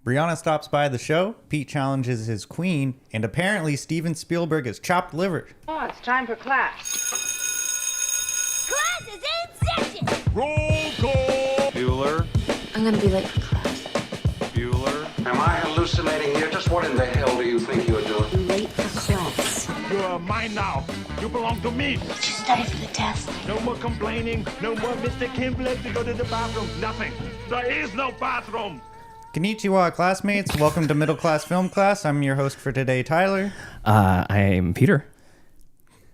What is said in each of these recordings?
Brianna stops by the show, Pete challenges his queen, and apparently Steven Spielberg has chopped liver. Oh, it's time for class. Class is in session! Roll call! Bueller. I'm gonna be late for class. Bueller. Am I hallucinating here? Just what in the hell do you think you're doing? I'm late for class. You're mine now. You belong to me. Did you study for the test? No more complaining. No more Mr. Kimble to go to the bathroom. Nothing. There is no bathroom. Konnichiwa, classmates. Welcome to Middle Class Film Class. I'm your host for today, Tyler. I'm Peter.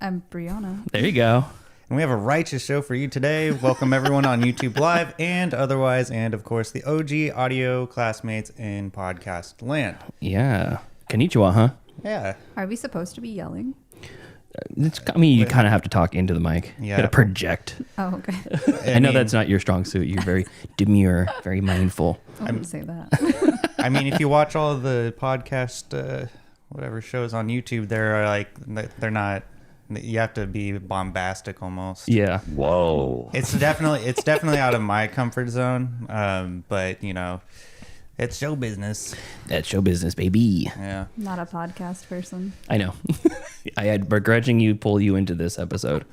I'm Brianna. There you go. And we have a righteous show for you today. Welcome everyone on YouTube Live and otherwise, and of course the OG audio classmates in podcast land. Yeah. Konnichiwa, huh? Yeah. Are we supposed to be yelling? You kind of have to talk into the mic. Yeah. You gotta project. Oh, okay. I know that's not your strong suit. You're very demure, very mindful. I wouldn't say that. I mean, if you watch all the podcast, whatever shows on YouTube, they're not. You have to be bombastic almost. Yeah. Whoa. It's definitely out of my comfort zone. But you know, it's show business. That's show business, baby. Yeah. Not a podcast person. I know. I had begrudging pull you into this episode.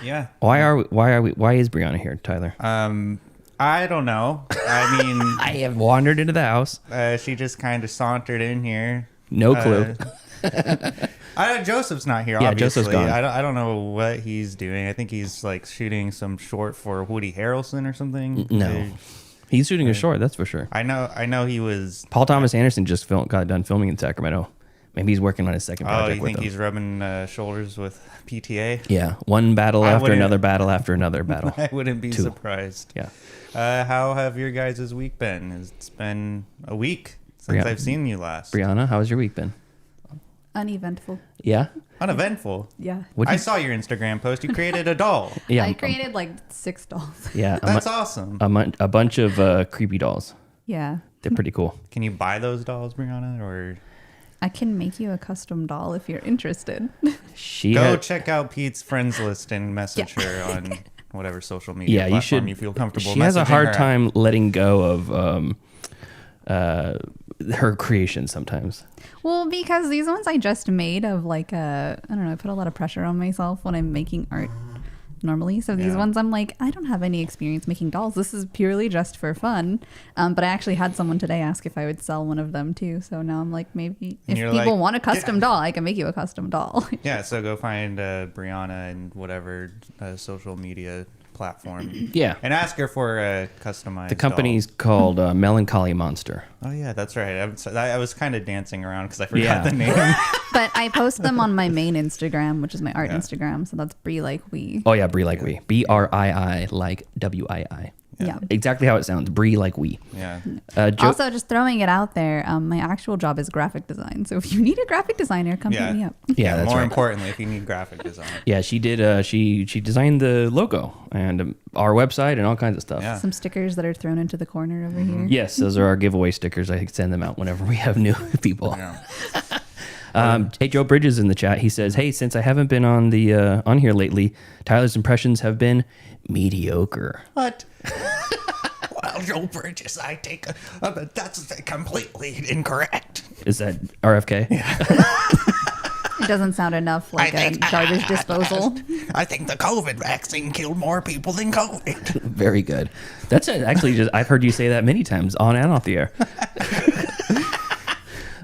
Yeah. Why is Brianna here, Tyler? I don't know. I mean, I have wandered into the house. she just kind of sauntered in here. No clue. Joseph's not here. Yeah, Obviously. Joseph's gone. I don't know what he's doing. I think he's like shooting some short for Woody Harrelson or something. No. He's shooting a short, that's for sure. I know he was. Paul Thomas Anderson just got done filming in Sacramento. Maybe he's working on his second Oh, project you with think him. he's rubbing shoulders with PTA? Yeah, one battle I after wouldn't- another battle after another battle. I wouldn't be Two. surprised. Yeah. How have your guys' week been? It's been a week since Brianna- I've seen you last. Brianna, how's your week been? Uneventful. Yeah? Uneventful. Yeah. What'd I you- saw your Instagram post. You created a doll. Yeah, I created like 6 dolls. yeah, That's awesome. a bunch of creepy dolls. Yeah. They're pretty cool. Can you buy those dolls, Brianna? Or I can make you a custom doll if you're interested. She go had, check out Pete's friends list and message her on whatever social media yeah, you platform should. you feel comfortable. She has a messaging hard her at. time letting go of her creation sometimes. Well, because these ones I just made of like I don't know, I put a lot of pressure on myself when I'm making art normally. So these Yeah. ones I'm like, I don't have any experience making dolls. This is purely just for fun. But I actually had someone today ask if I would sell one of them too. So now I'm like, maybe And if you're people like, want a custom yeah. doll, I can make you a custom doll. Yeah, so go find Brianna and whatever social media platform. Yeah. And ask her for a customized The company's called Melancholy Monster. doll. Oh, yeah, that's right. I was kind of dancing around because I forgot Yeah. the name. But I post them on my main Instagram, which is my art Yeah. Instagram. So that's Brie Like We. Oh yeah, Brie like we. BRII like WII. Yeah. Exactly how it sounds. Brie like we. Yeah. Also, just throwing it out there, my actual job is graphic design. So if you need a graphic designer, come hit me Yeah. up. Yeah, that's More right. importantly, if you need graphic design. Yeah, she did. She designed the logo and our website and all kinds of stuff. Yeah. Some stickers that are thrown into the corner over here. Yes, those are our giveaway stickers. I send them out whenever we have new people. Yeah. Hey, Joe Bridges in the chat. He says, "Hey, since I haven't been on the on here lately, Tyler's impressions have been mediocre." What? Well, Joe Bridges, I take that's completely incorrect. Is that RFK? It doesn't sound enough like a garbage disposal. I think the COVID vaccine killed more people than COVID. Very good. That's actually just I've heard you say that many times on and off the air.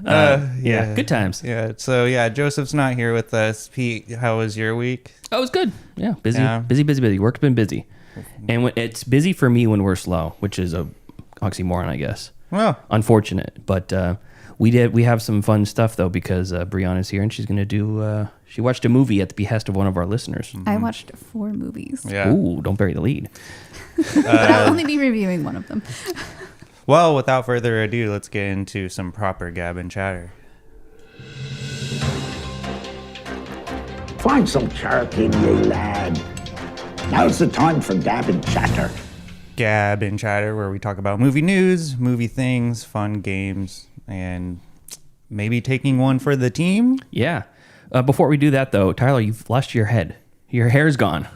Yeah, good times. Yeah. So yeah, Joseph's not here with us. Pete, how was your week? Oh, it was good. Yeah, busy, Yeah. busy. Work's been busy, and it's busy for me when we're slow, which is a oxymoron, I guess. Well, Unfortunate, but we have some fun stuff though because Brianna's here and she's gonna do. She watched a movie at the behest of one of our listeners. I watched 4 movies, yeah. Ooh, don't bury the lead. but I'll only be reviewing one of them. Well, without further ado, let's get into some proper gab and chatter. Find some chirp in ye, lad. Now's the time for gab and chatter. Gab and chatter, where we talk about movie news, movie things, fun games, and maybe taking one for the team. Yeah. Before we do that though, Tyler, you've lost your head. Your hair's gone.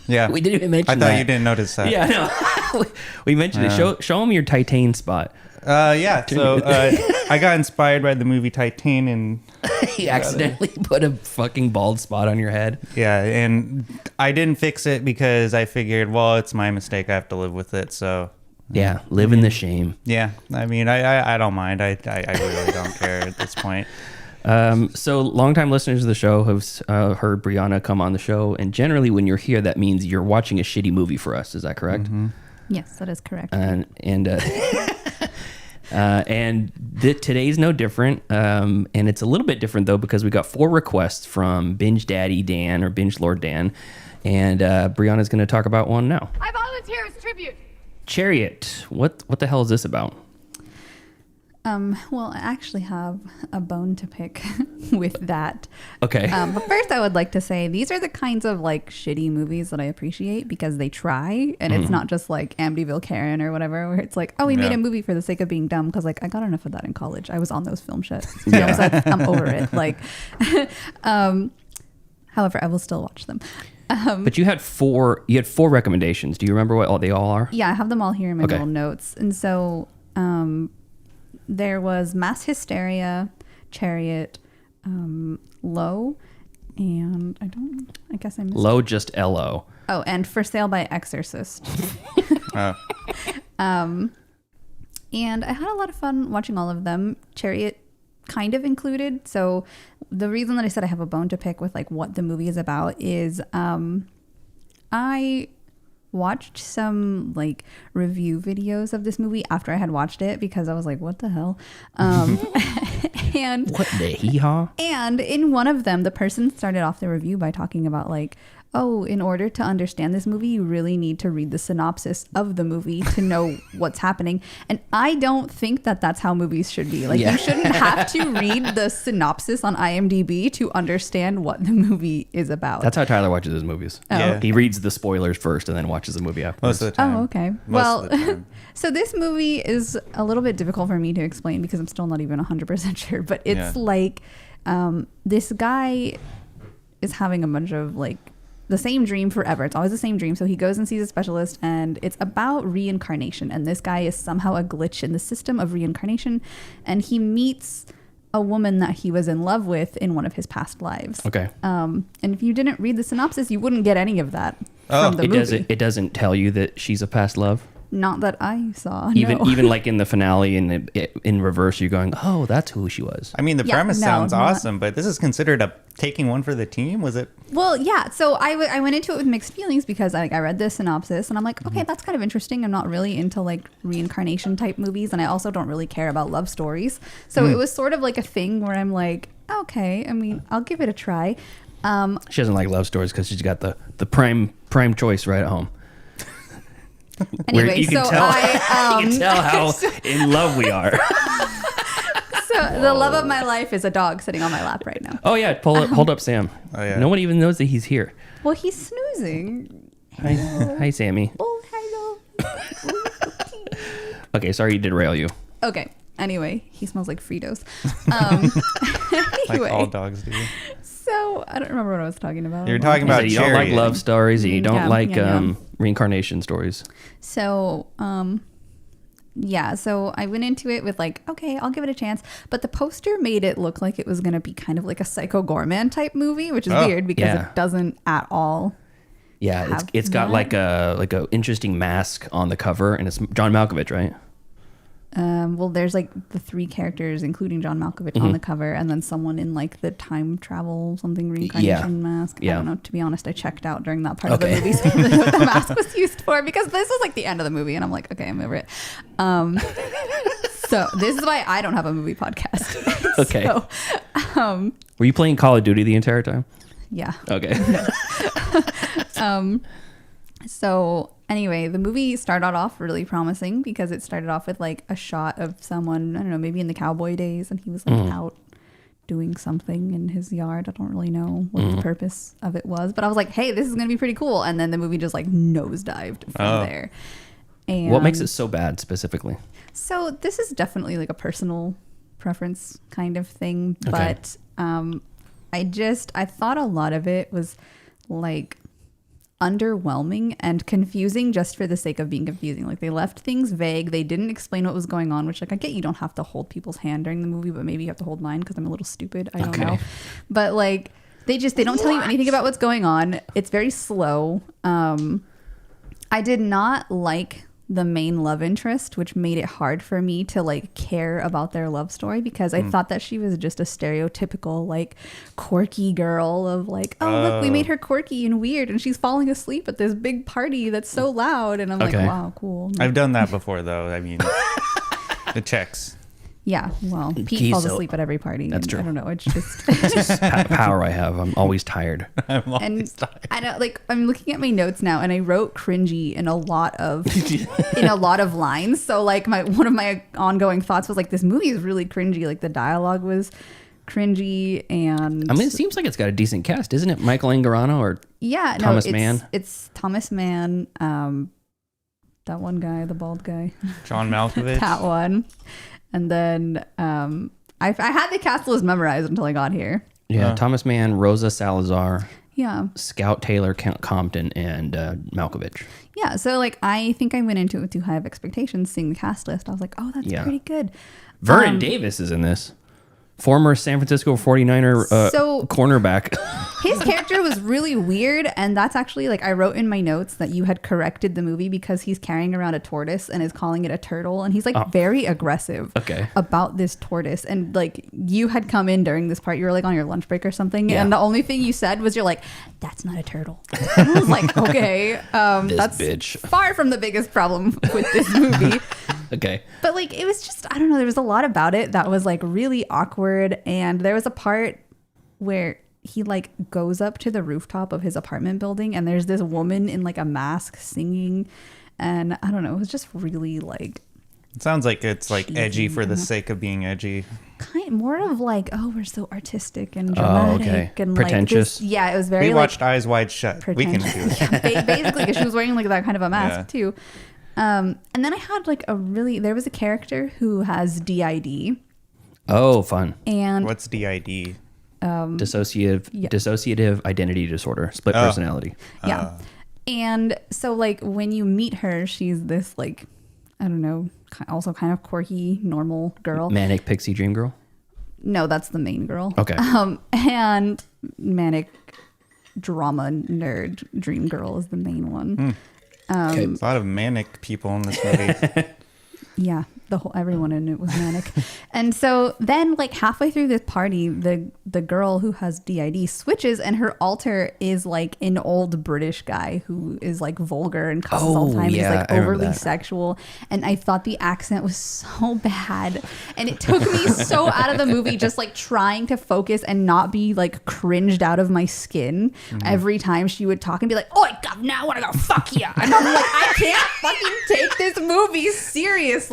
Yeah. We didn't even mention I that. thought you didn't notice that. Yeah, no. We mentioned it. Show them your Titan spot. Yeah. So I got inspired by the movie Titan, and He accidentally put a fucking bald spot on your head. yeah, and I didn't fix it because I figured, well, it's my mistake. I have to live with it. So Yeah, live in the shame. yeah, I mean, I don't mind. I really don't care at this point. So longtime listeners of the show have heard Brianna come on the show, and generally when you're here, that means you're watching a shitty movie for us. Is that correct? Yes, that is correct. Today's no different, and it's a little bit different though because we got 4 requests from Binge Daddy Dan or Binge Lord Dan, and Brianna's going to talk about one now. I volunteer as tribute. Chariot. What the hell is this about? Well, I actually have a bone to pick with that. Okay. But first, I would like to say these are the kinds of like shitty movies that I appreciate because they try, and it's not just like Amityville Karen or whatever, where it's like, oh, we made a movie for the sake of being dumb. Because like I got enough of that in college. I was on those film shits. So I'm over it. Like, however, I will still watch them. But you had 4 recommendations. Do you remember what they all are? Yeah, I have them all here in my Okay. little notes. And so there was Mass Hysteria, Chariot, Low, and I guess I missed Low, just L-O. Oh, and For Sale by Exorcist. Oh. And I had a lot of fun watching all of them. Chariot kind of included. So the reason that I said I have a bone to pick with like what the movie is about is I watched some like review videos of this movie after I had watched it because I was like, what the hell? And What the hee-haw? and in one of them, the person started off the review by talking about like, oh, in order to understand this movie, you really need to read the synopsis of the movie to know what's happening. And I don't think that that's how movies should be. Like, Yeah. you shouldn't have to read the synopsis on IMDb to understand what the movie is about. That's how Tyler watches his movies. Yeah. He reads the spoilers first and then watches the movie afterwards. Most of the time. Oh, okay. Most Well, of the time. so this movie is a little bit difficult for me to explain because I'm still not even 100% sure, but it's like this guy is having a bunch of like the same dream forever. It's always the same dream. So he goes and sees a specialist and it's about reincarnation. And this guy is somehow a glitch in the system of reincarnation. And he meets a woman that he was in love with in one of his past lives. Okay. And if you didn't read the synopsis, you wouldn't get any of that from the movie. It doesn't tell you that she's a past love. Not that I saw. Even no. even like in the finale and in reverse, you're going, oh, that's who she was. I mean, the Yeah, premise no, sounds not- awesome, but this is considered a taking one for the team. Was it? Well, yeah. So I went into it with mixed feelings because I read the synopsis and I'm like, okay, that's kind of interesting. I'm not really into like reincarnation type movies, and I also don't really care about love stories. So it was sort of like a thing where I'm like, okay, I mean, I'll give it a try. She doesn't like love stories because she's got the prime choice right at home. Where Anyway, you can so tell, I you can tell how in love we are. so the love of my life is a dog sitting on my lap right now. Oh yeah, hold up, Sam. Oh, yeah. No one even knows that he's here. Well, he's snoozing. Hi, Sammy. Oh, hello. Okay, sorry to derail you. Okay. Anyway, he smells like Fritos. Like Anyway, all dogs do. so I don't remember what I was talking about. You're talking You about said you don't like Chariot. love stories and you don't Yeah, like yeah. reincarnation stories. So, yeah, so I went into it with like, okay, I'll give it a chance. But the poster made it look like it was going to be kind of like a Psycho Gorman type movie, which is weird because Yeah. it doesn't at all. Yeah, Have it's got that? like a interesting mask on the cover, and it's John Malkovich, right? Well, there's like the 3 characters, inclting John Malkovich, on the cover, and then someone in like the time travel something reincarnation mask. Yeah. I don't know. To be honest, I checked out during that part of the Okay. movie, so I didn't know what the mask was used for because this was like the end of the movie, and I'm like, okay, I'm over it. So this is why I don't have a movie podcast. Okay. So, Were you playing Call of Duty the entire time? yeah. Okay. So anyway, the movie started off really promising because it started off with like a shot of someone, I don't know, maybe in the cowboy days, and he was like out doing something in his yard. I don't really know what the purpose of it was, but I was like, hey, this is going to be pretty cool. And then the movie just like nosedived from there. And What makes it so bad specifically? so this is definitely like a personal preference kind of thing, Okay. but I thought a lot of it was like underwhelming and confusing just for the sake of being confusing. Like they left things vague. They didn't explain what was going on, which like I get you don't have to hold people's hand during the movie, but maybe you have to hold mine because I'm a little stupid. I don't know. But like they don't tell you anything about what's going on. It's very slow. I did not like the main love interest, which made it hard for me to like care about their love story because I thought that she was just a stereotypical like quirky girl of like, oh look, we made her quirky and weird and she's falling asleep at this big party that's so loud, and I'm like, wow, cool. I've done that before though. I mean, the checks. Yeah, well, Pete falls asleep at every party. That's true. I don't know. It's just power I have. I'm always tired. And I don't like. I'm looking at my notes now, and I wrote cringy in a lot of lines. So like one of my ongoing thoughts was like, this movie is really cringy. Like the dialogue was cringy, and I mean, it seems like it's got a decent cast, isn't it? Michael Angarano or Thomas Mann? It's Thomas Mann. That one guy, the bald guy, John Malkovich. That one. And then I had the cast list memorized until I got here. Yeah, Thomas Mann, Rosa Salazar, Scout Taylor Compton, and Malkovich. Yeah, so like I think I went into it with too high of expectations. Seeing the cast list, I was like, oh, that's pretty good. Vernon Davis is in this. Former San Francisco 49er cornerback. His character was really weird, and that's actually like I wrote in my notes that you had corrected the movie because he's carrying around a tortoise and is calling it a turtle, and he's like very aggressive about this tortoise. And like you had come in during this part, you were like on your lunch break or something, and the only thing you said was you're like, that's not a turtle. And I was like, okay, that's bitch. Far from the biggest problem with this movie. Okay. But like it was just, I don't know, there was a lot about it that was like really awkward, and there was a part where he like goes up to the rooftop of his apartment building and there's this woman in like a mask singing, and I don't know, it was just really like, it sounds like it's like edgy for the sake of being edgy. More of like, oh, we're so artistic and dramatic and pretentious. Like this, it was very. We watched Eyes Wide Shut. We can do it. Yeah, basically, because she was wearing like that kind of a mask too. And then I had like there was a character who has DID. Oh, fun. And what's DID? Dissociative identity disorder, split personality. Yeah. And so like when you meet her, she's this like, I don't know, also kind of quirky, normal girl. Manic pixie dream girl? No, that's the main girl. Okay. And manic drama nerd dream girl is the main one. Okay. There's a lot of manic people in this movie. Yeah, everyone in it was manic. And so then like halfway through this party, the girl who has DID switches, and her alter is like an old British guy who is like vulgar and cusses all the time. Yeah, he's like overly sexual. And I thought the accent was so bad. And it took me so out of the movie, just like trying to focus and not be like cringed out of my skin every time she would talk and be like, oh, now I want to go fuck you. And I'm like, I can't fucking take this movie seriously.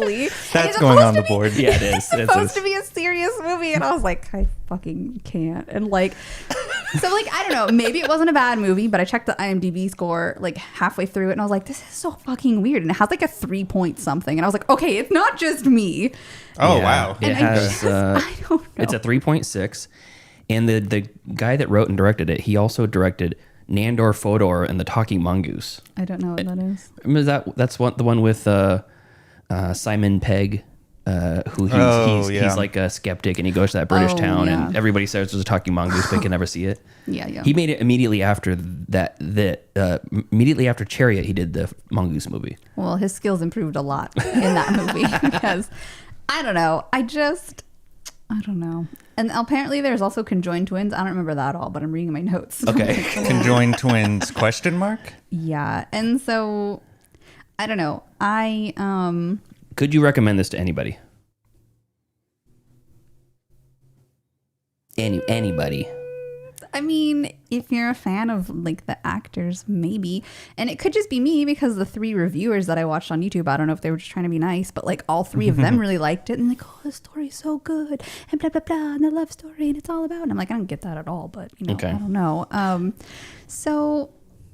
That's going on the board. Yeah, it is. It's supposed to be a serious movie, and I was like, I fucking can't. And like, so like, I don't know, maybe it wasn't a bad movie, but I checked the IMDb score like halfway through it, and I was like, this is so fucking weird. And it has like a 3 point something, and I was like, okay, it's not just me. Oh, wow. It has. I don't know. It's a 3.6, and the guy that wrote and directed it, he also directed Nandor Fodor and the Talking Mongoose. I don't know what that is. Remember that's the one with Simon Pegg, who he's like a skeptic, and he goes to that British town, and everybody says there's a talking mongoose, but can never see it. Yeah. He made it immediately after immediately after Chariot. He did the mongoose movie. Well, his skills improved a lot in that movie because I don't know. I don't know. And apparently there's also conjoined twins. I don't remember that at all, but I'm reading my notes. Okay. Conjoined twins, question mark? Yeah. And so I don't know. Could you recommend this to anybody? Anybody? I mean, if you're a fan of like the actors, maybe. And it could just be me because the 3 reviewers that I watched on YouTube, I don't know if they were just trying to be nice, but like all 3 of them really liked it, and like, oh, the story's so good, and blah blah blah, and the love story, and it's all about. And I'm like, I don't get that at all, but you know, I don't know. So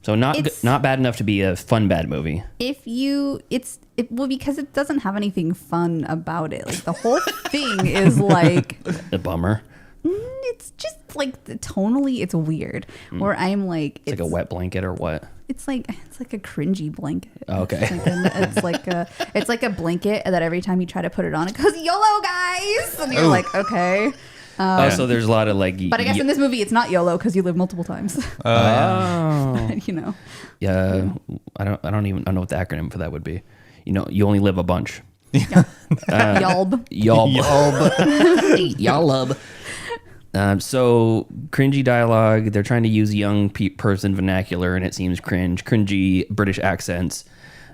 not bad enough to be a fun bad movie. Well, because it doesn't have anything fun about it. Like the whole thing is like a bummer. It's just like tonally, it's weird. Where I'm like, it's like a wet blanket or what? It's like a cringy blanket. Okay. It's like a blanket that every time you try to put it on, it goes YOLO, guys, and you're like, okay. So there's a lot of like. But I guess in this movie, it's not YOLO because you live multiple times. But, you know. Yeah, I don't know what the acronym for that would be. You know, you only live a bunch. Yalb. Yalub. So cringy dialogue. They're trying to use young person vernacular, and it seems cringy British accents.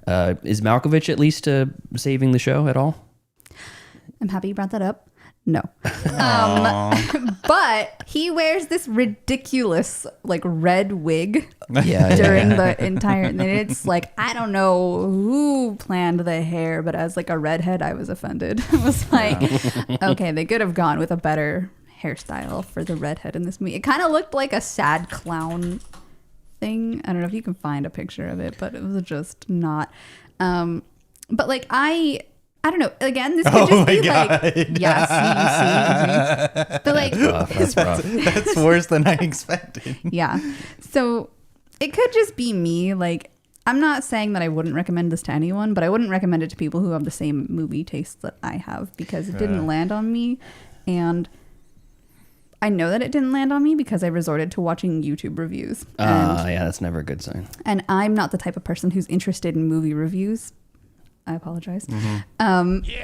Is Malkovich at least saving the show at all? I'm happy you brought that up. No. But he wears this ridiculous like red wig during the entire, and it's like, I don't know who planned the hair, but as like a redhead, I was offended. I was like, okay, they could have gone with a better hairstyle for the redhead in this movie. It kind of looked like a sad clown thing. I don't know if you can find a picture of it, but it was just not. But like I don't know. Again, this could just be like, yeah, see. But like, that's rough. That's worse than I expected. Yeah. So it could just be me. Like, I'm not saying that I wouldn't recommend this to anyone, but I wouldn't recommend it to people who have the same movie tastes that I have, because it didn't land on me. And I know that it didn't land on me because I resorted to watching YouTube reviews. Yeah, that's never a good sign. And I'm not the type of person who's interested in movie reviews. I apologize. Mm-hmm. And so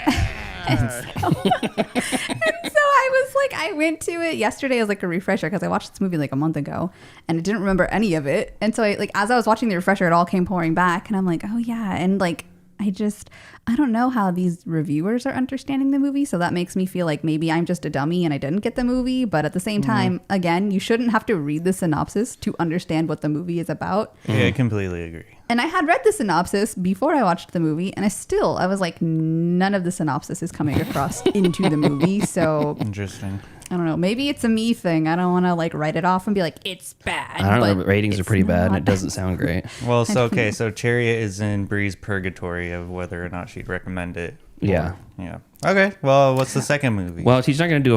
I was like, I went to it yesterday as like a refresher because I watched this movie like a month ago and I didn't remember any of it. And so as I was watching the refresher, it all came pouring back and I'm like, oh yeah. And like, I don't know how these reviewers are understanding the movie. So that makes me feel like maybe I'm just a dummy and I didn't get the movie. But at the same time, again, you shouldn't have to read the synopsis to understand what the movie is about. Yeah, I completely agree. And I had read the synopsis before I watched the movie, and I was like, none of the synopsis is coming across into the movie. So interesting. I don't know. Maybe it's a me thing. I don't want to like write it off and be like, it's bad. I don't know. Ratings are pretty bad, and it doesn't sound great. Well, so okay, so Chariot is in Bree's purgatory of whether or not she'd recommend it. Yeah. Yeah. Okay. Well, what's the second movie? Well, she's not going to do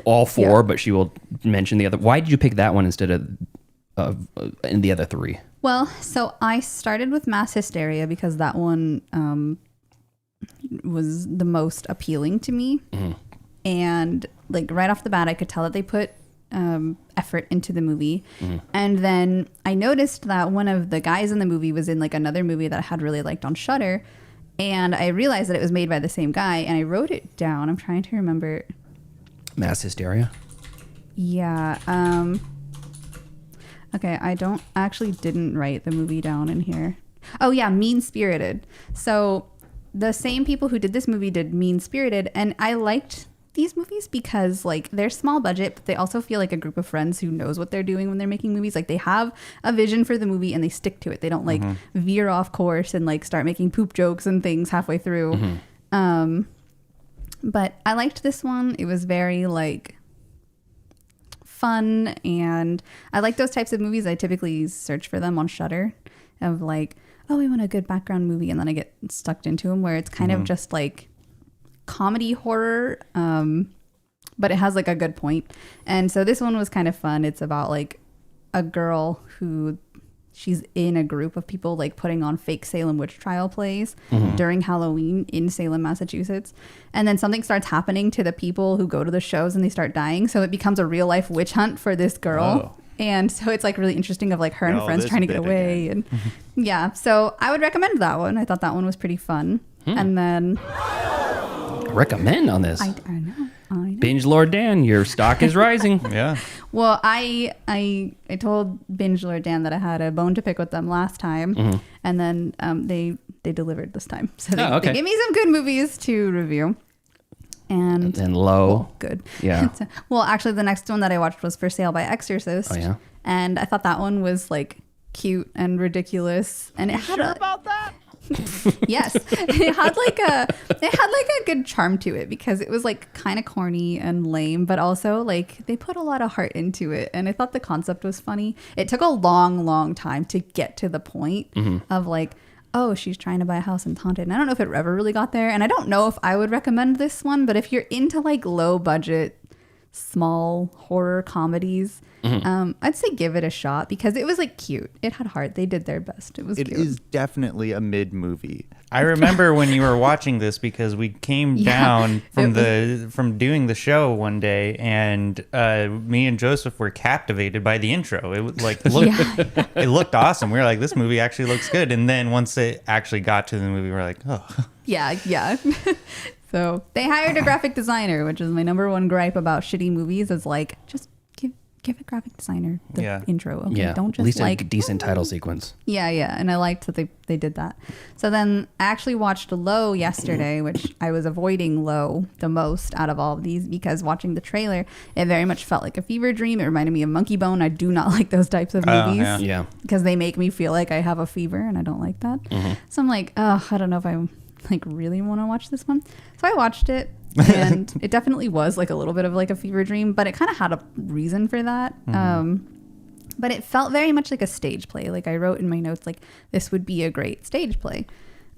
all four, but she will mention the other. Why did you pick that one instead of in the other three? Well, so I started with Mass Hysteria because that one was the most appealing to me. Mm-hmm. And like right off the bat, I could tell that they put effort into the movie. Mm-hmm. And then I noticed that one of the guys in the movie was in like another movie that I had really liked on Shudder. And I realized that it was made by the same guy. And I wrote it down. I'm trying to remember. Mass Hysteria? Yeah. Okay, I didn't write the movie down in here. Oh yeah, Mean Spirited. So the same people who did this movie did Mean Spirited, and I liked these movies because like they're small budget, but they also feel like a group of friends who knows what they're doing when they're making movies. Like they have a vision for the movie and they stick to it. They don't like veer off course and like start making poop jokes and things halfway through. But I liked this one. It was very like fun, and I like those types of movies. I typically search for them on Shudder of like, oh, we want a good background movie, and then I get sucked into them where it's kind of just like comedy horror, but it has like a good point. And so this one was kind of fun. It's about like a girl who she's in a group of people like putting on fake Salem witch trial plays during Halloween in Salem, Massachusetts. And then something starts happening to the people who go to the shows and they start dying. So it becomes a real life witch hunt for this girl. Oh. And so it's like really interesting of like her and friends trying to get away. And yeah, so I would recommend that one. I thought that one was pretty fun. And then recommend on this. I know. Binge Lord Dan, your stock is rising. Yeah. Well, I told Binge Lord Dan that I had a bone to pick with them last time, and then they delivered this time. So they gave me some good movies to review. And Low. Good. Yeah. Well, actually, the next one that I watched was For Sale by Exorcist. Oh, yeah. And I thought that one was like cute and ridiculous. And it had about that? Yes. It had like a good charm to it because it was like kind of corny and lame, but also like they put a lot of heart into it. And I thought the concept was funny. It took a long time to get to the point of like, oh, she's trying to buy a house and it's haunted. And I don't know if it ever really got there. And I don't know if I would recommend this one, but if you're into like low budget small horror comedies. I'd say give it a shot because it was like cute. It had heart. They did their best. It was cute. It is definitely a mid movie. I remember when you were watching this because we came down from doing the show one day, and me and Joseph were captivated by the intro. It was like it looked awesome. We were like, this movie actually looks good. And then once it actually got to the movie, we were like, oh. Yeah. So they hired a graphic designer, which is my number one gripe about shitty movies. Is like just give a graphic designer the intro. Okay, don't just at least like a decent title sequence. Yeah, and I liked that they did that. So then I actually watched Low yesterday, which I was avoiding Low the most out of all of these because watching the trailer, it very much felt like a fever dream. It reminded me of Monkey Bone. I do not like those types of movies because they make me feel like I have a fever, and I don't like that. So I'm like, I don't know if I like really want to watch this one. So I watched it. And it definitely was like a little bit of like a fever dream, but it kind of had a reason for that. But it felt very much like a stage play. Like I wrote in my notes, like this would be a great stage play.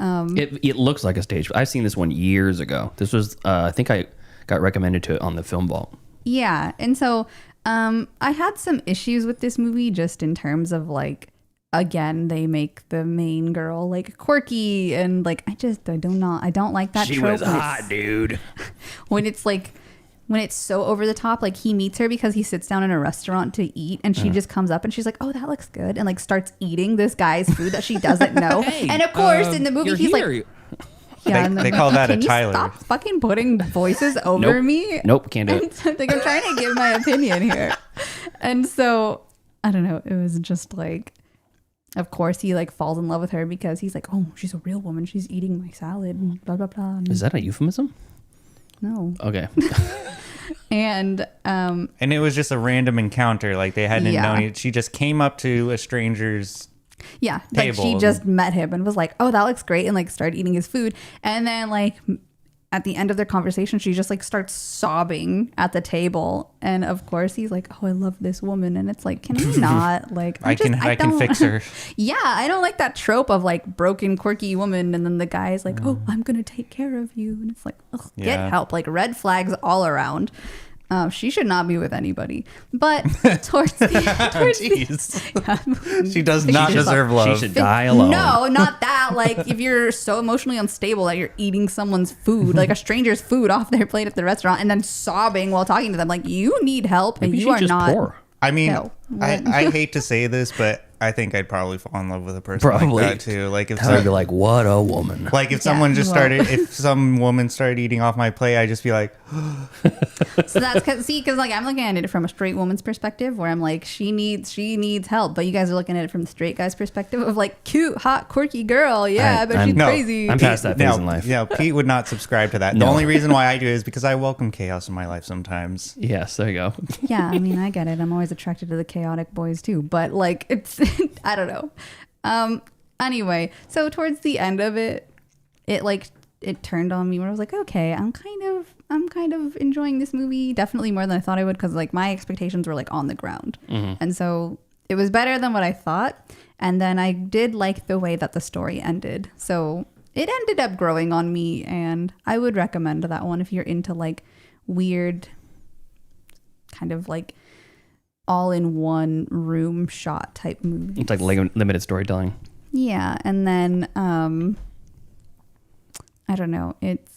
It looks like a stage. I've seen this one years ago. This was, I think I got recommended to it on the Film Vault. Yeah. And so I had some issues with this movie just in terms of like, again, they make the main girl like quirky and like I don't like that trope. She was hot, dude. When it's so over the top, like he meets her because he sits down in a restaurant to eat and she just comes up and she's like, oh, that looks good, and like starts eating this guy's food that she doesn't know. Hey, and of course in the movie he's like, yeah, they call that a Tyler. Stop fucking putting voices over me. Nope, can't do it. Like I'm trying to give my opinion here. And so I don't know, it was just like, of course he like falls in love with her because he's like, oh, she's a real woman, she's eating my salad and blah blah blah. Is that a euphemism? No. Okay. And it was just a random encounter. Like they hadn't known it. She just came up to a stranger's like table. she just met him and was like, oh, that looks great, and like started eating his food. And then like at the end of their conversation, she just like starts sobbing at the table. And of course he's like, oh, I love this woman. And it's like, can I not? Like, I can fix her. Yeah. I don't like that trope of like broken, quirky woman. And then the guy's like, oh, I'm going to take care of you. And it's like, get help. Like red flags all around. She should not be with anybody. But towards she does not deserve love. She should die alone. No, not that. Like if you're so emotionally unstable that you're eating someone's food, like a stranger's food off their plate at the restaurant, and then sobbing while talking to them, like you need help. Maybe and you are just not poor. I mean, I hate to say this, but I think I'd probably fall in love with a person like that too. Like if I'd be like, what a woman. Like if someone just started, if some woman started eating off my plate, I'd just be like. So that's because like I'm looking at it from a straight woman's perspective, where I'm like, she needs help, but you guys are looking at it from the straight guy's perspective of like, cute, hot, quirky girl, but she's crazy. I'm past that phase in life. Yeah, Pete would not subscribe to that. The only reason why I do is because I welcome chaos in my life sometimes. Yes, there you go. Yeah, I mean, I get it. I'm always attracted to the chaotic boys too, but like it's I don't know. Anyway, so towards the end of it turned on me where I was like, okay, I'm kind of enjoying this movie, definitely more than I thought I would, because like my expectations were like on the ground. And so it was better than what I thought. And then I did like the way that the story ended. So it ended up growing on me, and I would recommend that one if you're into like weird kind of like all in one room shot type movies. It's like limited storytelling. Yeah. And then I don't know, it's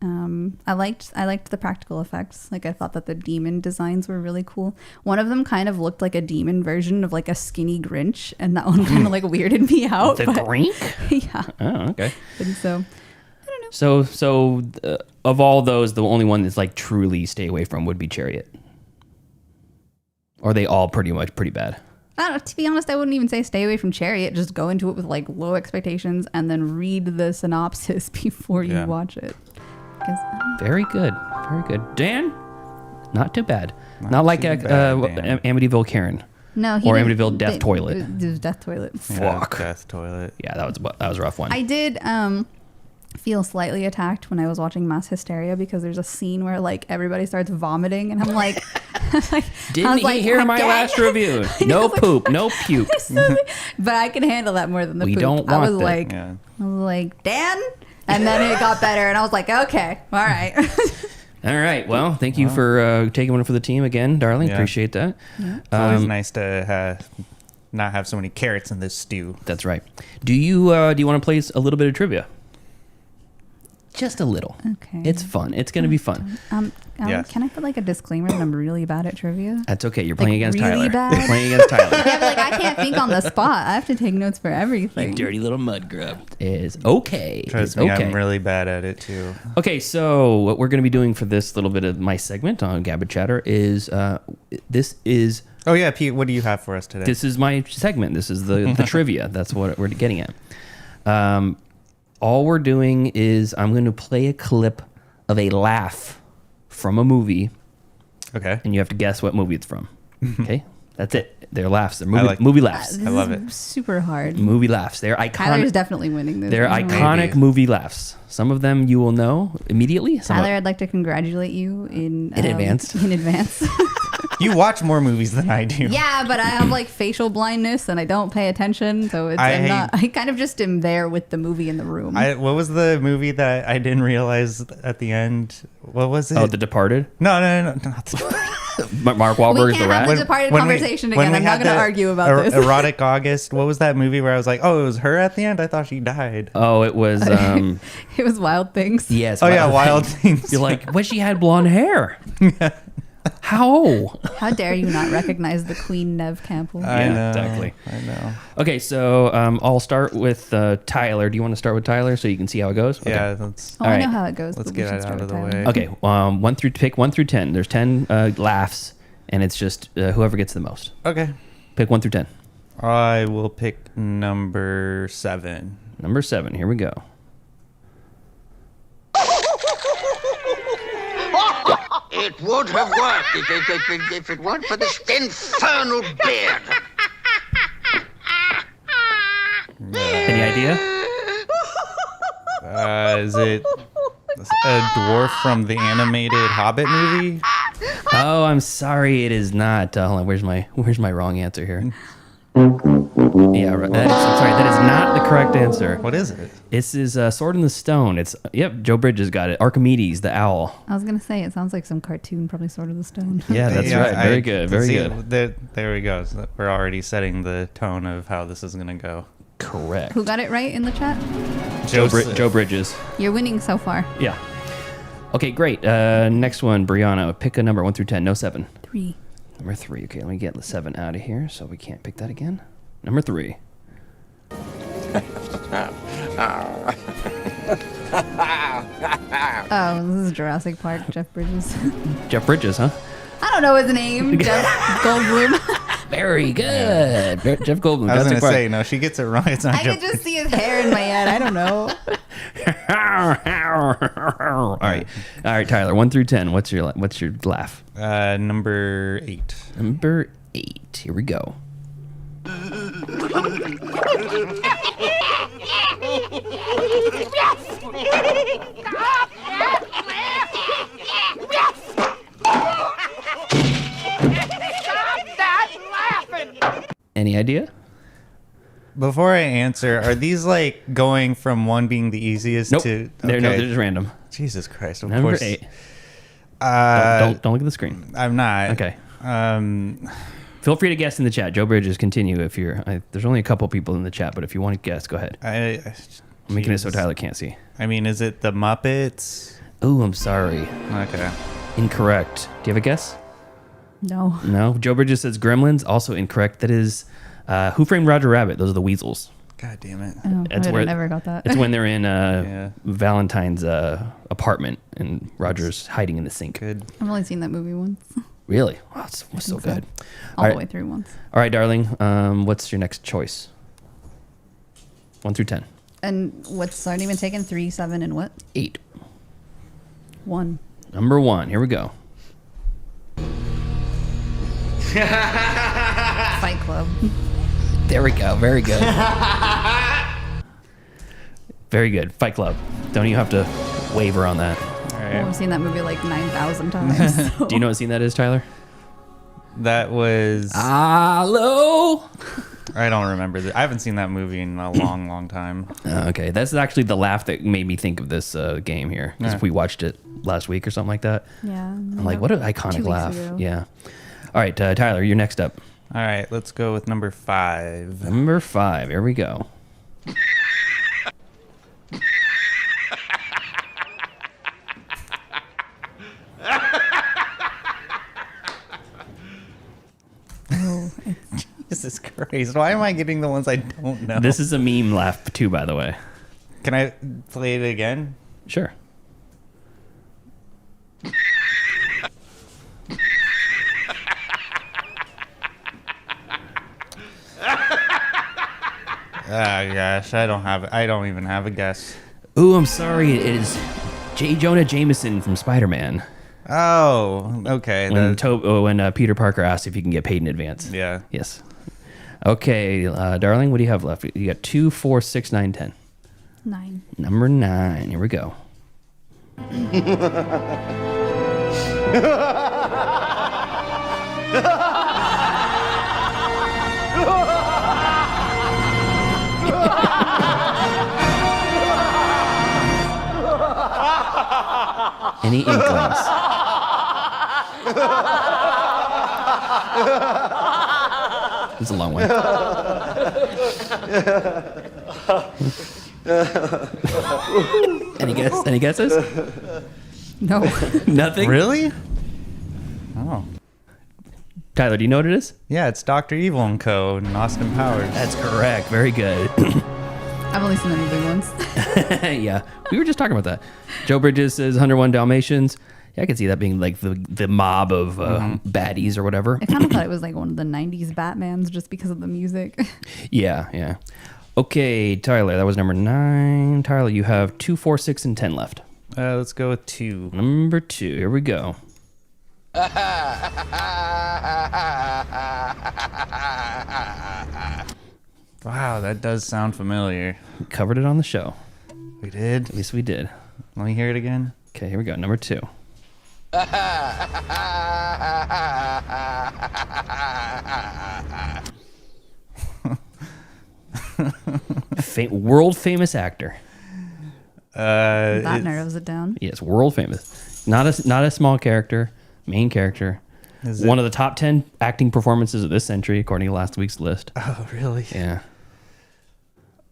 I liked the practical effects. Like I thought that the demon designs were really cool. One of them kind of looked like a demon version of like a skinny Grinch, and that one kind of like weirded me out. The Grinch? Yeah. Oh, okay. And so I don't know. So of all those, the only one that's like truly stay away from would be Chariot. Or are they all pretty bad? I don't know, to be honest, I wouldn't even say stay away from Chariot. Just go into it with like low expectations and then read the synopsis before you watch it. Very good. Dan, not too bad. Not like Amityville Karen. No, or Amityville Death Toilet. It was Death Toilet. Fuck. Death Toilet. Yeah, that was a rough one. I did feel slightly attacked when I was watching Mass Hysteria, because there's a scene where like everybody starts vomiting, and I'm like, didn't he hear my last review? No poop, no puke. But I can handle that more than the poop. We don't want I was that. I was like, Dan. And then it got better, and I was like, okay, all right. All right. Well, thank you for taking one for the team again, darling. Yeah. Appreciate that. It's always nice to not have so many carrots in this stew. That's right. Do you want to play a little bit of trivia? Just a little. Okay. It's fun. It's going to be fun. Yes. Can I put like a disclaimer that I'm really bad at trivia? That's okay. You're playing Like, against really Tyler. bad? You're playing against Tyler. Yeah, but like I can't think on the spot. I have to take notes for everything. Dirty little mud grub. Is okay. Trust It's me, okay. I'm really bad at it too. Okay, so what we're going to be doing for this little bit of my segment on Gabbard Chatter is this is Oh yeah, Pete, what do you have for us today? this is my segment. This is the trivia. That's what we're getting at. All we're doing is I'm going to play a clip of a laugh from a movie, Okay. and you have to guess what movie it's from. Okay, that's it. They're laughs. They're like movie laughs. This I love is it. super hard. Movie laughs. They're Tyler's iconic. definitely winning this. They're one. iconic Maybe. movie laughs. Some of them you will know immediately. Some Tyler, I'd like to congratulate you in advance. In advance. You watch more movies than I do. Yeah, but I have like facial blindness and I don't pay attention, so I kind of just am there with the movie in the room. What was the movie that I didn't realize at the end? What was it? Oh, The Departed. No, not the Mark we Wahlberg is can't the have rat. the Departed conversation again. I'm not going to argue about this. Erotic August. What was that movie where I was like, oh, it was her at the end? I thought she died. Oh, it was. It was Wild Things. Yes. Oh yeah, Wild Things. You're like, well, she had blonde hair. How? How dare you not recognize the Queen Nev Campbell? I know. exactly. I know. Okay, so I'll start with Tyler. Do you want to start with Tyler so you can see how it goes? Okay. Yeah, let's Oh, I know Alright. how it goes. Let's but we get should it start out of with the Tyler. Okay. Pick 1 through 10. There's 10 laughs, and it's just whoever gets the most. Okay. Pick 1 through 10. I will pick number 7. Number 7. Here we go. It would have worked if it weren't for this infernal beard. Any idea? Is it a dwarf from the animated Hobbit movie? Oh, I'm sorry. It is not. Hold on. Where's my wrong answer here? Yeah, right. I'm sorry. That is not the correct answer. What is it? This is Sword in the Stone. It's Joe Bridges got it. Archimedes, the owl. I was going to say, it sounds like some cartoon, probably Sword of the Stone. Yeah, that's right. Very good. Very see, good. There we go. So we're already setting the tone of how this is going to go. Correct. Who got it right in the chat? Joe Bridges. You're winning so far. Yeah. Okay, great. Next one, Brianna. Pick a number 1 through 10. No 7. 3. Number 3. Okay, let me get the 7 out of here so we can't pick that again. Number 3. Oh, this is Jurassic Park, Jeff Bridges. Jeff Bridges, huh? I don't know his name. Jeff Goldblum. Very good. Jeff Goldblum. I was going Jurassic to Park. say, no, she gets it wrong. It's not I could just see his hair in my head. I don't know. All right, Tyler. 1 through 10. What's your laugh? Number 8. Number 8. Here we go. Any idea? Before I answer, are these like going from one being the easiest Nope. to... They're just random. Jesus Christ, of Number course. 8. Don't look at the screen. I'm not. Okay. Feel free to guess in the chat. Joe Bridges, continue if you're... there's only a couple people in the chat, but if you want to guess, go ahead. I'm making it so Tyler can't see. I mean, is it the Muppets? Oh, I'm sorry. Okay. Incorrect. Do you have a guess? No. No. Joe Bridges says Gremlins. Also incorrect. That is Who Framed Roger Rabbit. Those are the weasels. God damn it. Oh, I would have never got that. It's when they're in Valentine's apartment and Roger's hiding in the sink. Good. I've only seen that movie once. Really? Wow, it's so good. All the way through once. All right, darling. What's your next choice? 1 through 10. And what's already been taken? 3, 7, and what? 8. 1. Number 1. Here we go. Fight Club. There we go. Very good. Very good. Fight Club. Don't even have to waver on that. All Well, right. I've seen that movie like 9,000 times. So. Do you know what scene that is, Tyler? That was... Hello. I don't remember that. I haven't seen that movie in a long, long time. Okay, that's actually the laugh that made me think of this game here. Because we watched it last week or something like that. Yeah. I'm like, what an iconic 2 weeks laugh. ago. Yeah. All right, Tyler, you're next up. All right, let's go with number 5. Number 5. Here we go. Jesus Christ. Why am I getting the ones I don't know? This is a meme laugh too, by the way. Can I play it again? Sure. Gosh, I don't even have a guess. Ooh, I'm sorry. It is J. Jonah Jameson from Spider-Man. Oh, okay. When Peter Parker asked if you can get paid in advance. Yeah. Yes. Okay, darling, what do you have left? You got 2, 4, 6, 9, 10. 9. Number 9. Here we go. Any inklings? It's a long one. Any guesses? No. Nothing? Really? Oh. Tyler, do you know what it is? Yeah, it's Dr. Evil and Co. and Austin Powers. That's correct. Very good. I've only seen the movie once. Yeah, we were just talking about that. Joe Bridges says 101 Dalmatians. Yeah, I could see that being like the mob of baddies or whatever. I kind of thought it was like one of the 90s Batmans just because of the music. Yeah. Okay, Tyler, that was number 9. Tyler, you have 2, 4, 6, and 10 left. Let's go with 2. Number 2, here we go. Wow, that does sound familiar. We covered it on the show. We did? Yes, we did. Let me hear it again. Okay, here we go. Number 2. World famous actor. That narrows it down. Yes, world famous. Not a small character, main character. One of the top 10 acting performances of this century, according to last week's list. Oh, really? Yeah.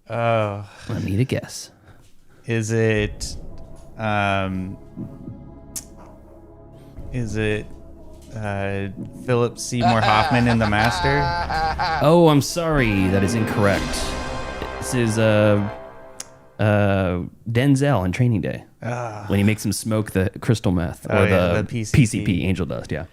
Oh. I need a guess. Is it Philip Seymour Hoffman in The Master? Oh, I'm sorry. That is incorrect. This is Denzel in Training Day. When he makes him smoke the crystal meth. Or the PCP, angel dust, yeah.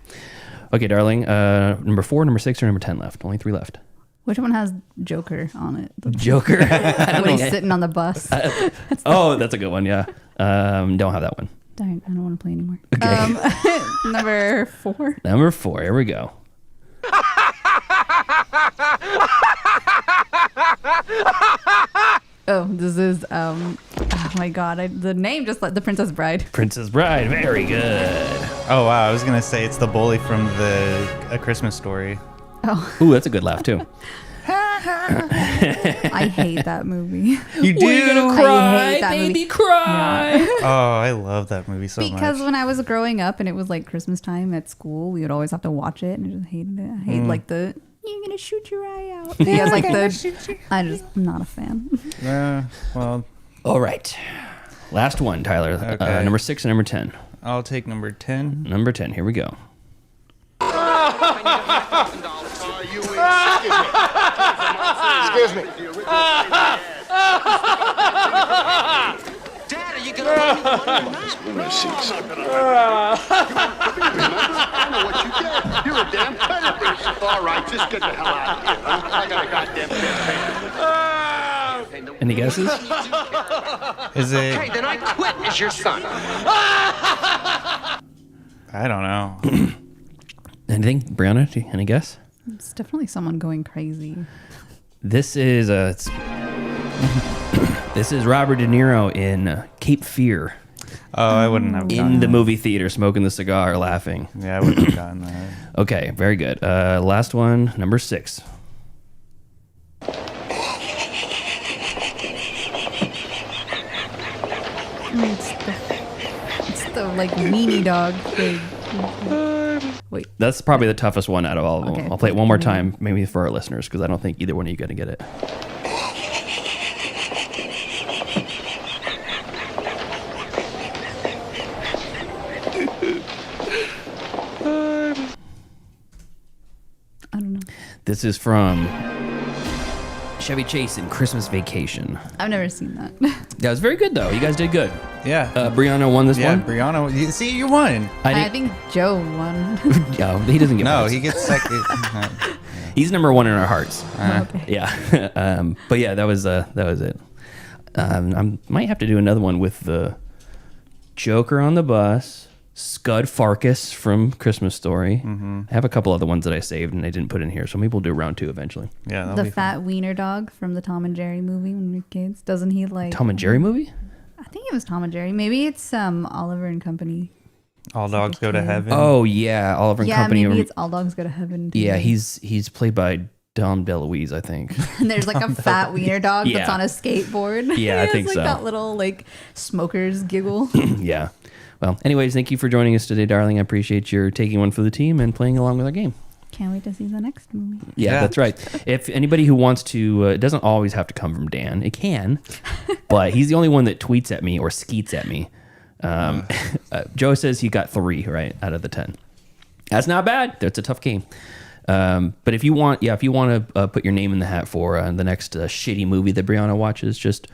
Okay, darling. Number 4, number 6, or number 10 left. Only 3 left. Which one has Joker on it? Joker? When he's sitting on the bus. That's a good one, yeah. Don't have that one. Darn, I don't want to play anymore. Okay. Number 4. Number 4, here we go. Oh, this is, oh my God. The name just like The Princess Bride. Princess Bride, very good. Oh, wow. I was going to say it's the bully from A Christmas Story. Oh. Ooh, that's a good laugh, too. I hate that movie. You do? We're gonna cry, I hate that baby, movie. cry. Yeah. Oh, I love that movie so much. Because when I was growing up and it was like Christmas time at school, we would always have to watch it, and I just hated it. I hate like the "you're gonna shoot your eye out." He has like I'm not a fan. Well, all right. Last one, Tyler. Okay. Number 6 and number 10. I'll take number 10. Number 10. Here we go. Excuse me. Dad, are you gonna let me Window seats. I know what you did. You're a damn terrorist. All right, just get the hell out of here. Huh? I got a goddamn campaign. Any guesses? Is it? Okay, then I quit as your son. I don't know. Anything? Brianna, any guess? It's definitely someone going crazy. This is this is Robert De Niro in Cape Fear. Oh, I wouldn't have gotten In the movie theater, smoking the cigar, laughing. Yeah, I wouldn't have gotten that. Okay, very good. Last one, number 6. like weenie dog thing. Wait. That's probably the toughest one out of all of them. Okay. I'll play it one more time, maybe for our listeners, because I don't think either one of you are going to get it. I don't know. This is from Chevy Chase in Christmas Vacation. I've never seen that. That was very good, though. You guys did good. Yeah. Brianna won this one. Brianna. See, you won. I think Joe won. Yeah, he doesn't get No, points. he gets second. He's number one in our hearts. Okay. Yeah. But yeah, that was it. I might have to do another one with the Joker on the bus, Scud Farkas from Christmas Story. Mm-hmm. I have a couple other ones that I saved and I didn't put in here, so maybe we'll do round 2 eventually. Yeah, that'll The be fat wiener dog from the Tom and Jerry movie when we were kids. Doesn't he like Tom and Jerry movie? I think it was Tom and Jerry. Maybe it's Oliver and Company. All dogs go to heaven. Oh yeah, Oliver and Yeah, Company. maybe it's All Dogs Go to Heaven. Yeah, he's played by Dom DeLuise, I think. And there's like a fat wiener dog that's Yeah. on a skateboard. Yeah, I It's think like so. that little like smoker's giggle. Yeah. Well, anyways, thank you for joining us today, darling. I appreciate your taking one for the team and playing along with our game. Can't wait to see the next movie. Yeah, that's right. If anybody who wants to, it doesn't always have to come from Dan. It can, but he's the only one that tweets at me or skeets at me. Joe says he got 3 right out of the 10. That's not bad. That's a tough game. But if you want to put your name in the hat for the next shitty movie that Brianna watches, just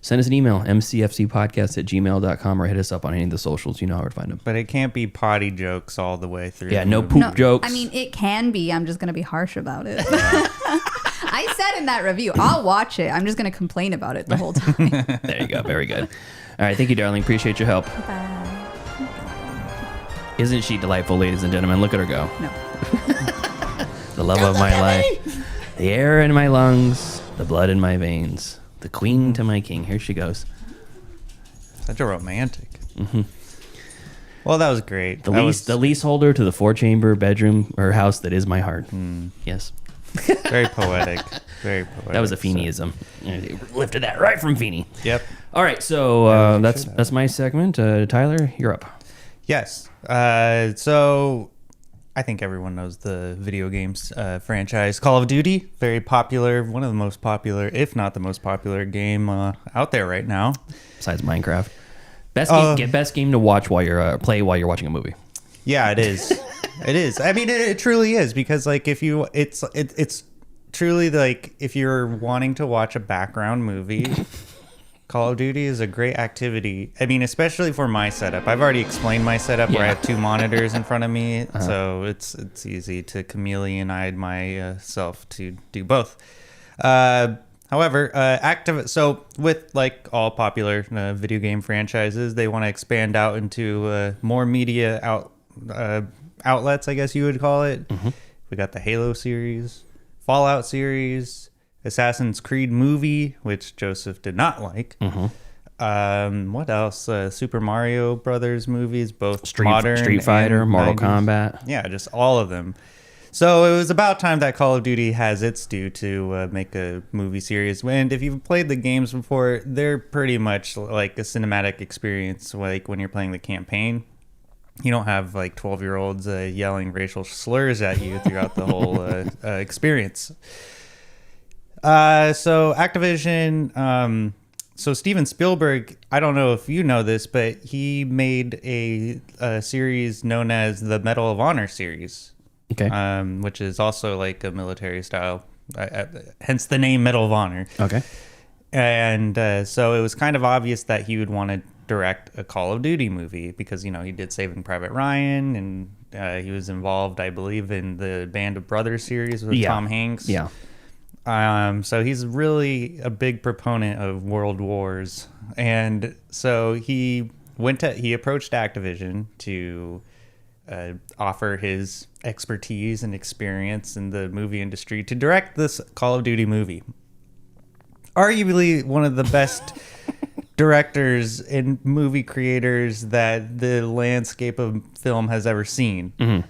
send us an email, mcfcpodcast@gmail.com, or hit us up on any of the socials. You know how to find them. But it can't be potty jokes all the way through. Yeah, the no movie. poop jokes. I mean, it can be. I'm just going to be harsh about it. I said in that review, I'll watch it. I'm just going to complain about it the whole time. There you go. Very good. All right. Thank you, darling. Appreciate your help. Bye. Isn't she delightful, ladies and gentlemen? Look at her go. No. The love of my life. The air in my lungs. The blood in my veins. The queen to my king. Here she goes. Such a romantic. Mm-hmm. Well, that was great. The leaseholder to the 4-chamber bedroom or house that is my heart. Yes. Very poetic. Very poetic. That was a Feeneyism. Lifted that right from Feeney. Yep. All right, so that's my segment. Tyler, you're up. Yes. So I think everyone knows the video games franchise Call of Duty. Very popular. One of the most popular, if not the most popular game out there right now. Besides Minecraft. Best game to watch while you're while you're watching a movie. Yeah, it is. It is. I mean, it truly is, because like it's truly like if you're wanting to watch a background movie, Call of Duty is a great activity. I mean, especially for my setup. I've already explained my setup where I have 2 monitors in front of me, so it's easy to chameleonize myself to do both. However, so with like all popular video game franchises, they want to expand out into more media outlets, I guess you would call it. Mm-hmm. We got the Halo series, Fallout series, Assassin's Creed movie, which Joseph did not like. Mm-hmm. What else? Super Mario Brothers movies, both Street Fighter, Mortal 90s. Kombat. Yeah, just all of them. So it was about time that Call of Duty has its due to make a movie series. And if you've played the games before, they're pretty much like a cinematic experience, like when you're playing the campaign. You don't have like 12-year-olds yelling racial slurs at you throughout the whole experience. So Activision, so Steven Spielberg, I don't know if you know this, but he made a series known as the Medal of Honor series. Okay. Which is also like a military style, hence the name Medal of Honor. Okay. And so it was kind of obvious that he would want to direct a Call of Duty movie because, you know, he did Saving Private Ryan and he was involved, I believe, in the Band of Brothers series with Tom Hanks. Yeah. So he's really a big proponent of world wars. And so he approached Activision to offer his expertise and experience in the movie industry to direct this Call of Duty movie. Arguably one of the best directors and movie creators that the landscape of film has ever seen. Mm-hmm.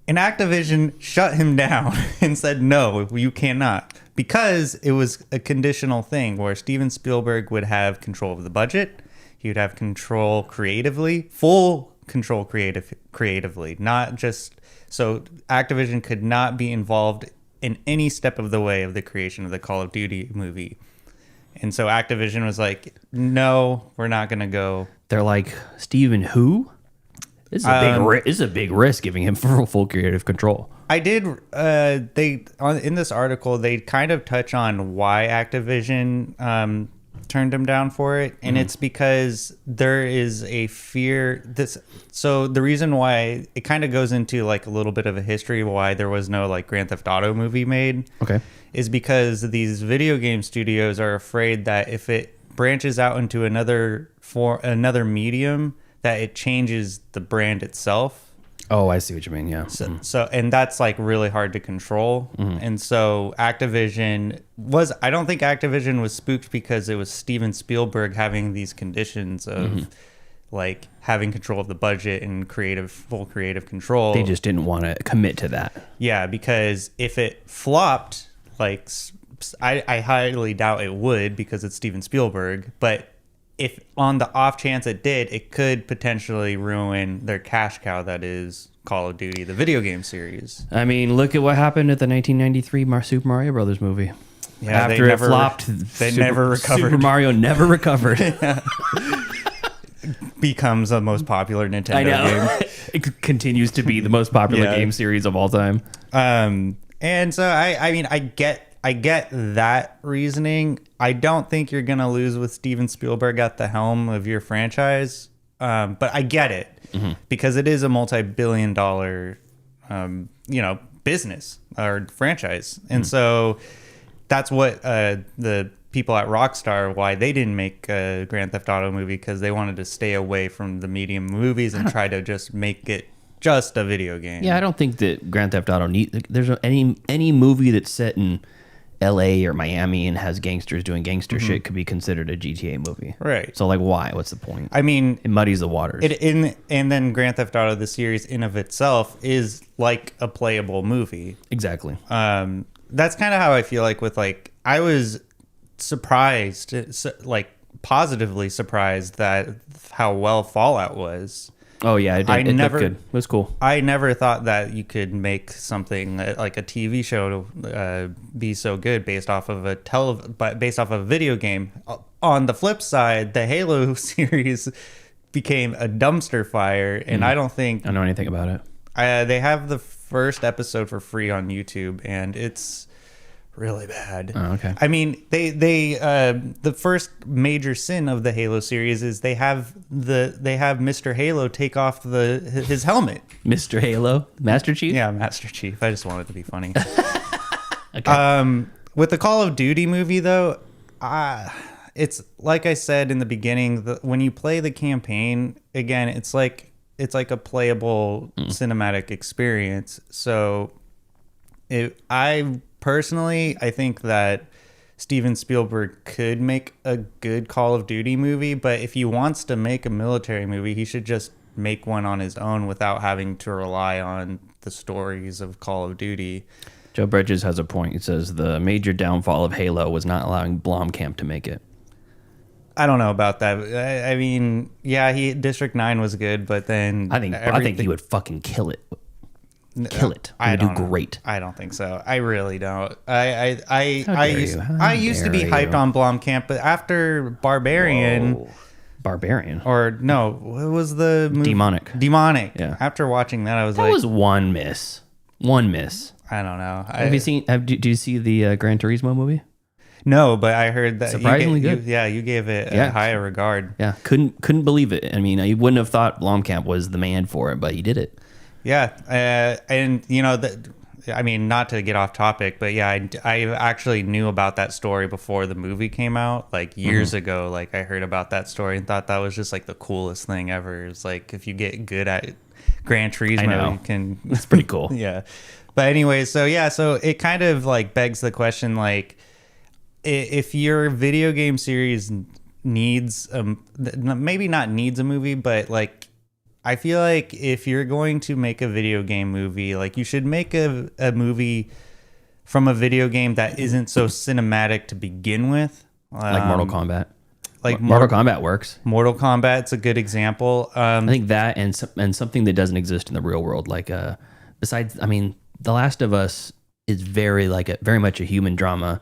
And Activision shut him down and said, no, you cannot. Because it was a conditional thing where Steven Spielberg would have control of the budget. He would have control creatively, full control creatively, not just so Activision could not be involved in any step of the way of the creation of the Call of Duty movie. And so Activision was like, no, we're not going to go. They're like, Steven who? This is a big risk giving him full creative control. I did. In this article, they kind of touch on why Activision turned him down for it, and it's because there is a fear. So the reason why it kind of goes into like a little bit of a history of why there was no like Grand Theft Auto movie made. Okay, is because these video game studios are afraid that if it branches out into another medium, that it changes the brand itself. Oh, I see what you mean. Yeah. So and that's like really hard to control. And so I don't think Activision was spooked because it was Steven Spielberg having these conditions of like having control of the budget and full creative control. They just didn't want to commit to that. Yeah, because if it flopped, like I highly doubt it would because it's Steven Spielberg, but if on the off chance it did, it could potentially ruin their cash cow that is Call of Duty, the video game series. I mean, look at what happened at the 1993 Super Mario Brothers movie. Yeah, after it flopped, never recovered. Super Mario never recovered. Becomes the most popular Nintendo game. It continues to be the most popular game series of all time. And so I mean, I get that reasoning. I don't think you're gonna lose with Steven Spielberg at the helm of your franchise, but I get it because it is a multi-billion-dollar, business or franchise, and so that's what the people at Rockstar, why they didn't make a Grand Theft Auto movie, because they wanted to stay away from the medium movies and try to just make it just a video game. Yeah, I don't think that Grand Theft Auto there's any movie that's set in LA or Miami and has gangsters doing gangster shit could be considered a GTA movie. Right. So like why? What's the point? I mean, it muddies the waters. And then Grand Theft Auto, the series in of itself, is like a playable movie. Exactly. That's kind of how I feel like with like, I was surprised, like positively surprised that how well Fallout was. Oh yeah, it looked good. It was cool. I never thought that you could make something like a TV show be so good based off of based off of a video game. On the flip side, the Halo series became a dumpster fire, and I don't think I don't know anything about it. They have the first episode for free on YouTube, and it's really bad. Oh, okay. I mean, they the first major sin of the Halo series is they have Mr. Halo take off his helmet. Mr. Halo, Master Chief. Yeah, Master Chief. I just wanted to be funny. Okay. With the Call of Duty movie though, it's like I said in the beginning. When you play the campaign again, it's like a playable cinematic experience. So, Personally, I think that Steven Spielberg could make a good Call of Duty movie, but if he wants to make a military movie, he should just make one on his own without having to rely on the stories of Call of Duty. Joe Bridges has a point. He says the major downfall of Halo was not allowing Blomkamp to make it. I don't know about that. I mean, yeah, District 9 was good, but then I think he would fucking kill it. Kill it. He would do great. I don't think so. I really don't. I used to be hyped on Blomkamp, but after Barbarian, or no, what was the movie? Demonic. Yeah. After watching that, I was that was one miss. I don't know. Have you seen? Do you see the Gran Turismo movie? No, but I heard that surprisingly good. You gave it a higher regard. Yeah, couldn't believe it. I mean, you wouldn't have thought Blomkamp was the man for it, but he did it. Yeah, and I mean, not to get off topic, but yeah, I actually knew about that story before the movie came out, like years ago. Like I heard about that story and thought that was just like the coolest thing ever. It's like if you get good at Gran Turismo, you can. It's pretty cool. Yeah, but anyway, so it kind of like begs the question, like if your video game series needs maybe not needs a movie, but like. I feel like if you're going to make a video game movie, like you should make a movie from a video game that isn't so cinematic to begin with. Like Mortal Kombat. like Mortal Kombat works. Mortal Kombat's a good example. I think that and something that doesn't exist in the real world. Like besides, I mean, The Last of Us is very much a human drama.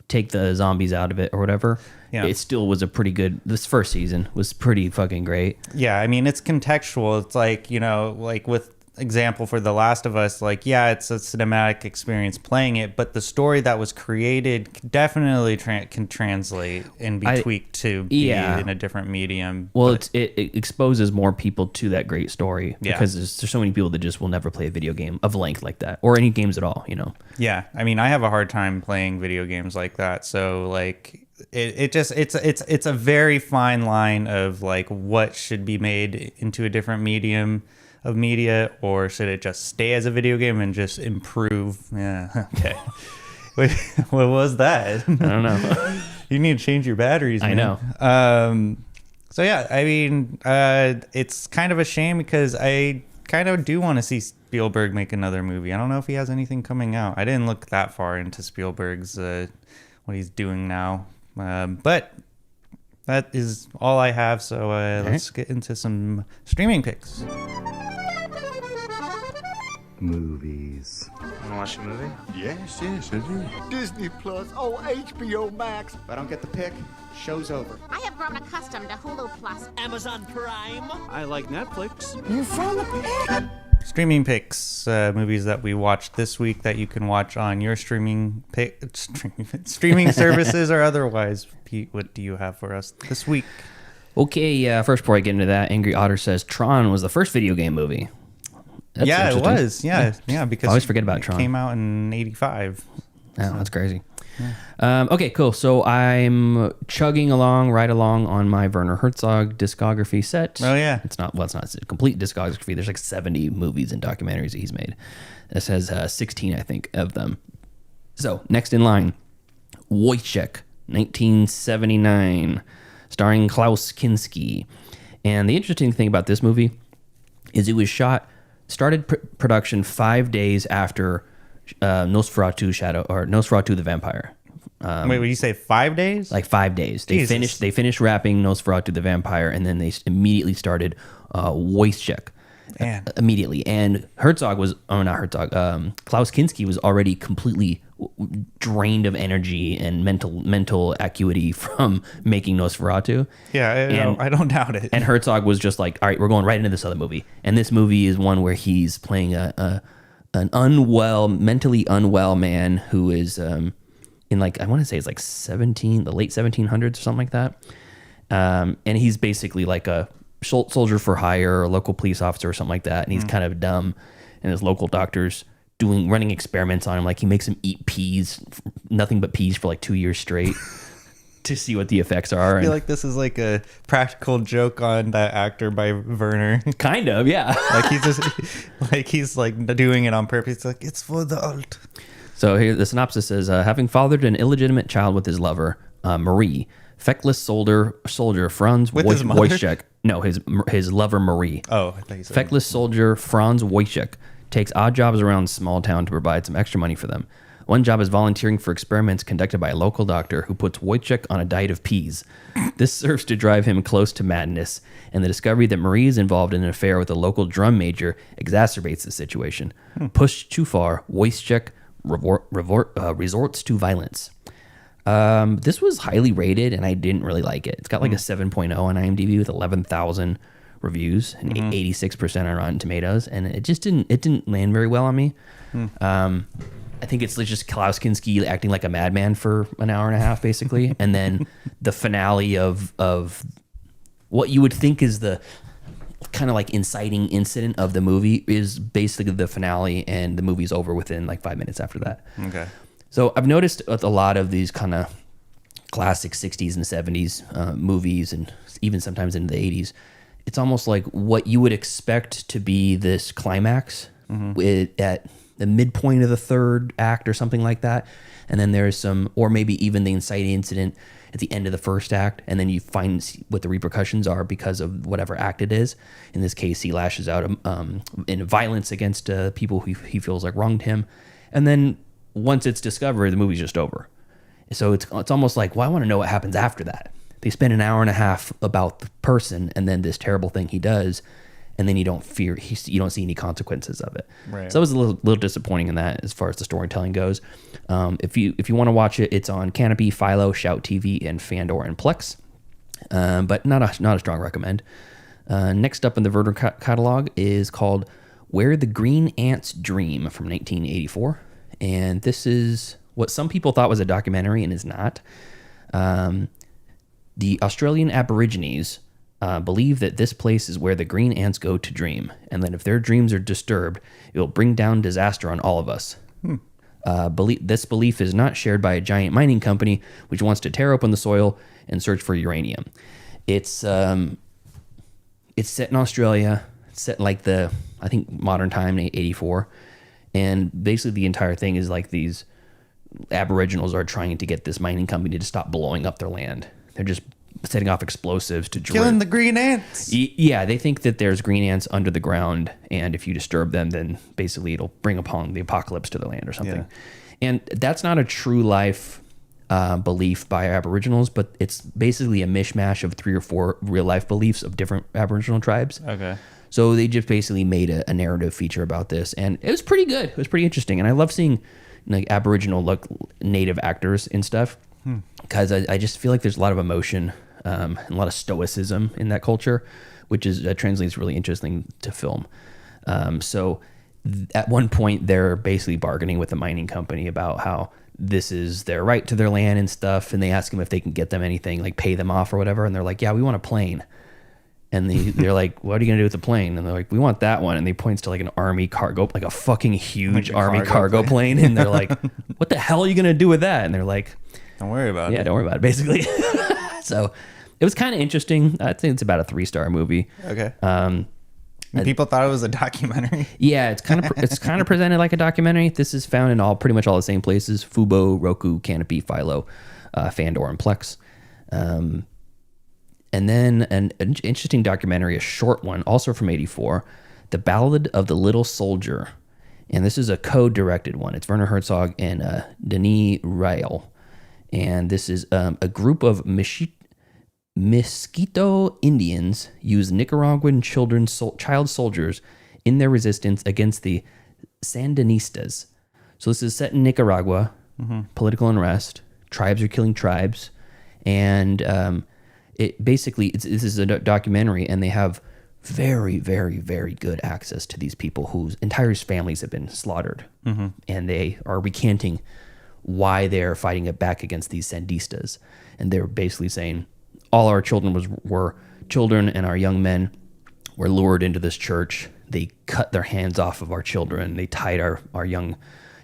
Take the zombies out of it or whatever. Yeah. It still was a pretty good. This first season was pretty fucking great. Yeah, I mean, it's contextual. It's like, you know, like with example for The Last of Us, like, yeah, it's a cinematic experience playing it, but the story that was created definitely can translate and be tweaked to be in a different medium. Well, it exposes more people to that great story because there's so many people that just will never play a video game of length like that or any games at all, you know? Yeah, I mean, I have a hard time playing video games like that, so like it's a very fine line of like what should be made into a different medium of media, or should it just stay as a video game and just improve? Yeah, okay. Wait, what was that? I don't know. You need to change your batteries, man. I know. So yeah, I mean, it's kind of a shame because I kind of do want to see Spielberg make another movie. I don't know if he has anything coming out. I didn't look that far into Spielberg's what he's doing now, but that is all I have. So let's get into some streaming picks. Movies. Wanna watch a movie? Yes, I do. Disney Plus. Oh, HBO Max. If I don't get the pick, show's over. I have grown accustomed to Hulu Plus. Amazon Prime. I like Netflix. You found the pick. Streaming picks, movies that we watched this week that you can watch on your streaming services or otherwise. Pete, what do you have for us this week? Okay, first before I get into that, Angry Otter says Tron was the first video game movie. That's yeah, it was. Yeah, because I always forget about Tron. It came out in '85. Oh, that's crazy. Yeah. Okay, cool. So I'm chugging along, right along on my Werner Herzog discography set. Oh yeah, it's not a complete discography. There's like 70 movies and documentaries that he's made. This has 16, I think, of them. So next in line, Wojciech, 1979, starring Klaus Kinski. And the interesting thing about this movie is it was started production 5 days after Nosferatu the Vampire. Wait, would you say 5 days? Like 5 days. They finished wrapping Nosferatu the Vampire, and then they immediately started Wojciech. Immediately. And Klaus Kinski was already completely drained of energy and mental acuity from making Nosferatu. Yeah, I don't doubt it. And Herzog was just like, all right, we're going right into this other movie. And this movie is one where he's playing an mentally unwell man who is in like, I want to say it's like the late 1700s or something like that. And he's basically like a soldier for hire or a local police officer or something like that. And he's kind of dumb. And his local doctor's running experiments on him. Like he makes him eat peas, nothing but peas for like 2 years straight to see what the effects are. I feel like this is like a practical joke on that actor by Werner. Kind of, yeah. he's doing it on purpose. It's like, it's for the art. So here the synopsis is, having fathered an illegitimate child with his lover, Marie, feckless soldier Franz Wojciech. No, his lover Marie. Oh, I thought you said feckless soldier Franz Wojciech takes odd jobs around small town to provide some extra money for them. One job is volunteering for experiments conducted by a local doctor who puts Wojciech on a diet of peas. This serves to drive him close to madness, and the discovery that Marie is involved in an affair with a local drum major exacerbates the situation. Pushed too far, Wojciech resorts to violence. This was highly rated, and I didn't really like it. It's got like a 7.0 on IMDb with 11,000 reviews and 86% on Rotten Tomatoes, and it just didn't land very well on me. I think it's just Klaus Kinski acting like a madman for an hour and a half, basically, and then the finale of what you would think is the kind of like inciting incident of the movie is basically the finale, and the movie's over within like 5 minutes after that. Okay. So I've noticed with a lot of these kind of classic 60s and 70s movies, and even sometimes in the 80s, it's almost like what you would expect to be this climax at the midpoint of the third act or something like that. And then there's or maybe even the inciting incident at the end of the first act. And then you find what the repercussions are because of whatever act it is. In this case, he lashes out in violence against people who he feels like wronged him. And then once it's discovered, the movie's just over. So it's almost like, well, I want to know what happens after that. They spend an hour and a half about the person, and then this terrible thing he does, and then you don't see any consequences of it. Right. So it was a little disappointing in that as far as the storytelling goes. If you want to watch it, it's on Canopy, Philo, Shout TV, and Fandor and Plex. But not a strong recommend. Next up in the Vertigo catalog is called Where the Green Ants Dream from 1984. And this is what some people thought was a documentary and is not. The Australian Aborigines believe that this place is where the green ants go to dream, and that if their dreams are disturbed, it will bring down disaster on all of us. This belief is not shared by a giant mining company which wants to tear open the soil and search for uranium. It's set in Australia. It's set in like I think modern time, 84, and basically the entire thing is like these Aboriginals are trying to get this mining company to stop blowing up their land. They're just setting off explosives to killing the green ants. Yeah, they think that there's green ants under the ground, and if you disturb them, then basically it'll bring upon the apocalypse to the land or something. Yeah. And that's not a true life belief by Aboriginals, but it's basically a mishmash of 3 or 4 real life beliefs of different Aboriginal tribes. Okay. So they just basically made a narrative feature about this, and it was pretty good. It was pretty interesting, and I love seeing like Aboriginal native actors and stuff. Because I just feel like there's a lot of emotion and a lot of stoicism in that culture, which translates really interesting to film. So at one point, they're basically bargaining with the mining company about how this is their right to their land and stuff. And they ask them if they can get them anything, like pay them off or whatever. And they're like, yeah, we want a plane. And they're like, what are you going to do with the plane? And they're like, we want that one. And they points to like an army cargo, like a fucking huge army cargo plane. And they're like, what the hell are you going to do with that? And they're like, don't worry about it. Yeah, don't worry about it, basically. So it was kind of interesting. I think it's about a 3-star movie. Okay. People thought it was a documentary. Yeah, it's kind of presented like a documentary. This is found in pretty much all the same places: Fubo, Roku, Canopy, Philo, Fandor, and Plex. And then an interesting documentary, a short one, also from 84, The Ballad of the Little Soldier. And this is a co-directed one. It's Werner Herzog and Denis Rael. And this is a group of Mosquito Indians use Nicaraguan child soldiers in their resistance against the Sandinistas. So this is set in Nicaragua, political unrest. Tribes are killing tribes. And this is a documentary, and they have very, very, very good access to these people whose entire families have been slaughtered. And they are recanting why they're fighting it back against these Sandistas. And they're basically saying all our children were children, and our young men were lured into this church. They cut their hands off of our children. They tied our young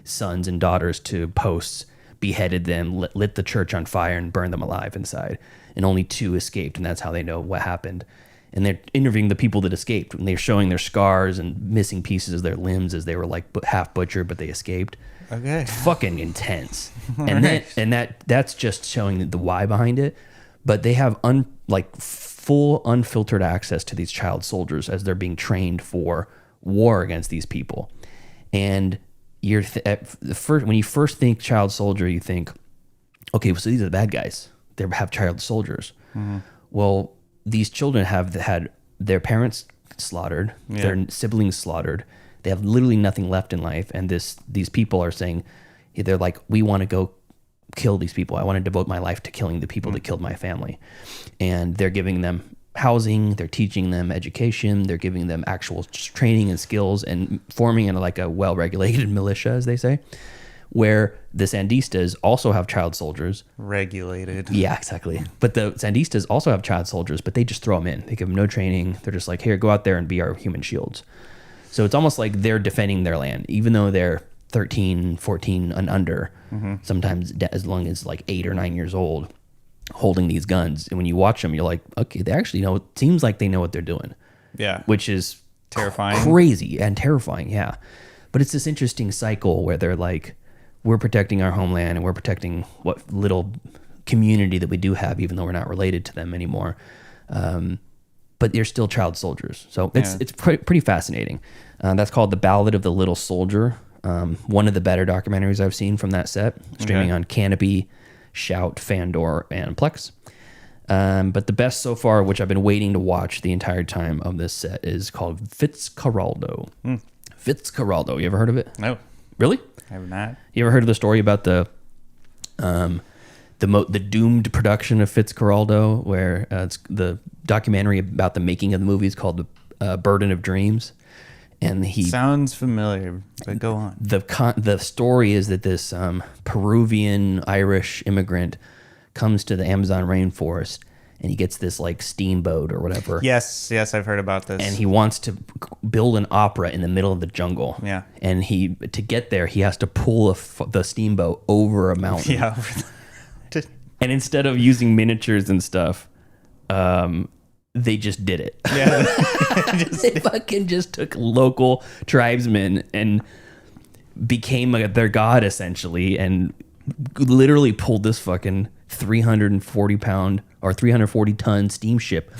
sons and daughters to posts, beheaded them, lit the church on fire, and burned them alive inside. And only 2 escaped, and that's how they know what happened. And they're interviewing the people that escaped, and they're showing their scars and missing pieces of their limbs as they were like half butchered, but they escaped. Okay. It's fucking intense. That's just showing the why behind it. But they have full unfiltered access to these child soldiers as they're being trained for war against these people. And when you first think child soldier, you think, okay, so these are the bad guys. They have child soldiers. Well, these children have had their parents slaughtered, their siblings slaughtered. They have literally nothing left in life. And these people are saying, they're like, we want to go kill these people. I want to devote my life to killing the people that killed my family. And they're giving them housing, they're teaching them education, they're giving them actual training and skills, and forming in like a well-regulated militia, as they say, where the Sandistas also have child soldiers. Regulated. Yeah, exactly. But the Sandistas also have child soldiers, but they just throw them in. They give them no training. They're just like, here, go out there and be our human shields. So it's almost like they're defending their land, even though they're 13, 14 and under, sometimes as long as like 8 or 9 years old, holding these guns. And when you watch them, you're like, okay, they actually know. It seems like they know what they're doing. Yeah. Which is terrifying. Crazy and terrifying, yeah. But it's this interesting cycle where they're like, we're protecting our homeland and we're protecting what little community that we do have, even though we're not related to them anymore. But they're still child soldiers. So it's pretty fascinating. That's called The Ballad of the Little Soldier. One of the better documentaries I've seen from that set, streaming on Canopy, Shout, Fandor, and Plex. But the best so far, which I've been waiting to watch the entire time of this set, is called Fitzcarraldo. Fitzcarraldo. You ever heard of it? No. Really? I have not. You ever heard of the story about the doomed production of Fitzcarraldo, where it's the documentary about the making of the movie is called The Burden of Dreams? And he sounds familiar, but go on. The story is that this Peruvian Irish immigrant comes to the Amazon rainforest, and he gets this like steamboat or whatever. Yes, I've heard about this. And he wants to build an opera in the middle of the jungle. Yeah. And to get there, he has to pull the steamboat over a mountain. Yeah. And instead of using miniatures and stuff, they just did it. Yeah. They fucking just took local tribesmen and became their god, essentially, and literally pulled this fucking 340 pound or 340 ton steamship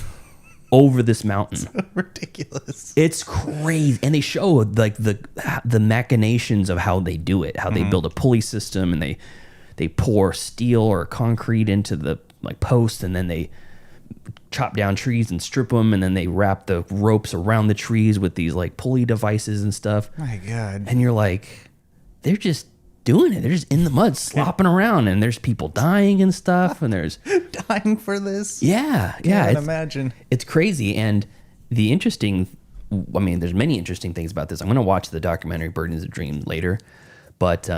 over this mountain. So ridiculous. It's crazy. And they show like the machinations of how they do it, how they build a pulley system, and they pour steel or concrete into the like posts, and then they chop down trees and strip them, and then they wrap the ropes around the trees with these like pulley devices and stuff. My God. And you're like, they're just doing it. They're just in the mud, slopping around, and there's people dying and stuff, and there's dying for this. Yeah. Can't imagine. It's crazy. And there's many interesting things about this. I'm going to watch the documentary Burdens of Dream later, but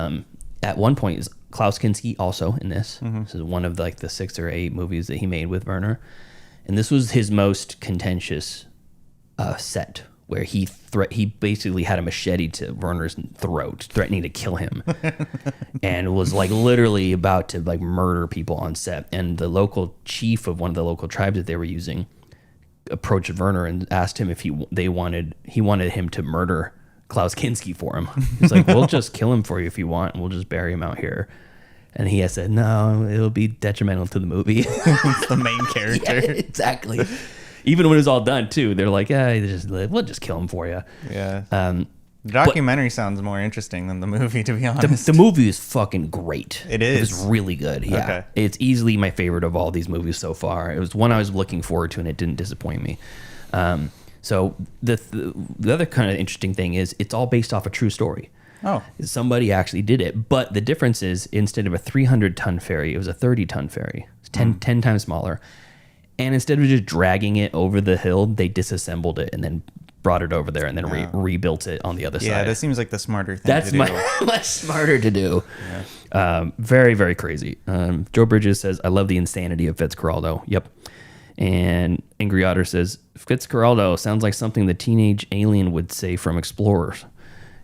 at one point is Klaus Kinski also in this. This is one of like the 6 or 8 movies that he made with Werner, and this was his most contentious set, where he basically had a machete to Werner's throat, threatening to kill him, and was like literally about to like murder people on set. And the local chief of one of the local tribes that they were using approached Werner and asked him if he wanted him to murder Klaus Kinski for him. He's like, we'll just kill him for you if you want, and we'll just bury him out here. And he has said, no, it'll be detrimental to the movie. It's the main character. Yeah, exactly. Even when it's all done, too, they're like, we'll just kill him for you. Yeah. The documentary sounds more interesting than the movie, to be honest. The movie is fucking great. It is. It's really good. Yeah. Okay. It's easily my favorite of all these movies so far. It was one I was looking forward to, and it didn't disappoint me. So the other kind of interesting thing is it's all based off a true story. Oh. Somebody actually did it. But the difference is, instead of a 300-ton ferry, it was a 30-ton ferry. It's 10 times smaller. And instead of just dragging it over the hill, they disassembled it and then brought it over there and then rebuilt it on the other side. Yeah, that seems like the smarter thing That's to do. much smarter to do. Yeah. Very, very crazy. Joe Bridges says, I love the insanity of Fitzcarraldo. Yep. And Angry Otter says, Fitzcarraldo sounds like something the teenage alien would say from Explorers.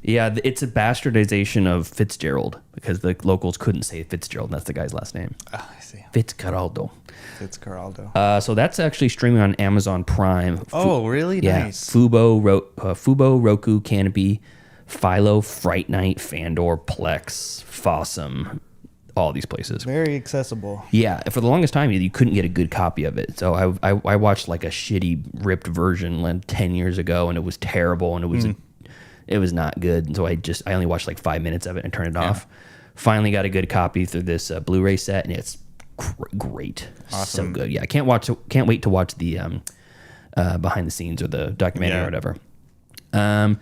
Yeah, it's a bastardization of Fitzgerald, because the locals couldn't say Fitzgerald. That's the guy's last name. Oh, I see. Fitzcarraldo. Fitzcarraldo. So that's actually streaming on Amazon Prime. Oh, really? Yeah. Nice. Fubo, Roku, Canopy, Philo, Fright Night, Fandor, Plex, Fossum, all these places. Very accessible. Yeah, for the longest time, you couldn't get a good copy of it. So I watched like a shitty ripped version like 10 years ago, and it was terrible, and it was not good. And so I only watched like 5 minutes of it and turned it off. Finally got a good copy through this Blu-ray set, and it's great. Awesome. So good. Yeah, I can't wait to watch the behind the scenes or the documentary or whatever. I'm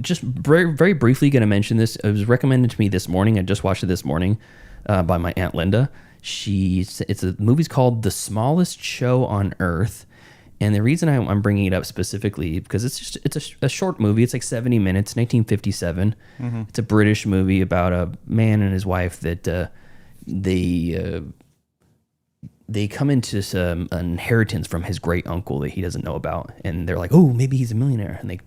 just very, very briefly going to mention this. It was recommended to me this morning. I just watched it this morning by my Aunt Linda. The movie's called The Smallest Show on Earth. And the reason I'm bringing it up specifically, because it's a short movie. It's like 70 minutes, 1957. Mm-hmm. It's a British movie about a man and his wife that they come into some inheritance from his great uncle that he doesn't know about, and they're like, oh, maybe he's a millionaire, and they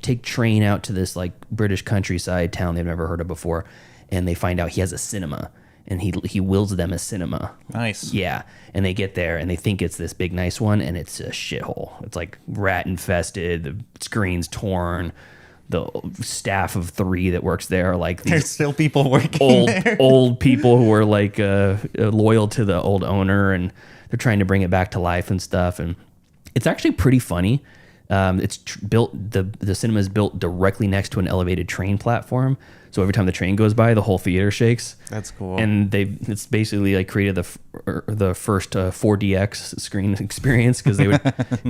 take train out to this like British countryside town they've never heard of before, and they find out he has a cinema. And he wills them a cinema. Nice. Yeah. And they get there and they think it's this big, nice one, and it's a shithole. It's like rat infested, the screen's torn, the staff of 3 that works there are like these there's still people working there. Old people who are like loyal to the old owner, and they're trying to bring it back to life and stuff. And it's actually pretty funny. It's built, the cinema is built directly next to an elevated train platform. So every time the train goes by, the whole theater shakes. That's cool. And it's basically like created the the first 4DX screen experience because they would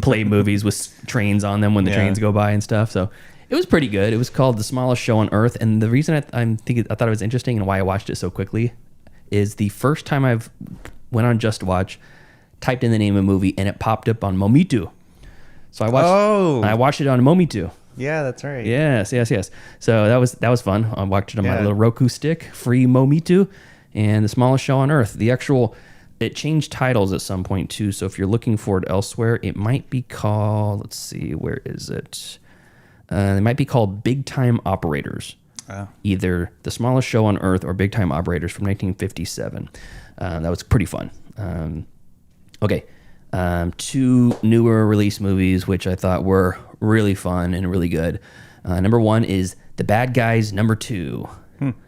play movies with trains on them when the trains go by and stuff. So it was pretty good. It was called The Smallest Show on Earth, and the reason I thought it was interesting and why I watched it so quickly is the first time I've went on Just Watch, typed in the name of a movie, and it popped up on Momitu. So I watched it on Momitu. Yeah, that's right. Yes. So that was fun. I watched it on my little Roku stick, free Momitu, and The Smallest Show on Earth. It changed titles at some point too. So if you're looking for it elsewhere, it might be called. Let's see, where is it? It might be called Big Time Operators. Either The Smallest Show on Earth or Big Time Operators from 1957. That was pretty fun. Okay. 2 newer release movies, which I thought were really fun and really good. Number 1 is The Bad Guys Number 2.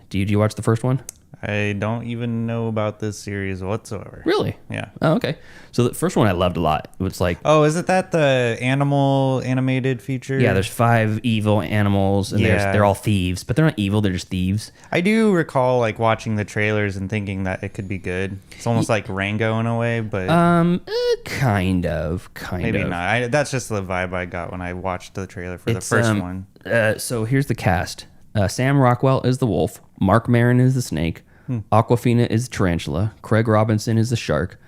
Did you watch the first one? I don't even know about this series whatsoever. Really? Yeah. Oh, okay. So the first one I loved a lot. It was like... Oh, is it that the animal animated feature? Yeah, there's 5 evil animals, and they're all thieves. But they're not evil, they're just thieves. I do recall like watching the trailers and thinking that it could be good. It's almost like Rango in a way, but... Kind of. Maybe not. That's just the vibe I got when I watched the trailer for the first one. So here's the cast. Sam Rockwell is the wolf. Mark Maron is the snake. Aquafina is the tarantula. Craig Robinson is the shark.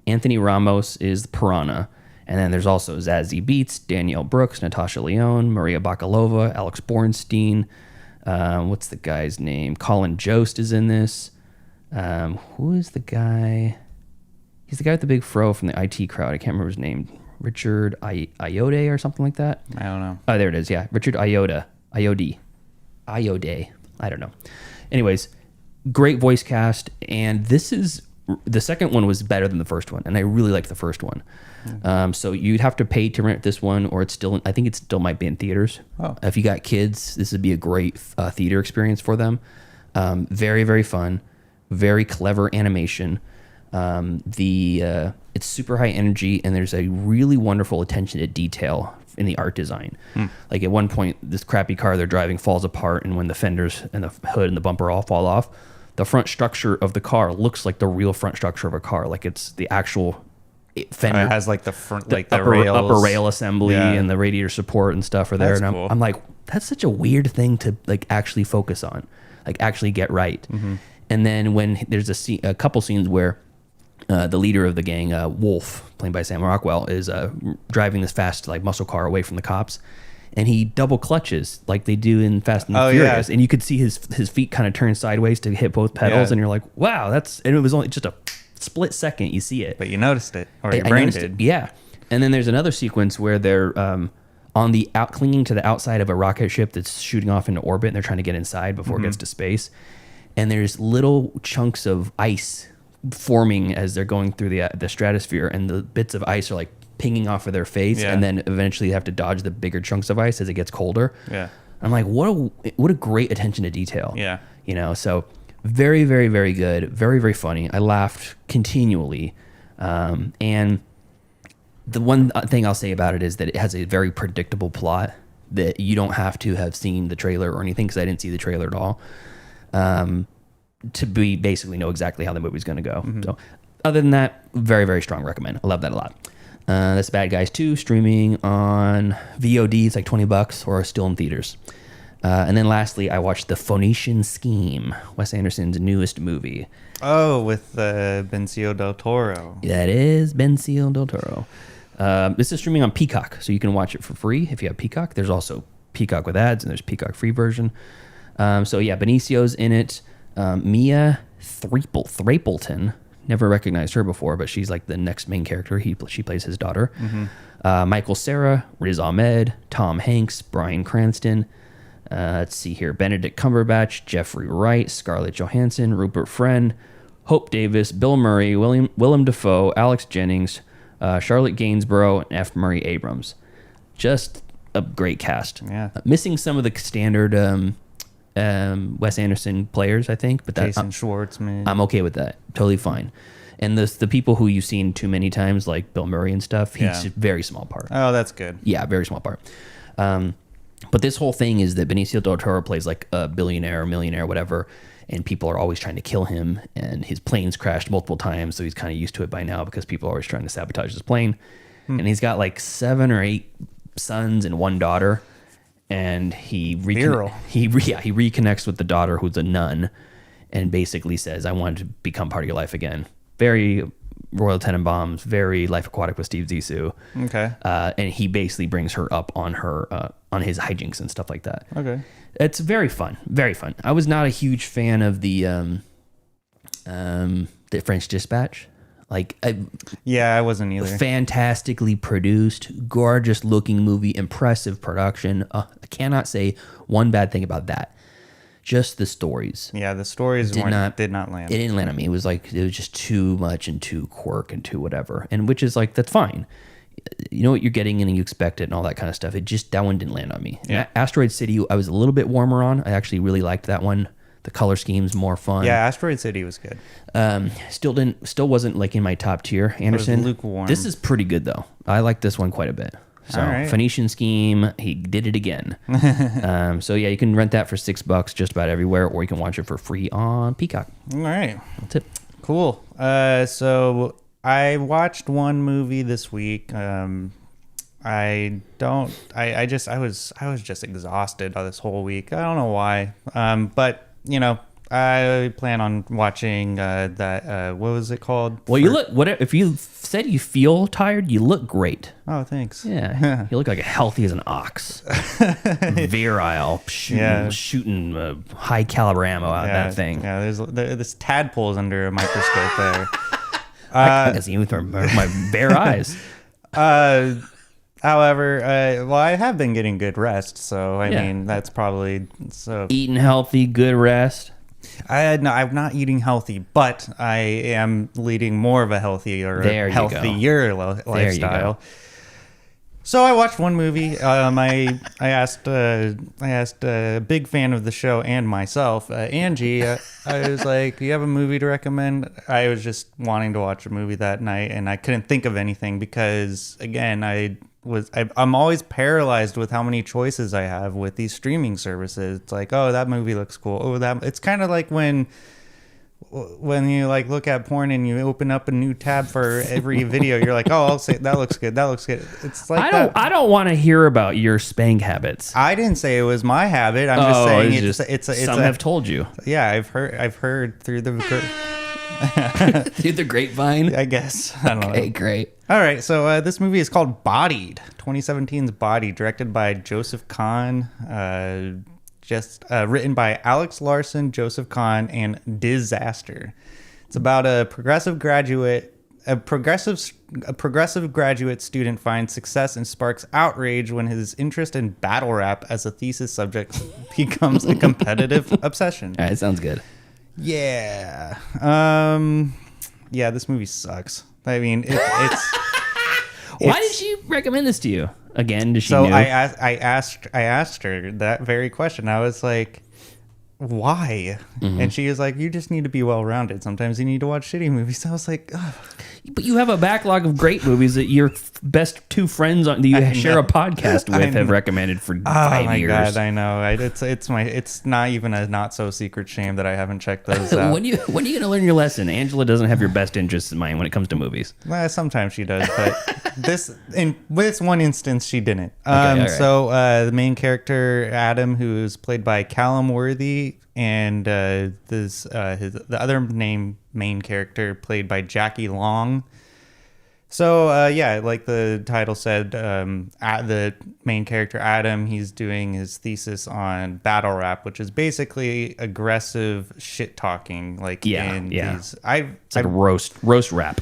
Anthony Ramos is the piranha. And then there's also Zazie Beetz, Danielle Brooks, Natasha Lyonne, Maria Bakalova, Alex Bornstein. What's the guy's name? Colin Jost is in this. Who is the guy? He's the guy with the big fro from the IT crowd. I can't remember his name. Richard Iode or something like that? I don't know. Oh, there it is. Yeah. Richard Iode. I don't know. Anyways, great voice cast, and the second one was better than the first one, and I really liked the first one. So you'd have to pay to rent this one, or I think it still might be in theaters. If you got kids, this would be a great theater experience for them. Very, very fun, very clever animation. It's super high energy, and there's a really wonderful attention to detail in the art design. Like at one point, this crappy car they're driving falls apart, and when the fenders and the hood and the bumper all fall off, the front structure of the car looks like the real front structure of a car. Like it's the actual fender. It has like the front, like the upper rail assembly and the radiator support and stuff are there. That's and cool. I'm like, that's such a weird thing to like actually focus on, like actually get right. And then when there's a couple scenes where the leader of the gang, Wolf, played by Sam Rockwell, is driving this fast like muscle car away from the cops, and he double clutches like they do in Fast and Furious, and you could see his feet kind of turn sideways to hit both pedals, and you're like, wow, and it was only just a split second you see it, but you noticed it, or your brain did. Yeah. And then there's another sequence where they're clinging to the outside of a rocket ship that's shooting off into orbit, and they're trying to get inside before it gets to space, and there's little chunks of ice forming as they're going through the stratosphere, and the bits of ice are like pinging off of their face, and then eventually you have to dodge the bigger chunks of ice as it gets colder. I'm like, what a great attention to detail. So very, very, very good, very, very funny. I laughed continually, and the one thing I'll say about it is that it has a very predictable plot that you don't have to have seen the trailer or anything, because I didn't see the trailer at all, to basically know exactly how the movie's going to go. So other than that, very, very strong recommend. I love that a lot. That's Bad Guys 2, streaming on VOD. It's like $20 or still in theaters. And then lastly, I watched The Phoenician Scheme, Wes Anderson's newest movie. Oh, with Benicio del Toro. That is Benicio del Toro. This is streaming on Peacock, so you can watch it for free if you have Peacock. There's also Peacock with ads, and there's Peacock free version. So yeah, Benicio's in it. Mia Thrapleton, never recognized her before, but she's like the next main character. She plays his daughter. Michael Cera, Riz Ahmed, Tom Hanks, Bryan Cranston. Let's see here: Benedict Cumberbatch, Jeffrey Wright, Scarlett Johansson, Rupert Friend, Hope Davis, Bill Murray, Willem Dafoe, Alex Jennings, Charlotte Gainsborough, and F. Murray Abrams. Just a great cast. Missing some of the standard Wes Anderson players, I think, but Jason Schwartzman. I'm okay with that. Totally fine. And the people who you've seen too many times, like Bill Murray and stuff, he's a very small part. Oh, that's good. Yeah, very small part. But this whole thing is that Benicio del Toro plays like a billionaire, millionaire, whatever, and people are always trying to kill him, and his plane's crashed multiple times, so he's kind of used to it by now because people are always trying to sabotage his plane. And he's got like 7 or 8 sons and 1 daughter, and he reconnects with the daughter, who's a nun, and basically says, I want to become part of your life again. Very Royal Tenenbaums, very Life Aquatic with Steve Zissou. Okay. And he basically brings her up on on his hijinks and stuff like that. Okay. It's very fun, very fun. I was not a huge fan of the French Dispatch. I wasn't either. Fantastically produced, gorgeous looking movie, impressive production. I cannot say one bad thing about that. Just the stories. Yeah, the stories did not land. It didn't land on me. It was just too much and too quirk and too whatever. And which is that's fine. You know what you're getting and you expect it and all that kind of stuff. That one didn't land on me. Yeah. Asteroid City, I was a little bit warmer on. I actually really liked that one. The color scheme's more fun. Yeah, Asteroid City was good. Still wasn't in my top tier. Anderson, lukewarm. This is pretty good though. I like this one quite a bit. So all right. Phoenician Scheme, he did it again. So yeah, you can rent that for $6 just about everywhere, or you can watch it for free on Peacock. All right, that's it. Cool. So I watched one movie this week. I was just exhausted this whole week. I don't know why. But I plan on watching that. What was it called? Well, you look. If you said you feel tired, you look great. Oh, thanks. Yeah, you look like healthy as an ox. Virile, shooting high caliber ammo out of that thing. Yeah, there's tadpoles under a microscope there. I can see with my bare eyes. However, I have been getting good rest, so I mean that's probably so. Eating healthy, good rest. I'm not eating healthy, but I am leading more of a healthier lifestyle. So I watched one movie. I asked a big fan of the show and myself, Angie. I was like, "Do you have a movie to recommend?" I was just wanting to watch a movie that night, and I couldn't think of anything because, again, I'm always paralyzed with how many choices I have with these streaming services. It's like, oh, that movie looks cool. Oh, that. It's kind of like when you look at porn and you open up a new tab for every video. You're like, oh, I'll say that looks good. That looks good. It's like I don't want to hear about your spank habits. I didn't say it was my habit. I'm just saying it's some have told you. Yeah, I've heard through the through the grapevine. I guess. I don't know. Okay, great. All right, so this movie is called Bodied, 2017's Bodied, directed by Joseph Kahn, written by Alex Larson, Joseph Kahn, and Disaster. It's about a progressive graduate student finds success and sparks outrage when his interest in battle rap as a thesis subject becomes a competitive obsession. All right, sounds good. Yeah. Yeah, this movie sucks. I mean, Why did she recommend this to you? Again, does she know? So I asked her that very question. I was like, why? Mm-hmm. And she was like, you just need to be well-rounded. Sometimes you need to watch shitty movies. I was like, ugh. But you have a backlog of great movies that your best 2 friends that you share a podcast with have recommended for 5 years. Oh my god, I know. It's not even a not so secret shame that I haven't checked those out. When are you going to learn your lesson? Angela doesn't have your best interests in mind when it comes to movies. Well, sometimes she does, but in this one instance, she didn't. Right. So the main character Adam, who is played by Callum Worthy, and the other main character played by Jackie Long. So like the title said, the main character Adam, he's doing his thesis on battle rap, which is basically aggressive shit talking. It's like roast rap.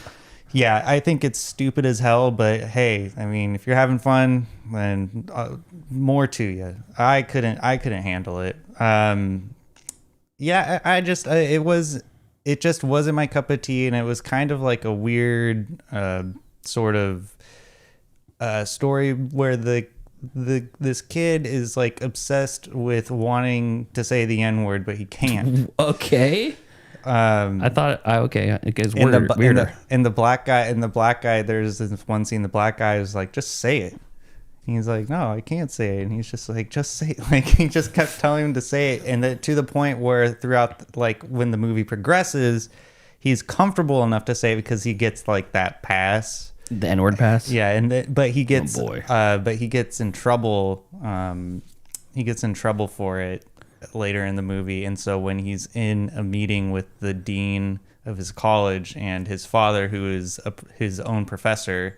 Yeah, I think it's stupid as hell, but hey, I mean, if you're having fun, then more to you. I couldn't handle it. It just wasn't my cup of tea, and it was kind of like a weird sort of story where this kid is like obsessed with wanting to say the N-word, but he can't. Okay. I thought okay, it gets weirder. And the black guy, there's this one scene. The black guy is like, just say it. He's like, no, I can't say it. And he's just like, just say it. Like, he just kept telling him to say it. And to the point where throughout, like, when the movie progresses, he's comfortable enough to say it because he gets, like, that pass. The N-word pass? Yeah, but he gets, boy. But he gets in trouble. He gets in trouble for it later in the movie. And so when he's in a meeting with the dean of his college and his father, who is his own professor,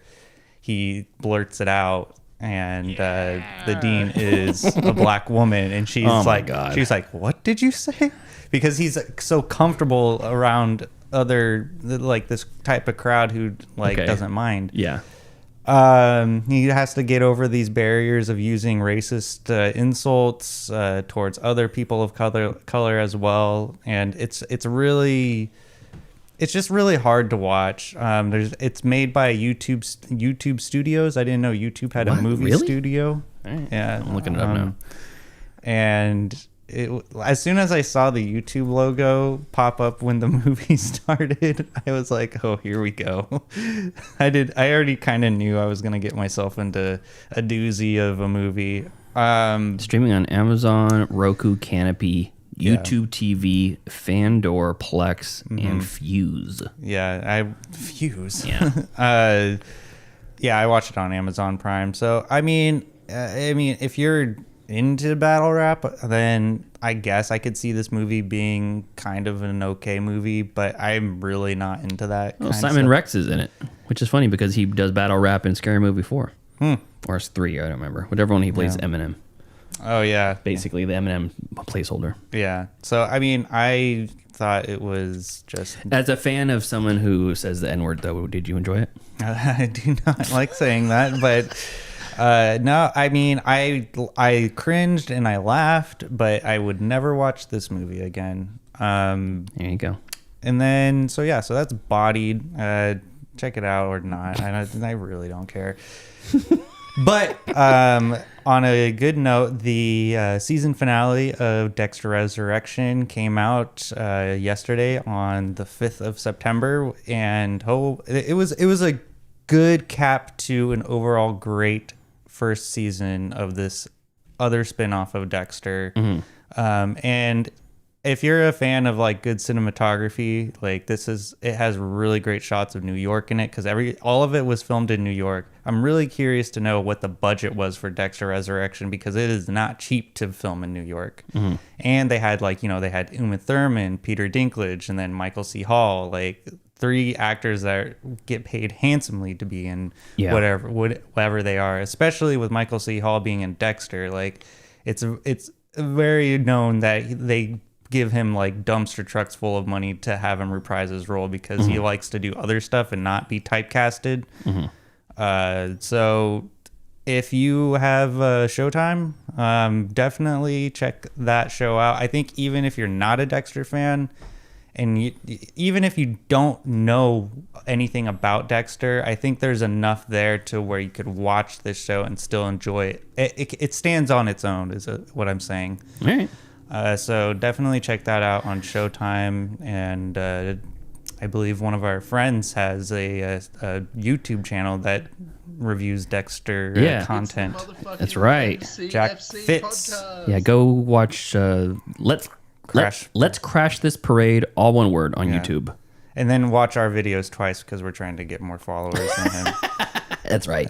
he blurts it out. And the dean is a black woman, and she's she's like, "What did you say?" Because he's so comfortable around this type of crowd who doesn't mind. Yeah. He has to get over these barriers of using racist insults towards other people of color as well, and it's just really hard to watch. It's made by YouTube Studios. I didn't know YouTube had a movie studio. Right. Yeah, I'm looking it up now. And as soon as I saw the YouTube logo pop up when the movie started, I was like, "Oh, here we go." I already kind of knew I was gonna get myself into a doozy of a movie. Streaming on Amazon, Roku, Canopy, YouTube TV, Fandor, Plex, and Fuse. Yeah, Fuse. Yeah. Yeah, I watched it on Amazon Prime. So I mean, if you're into battle rap, then I guess I could see this movie being kind of an okay movie, but I'm really not into that. Well, Simon Rex is in it, which is funny because he does battle rap in Scary Movie 4. Or it's 3, I don't remember. Whichever one he plays Eminem. Oh, yeah. Basically, the Eminem placeholder. Yeah. So, I mean, I thought it was just... As a fan of someone who says the N-word, though, did you enjoy it? I do not like saying that, but... no, I mean, I cringed and I laughed, but I would never watch this movie again. There you go. And then, so that's Bodied. Check it out or not. I really don't care. But on a good note, the season finale of Dexter Resurrection came out yesterday on the 5th of September, and it was a good cap to an overall great first season of this other spinoff of Dexter. And if you're a fan of like good cinematography, like it has really great shots of New York in it because all of it was filmed in New York. I'm really curious to know what the budget was for Dexter Resurrection because it is not cheap to film in New York. And they had they had Uma Thurman, Peter Dinklage, and then Michael C. Hall, like 3 actors that get paid handsomely to be in whatever they are, especially with Michael C. Hall being in Dexter. Like it's very known that they give him like dumpster trucks full of money to have him reprise his role because he likes to do other stuff and not be typecasted. So if you have Showtime, definitely check that show out. I think even if you're not a Dexter fan, and even if you don't know anything about Dexter, I think there's enough there to where you could watch this show and still enjoy it. It stands on its own, is what I'm saying. All right. So definitely check that out on Showtime. And I believe one of our friends has a YouTube channel that reviews Dexter content. That's right. Jack Fitz. Yeah, go watch Let's Crash This Parade, all one word, on YouTube. And then watch our videos twice because we're trying to get more followers than him. That's right.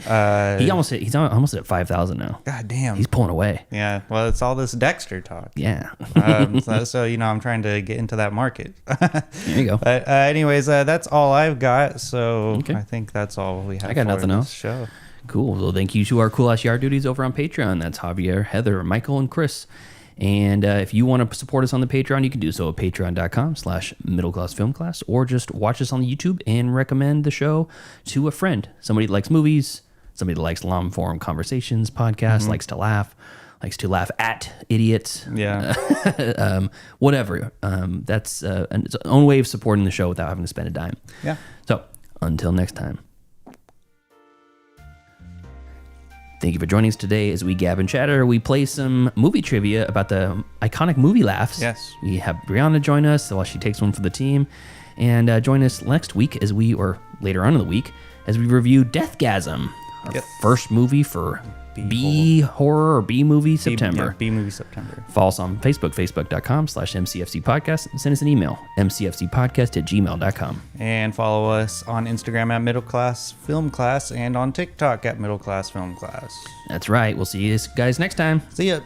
He's almost at 5,000 now. God damn. He's pulling away. Yeah. Well, it's all this Dexter talk. Yeah. So I'm trying to get into that market. There you go. But anyways, that's all I've got. So I think that's all we have. I got nothing else. Show. Cool. Well, thank you to our cool ass yard duties over on Patreon. That's Javier, Heather, Michael, and Chris. And if you want to support us on the Patreon, you can do so at patreon.com/middleclassfilmclass, or just watch us on YouTube and recommend the show to a friend. Somebody that likes movies, somebody that likes long form conversations, podcasts, likes to laugh at idiots. Yeah. Whatever. That's its own way of supporting the show without having to spend a dime. Yeah. So until next time. Thank you for joining us today as we gab and chatter. We play some movie trivia about the iconic movie laughs. Yes. We have Brianna join us while she takes one for the team. And join us next week or later on in the week, as we review DEATHGASM, our first movie for B horror or B movie September. B movie September. Follow us on Facebook, facebook.com/MCFC podcast. And send us an email, mcfcpodcast@gmail.com. And follow us on Instagram at Middle Class Film Class and on TikTok at Middle Class Film Class. That's right. We'll see you guys next time. See ya.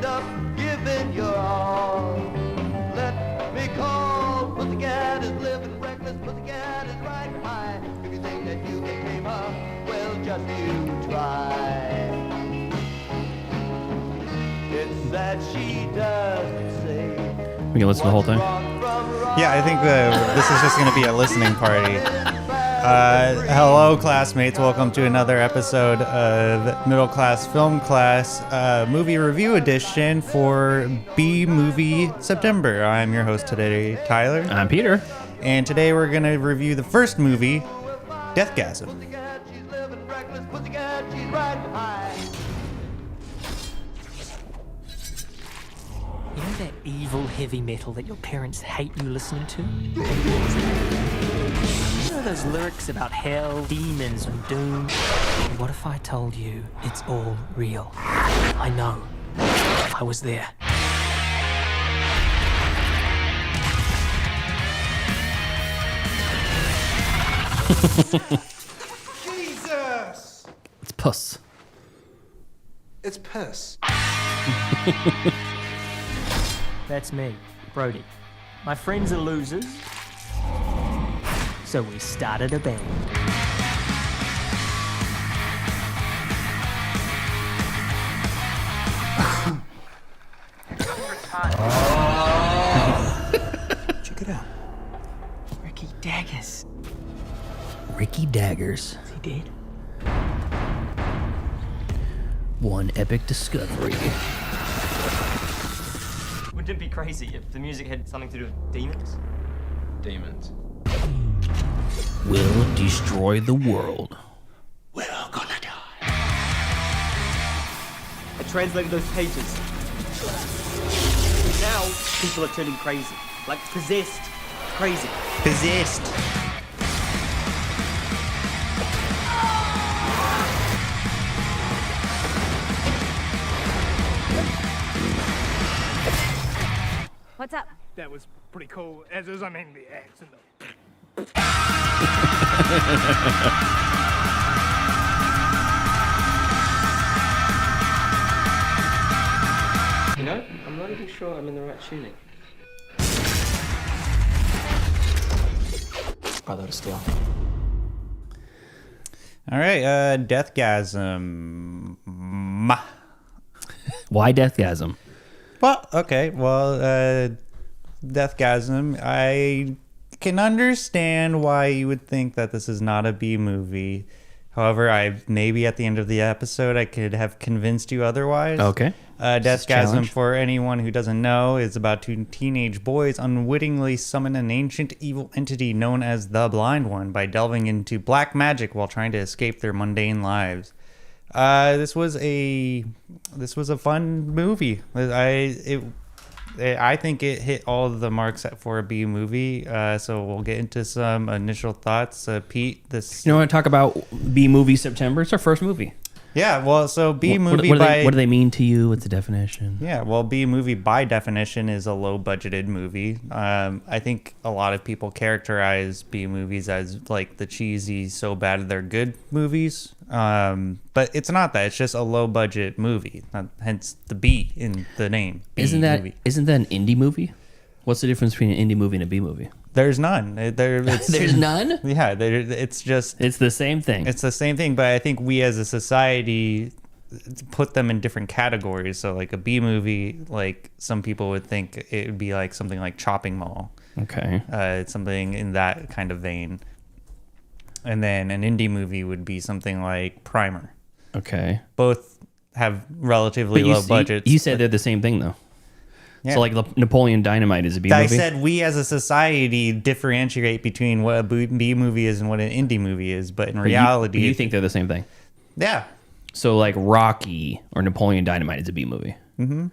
end up giving your all. Let me call. Pussycat is living reckless. Pussycat is riding high. If you think that you can tame her, well, just you try. It's that she doesn't say. We can listen to the whole thing. Yeah, I think this is just going to be a listening party. Hello, classmates. Welcome to another episode of Middle Class Film Class movie review edition for B Movie September. I'm your host today, Tyler. I'm Peter. And today we're going to review the first movie, DEATHGASM. You know that evil heavy metal that your parents hate you listening to? You know those lyrics about hell, demons, and doom? What if I told you it's all real? I know. I was there. Jesus! It's puss. It's piss. That's me, Brody. My friends are losers, so we started a band. Check it out. Ricky Daggers. Ricky Daggers. Is he dead? One epic discovery. Wouldn't it be crazy if the music had something to do with demons? Demons. Will destroy the world. We're all gonna die. I translated those pages. Now, people are turning crazy. Like possessed. Crazy. Possessed. What's up? That was pretty cool, as is, I mean, the accent. You know, I'm not even sure I'm in the right tuning. Oh, that was still. All right, DEATHGASM. Why Deathgasm? Well, okay. Well, DEATHGASM. I can understand why you would think that this is not a B movie. However, maybe at the end of the episode I could have convinced you otherwise. Okay. DEATHGASM, for anyone who doesn't know, is about two teenage boys unwittingly summon an ancient evil entity known as the Blind One by delving into black magic while trying to escape their mundane lives. This was a fun movie. I think it hit all of the marks for a B movie. So we'll get into some initial thoughts. Pete, this. You want to talk about B Movie September? It's our first movie. Yeah, well, so B movie what do they mean to you? What's the definition? Yeah, well, B movie by definition is a low budgeted movie. I think a lot of people characterize B movies as like the cheesy, so bad they're good movies. But it's not that. It's just a low budget movie. Hence the B in the name. Isn't that an indie movie? What's the difference between an indie movie and a B movie? There's none. There's none? Yeah, it's the same thing. It's the same thing, but I think we as a society put them in different categories. So like a B movie, like some people would think it would be like something like Chopping Mall. Okay. It's something in that kind of vein. And then an indie movie would be something like Primer. Okay. Both have relatively low budgets. You said they're the same thing though. Yeah. So like Napoleon Dynamite is a B movie? I said we as a society differentiate between what a B movie is and what an indie movie is, but in reality... You think they're the same thing? Yeah. So like Rocky or Napoleon Dynamite is a B movie? Mm-hmm.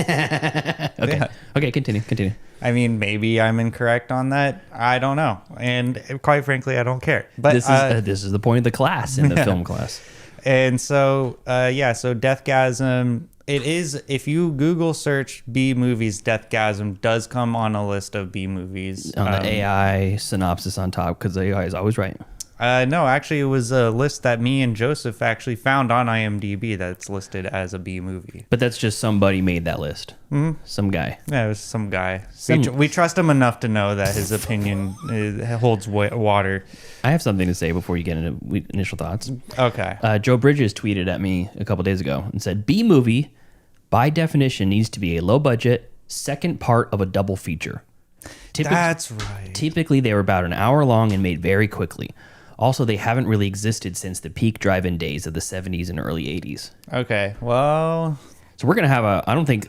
Okay. Yeah. Okay, continue. I mean, maybe I'm incorrect on that. I don't know. And quite frankly, I don't care. But this is the point of the class in the film class. And so, so DEATHGASM... It is, if you Google search B movies, DEATHGASM does come on a list of B movies. On the AI synopsis on top, because the AI is always right. No, actually, it was a list that me and Joseph actually found on IMDb that's listed as a B movie. But that's just somebody made that list. Mm-hmm. Some guy. Yeah, it was some guy. We trust him enough to know that his opinion holds water. I have something to say before you get into initial thoughts. Okay. Joe Bridges tweeted at me a couple days ago and said, B movie, by definition, needs to be a low budget, second part of a double feature. That's right. Typically, they were about an hour long and made very quickly. Also, they haven't really existed since the peak drive-in days of the 70s and early 80s. Okay, well... So we're going to have I don't think,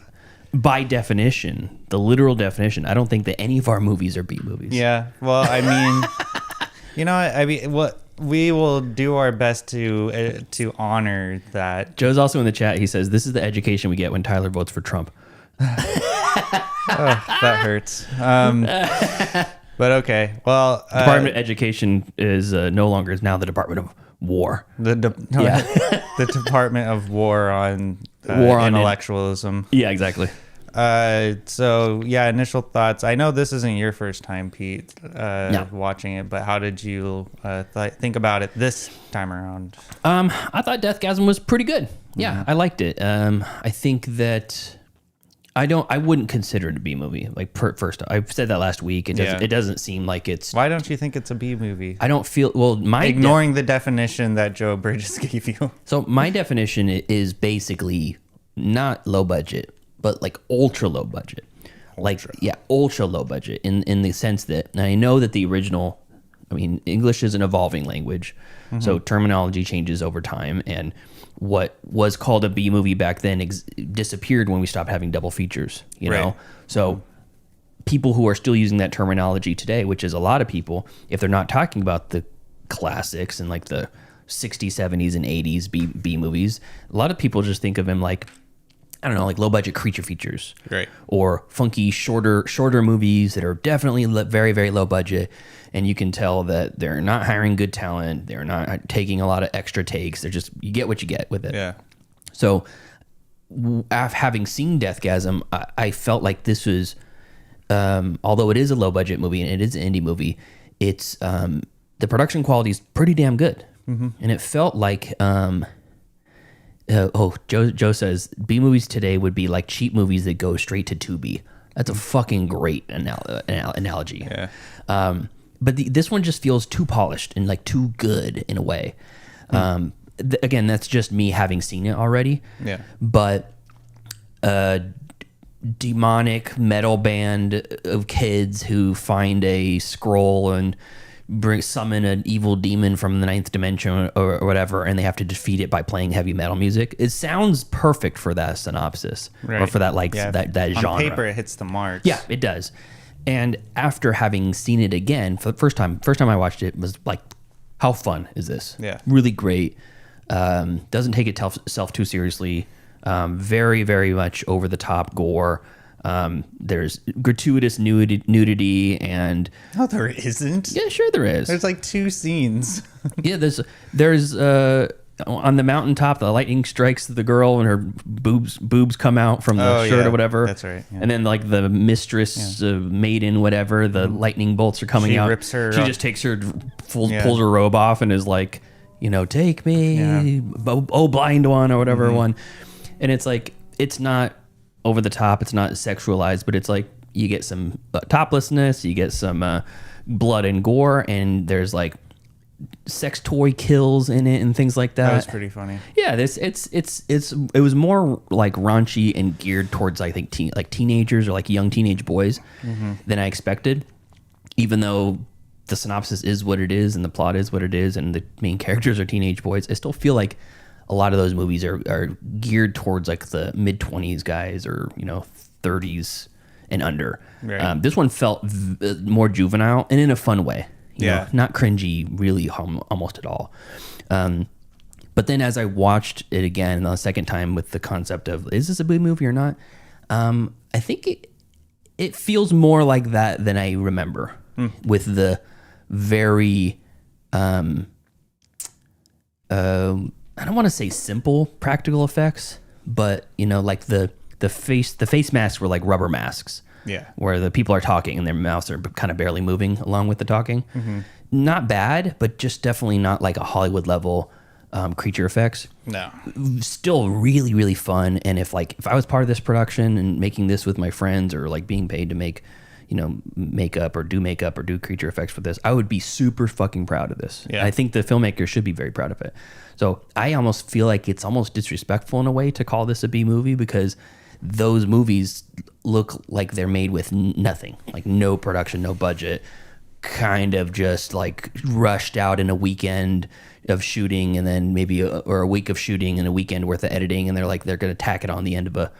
by definition, the literal definition, I don't think that any of our movies are B movies. Yeah, well, I mean, you know, I mean, what we will do our best to honor that. Joe's also in the chat. He says, this is the education we get when Tyler votes for Trump. Oh, that hurts. But okay, well, Department of Education is no longer is now the Department of War. The Department of War on intellectualism. Yeah, exactly. So yeah, initial thoughts. I know this isn't your first time, Pete, No. watching it, but how did you think about it this time around? I thought DEATHGASM was pretty good. Yeah, I liked it. I think that I wouldn't consider it a B movie. Like first, I said that last week. It doesn't seem like it's. Why don't you think it's a B movie? I don't feel ignoring the definition that Joe Bridges gave you. So my definition is basically not low budget, but like ultra low budget. Ultra low budget in the sense that, and I know that the original, I mean, English is an evolving language, so terminology changes over time, and what was called a B movie back then disappeared when we stopped having double features, you know? So people who are still using that terminology today, which is a lot of people, if they're not talking about the classics and like the 60s, 70s, and 80s B movies, a lot of people just think of them like, I don't know, like low budget creature features, right? Or funky shorter movies that are definitely very, very low budget, and you can tell that they're not hiring good talent. They're not taking a lot of extra takes. They're just, you get what you get with it. Yeah. So, having seen DEATHGASM, I felt like this was, although it is a low budget movie and it is an indie movie, it's the production quality is pretty damn good, and it felt like. Joe says B movies today would be like cheap movies that go straight to Tubi. That's a fucking great analogy. Yeah. But this one just feels too polished and like too good in a way. Again, that's just me having seen it already. Yeah. But demonic metal band of kids who find a scroll and summon an evil demon from the ninth dimension or whatever, and they have to defeat it by playing heavy metal music. It sounds perfect for that synopsis, or for that that genre. On paper, it hits the marks. Yeah, it does. And after having seen it again for the first time I watched it was like, how fun is this? Yeah, really great. Doesn't take itself too seriously. Very, very much over the top gore. There's gratuitous nudity and... No, there isn't. Yeah, sure there is. There's like 2 scenes. Yeah, there's on the mountaintop, the lightning strikes the girl and her boobs come out from the shirt or whatever. That's right. Yeah. And then like the mistress, maiden, whatever, the lightning bolts are coming out. She rips her She up. just takes her, pulls her robe off and is like, take me, oh blind one or whatever one. And it's like, it's not over the top, it's not sexualized, but it's like you get some toplessness, you get some blood and gore, and there's like sex toy kills in it and things like that. That was pretty funny. Yeah, it was more like raunchy and geared towards, I think, teenagers or like young teenage boys than I expected. Even though the synopsis is what it is and the plot is what it is and the main characters are teenage boys, I still feel like a lot of those movies are geared towards like the mid-20s guys or 30s and under. Right. This one felt more juvenile and in a fun way. You know, not cringy really almost at all. But then as I watched it again the second time with the concept of, is this a B movie or not? I think it feels more like that than I remember with the very, I don't want to say simple practical effects, but like the face masks were like rubber masks. Yeah. Where the people are talking and their mouths are kind of barely moving along with the talking. not bad, but just definitely not like a Hollywood level creature effects. No. Still really, really fun. And if I was part of this production and making this with my friends, or like being paid to make, makeup or do creature effects for this, I would be super fucking proud of this. Yeah. And I think the filmmakers should be very proud of it. So I almost feel like it's almost disrespectful in a way to call this a B movie, because those movies look like they're made with nothing, like no production, no budget, kind of just like rushed out in a weekend of shooting, and then maybe a week of shooting and a weekend worth of editing, and they're going to tack it on the end of a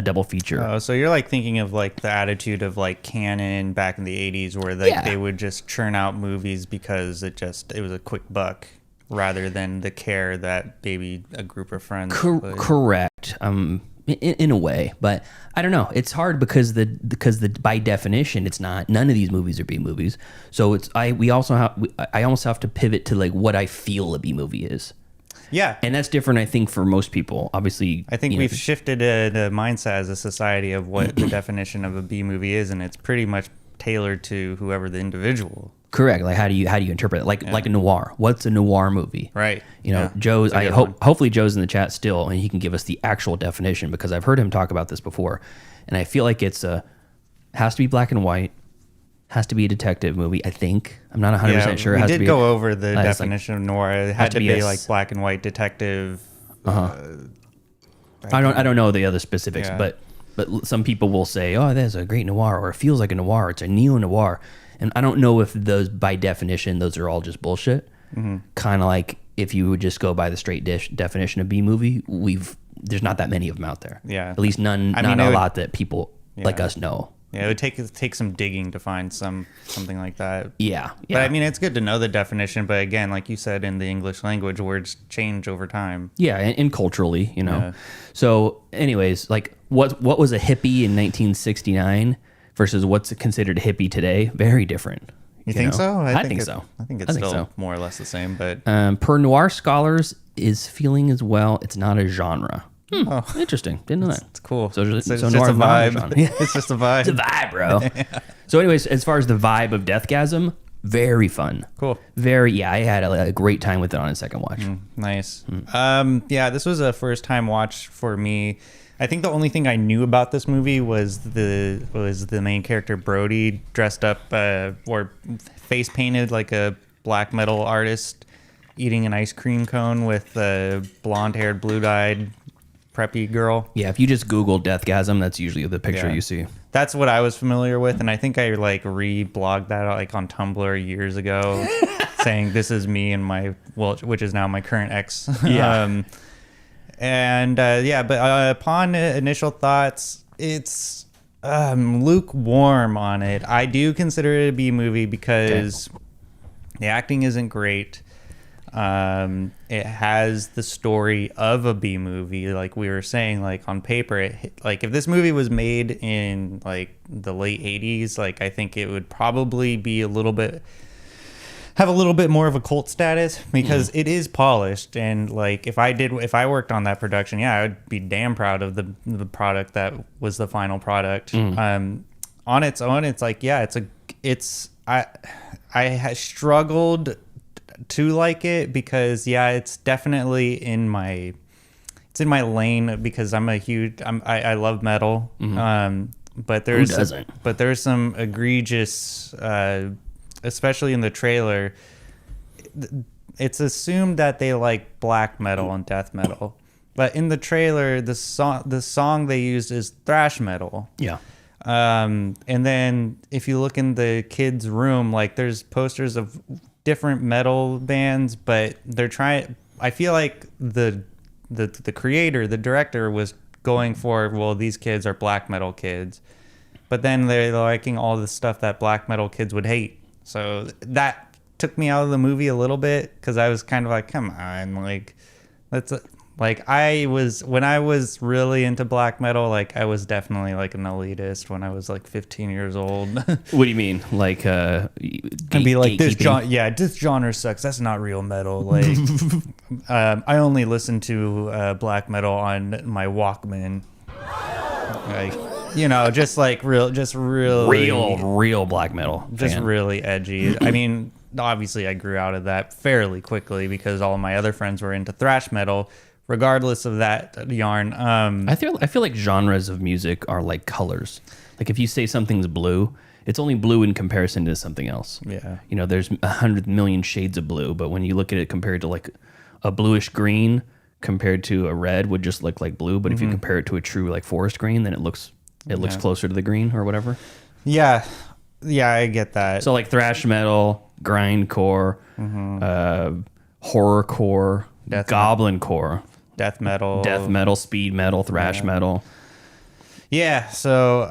double feature. Oh, so you're like thinking of like the attitude of like Canon back in the 80s, where they would just churn out movies because it was a quick buck, rather than the care that maybe a group of friends correct. In a way, but I don't know. It's hard because by definition, it's not. None of these movies are B movies. So I almost have to pivot to like what I feel a B movie is. Yeah, and that's different, I think, for most people. Obviously, I think we've shifted the mindset as a society of what the definition of a B movie is, and it's pretty much tailored to whoever the individual. Correct. Like how do you interpret it? Like a noir. What's a noir movie? Right. Joe's. Hopefully Joe's in the chat still, and he can give us the actual definition, because I've heard him talk about this before, and I feel like it's has to be black and white, has to be a detective movie. I think I'm not 100% sure. We did go over the definition of noir. It had to be like black and white detective. I don't know the other specifics, but some people will say, oh, that's a great noir, or it feels like a noir. It's a neo noir. And I don't know if those, by definition, those are all just bullshit. Mm-hmm. Kind of like if you would just go by the straight definition of B movie, there's not that many of them out there. Yeah. At least not a lot that people like us know. Yeah, it would take some digging to find something like that. Yeah. But I mean, it's good to know the definition. But again, like you said, in the English language, words change over time. Yeah, and culturally, Yeah. So, anyways, like what was a hippie in 1969 versus what's considered a hippie today? Very different. You think so? I think so. I think it's still more or less the same. But per noir scholars is feeling as well. It's not a genre. Oh, interesting. Didn't know that. It's cool. So it's noir just a vibe. It's just a vibe. It's a vibe, bro. So anyways, as far as the vibe of DEATHGASM, very fun. Cool. I had a great time with it on a second watch. Nice. This was a first time watch for me. I think the only thing I knew about this movie was the main character Brody dressed up or face painted like a black metal artist, eating an ice cream cone with a blonde haired, blue eyed preppy girl. Yeah, if you just Google DEATHGASM, that's usually the picture you see. That's what I was familiar with, and I think I like reblogged that like on Tumblr years ago, saying this is me and which is now my current ex. Yeah. But upon initial thoughts, it's lukewarm on it. I do consider it a B movie because the acting isn't great. It has the story of a B movie, like we were saying. Like on paper, like if this movie was made in like the late 80s, like I think it would probably be have a little bit more of a cult status, because it is polished. And like if I worked on that production, I would be damn proud of the product that was the final product. On its own, it's like I struggled to like it, because it's definitely in my lane, because I love metal. But there's some egregious, especially in the trailer, it's assumed that they like black metal and death metal, but in the trailer the song they used is thrash metal. And then if you look in the kids' room, like there's posters of different metal bands, but I feel like the creator, the director, was going for, well, these kids are black metal kids, but then they're liking all the stuff that black metal kids would hate. So that took me out of the movie a little bit, because I was kind of like, come on, like when I was really into black metal, like I was definitely like an elitist when I was like 15 years old. What do you mean? Like and be like, this genre sucks. That's not real metal. Like I only listen to black metal on my Walkman. Like You know, just like real black metal. Just fan. really edgy. I mean, obviously I grew out of that fairly quickly because all my other friends were into thrash metal. Regardless of that yarn, I feel like genres of music are like colors. Like if you say something's blue, it's only blue in comparison to something else. Yeah. You know, there's 100 million shades of blue, but when you look at it compared to like a bluish green compared to a red would just look like blue. But if you compare it to a true like forest green, then it looks closer to the green or whatever. Yeah, I get that. So like thrash metal, grindcore, horrorcore, goblincore, death metal, speed metal, thrash metal. Yeah. So,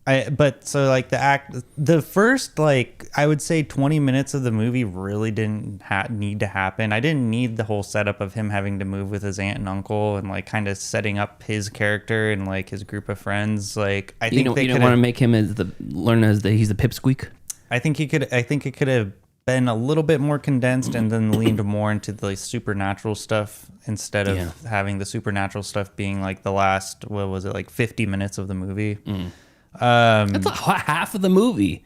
the first, like, I would say 20 minutes of the movie really didn't need to happen. I didn't need the whole setup of him having to move with his aunt and uncle and like kind of setting up his character and like his group of friends. Like, I think you don't want to make him he's the pipsqueak. I think it could have been a little bit more condensed and then leaned more into the supernatural stuff instead of having the supernatural stuff being like the last, what was it, like 50 minutes of the movie. That's half of the movie.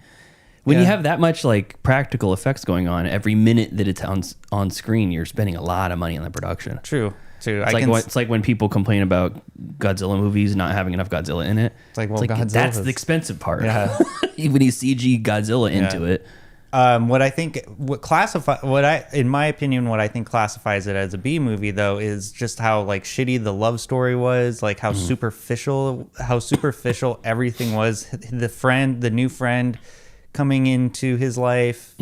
When you have that much like practical effects going on, every minute that it's on screen, you're spending a lot of money on the production. True. It's like when people complain about Godzilla movies not having enough Godzilla in it. It's like, Godzilla, that's the expensive part. Yeah. When you CG Godzilla into it. In my opinion, what I think classifies it as a B movie though is just how like shitty the love story was, like how superficial everything was. The new friend coming into his life,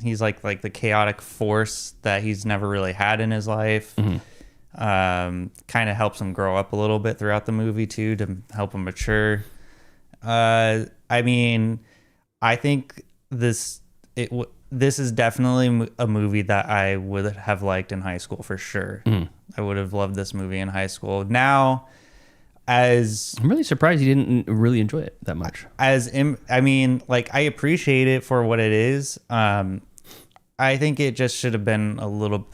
he's like the chaotic force that he's never really had in his life. Kind of helps him grow up a little bit throughout the movie too, to help him mature. I mean, I think this is definitely a movie that I would have liked in high school for sure. I would have loved this movie in high school. Now, I'm really surprised you didn't really enjoy it that much. I mean, like, I appreciate it for what it is. I think it just should have been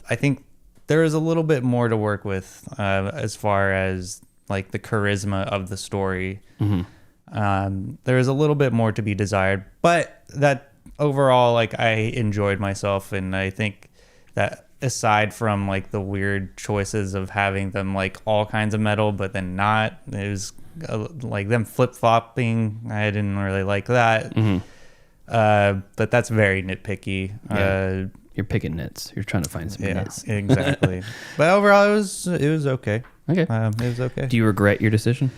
I think there is a little bit more to work with as far as like the charisma of the story. There is a little bit more to be desired, but that overall, like, I enjoyed myself, and I think that aside from like the weird choices of having them like all kinds of metal but then not, it was like them flip-flopping, I didn't really like that. But that's very nitpicky. You're picking nits. You're trying to find some nits. Exactly. But overall, it was okay. Okay. It was okay. Do you regret your decision?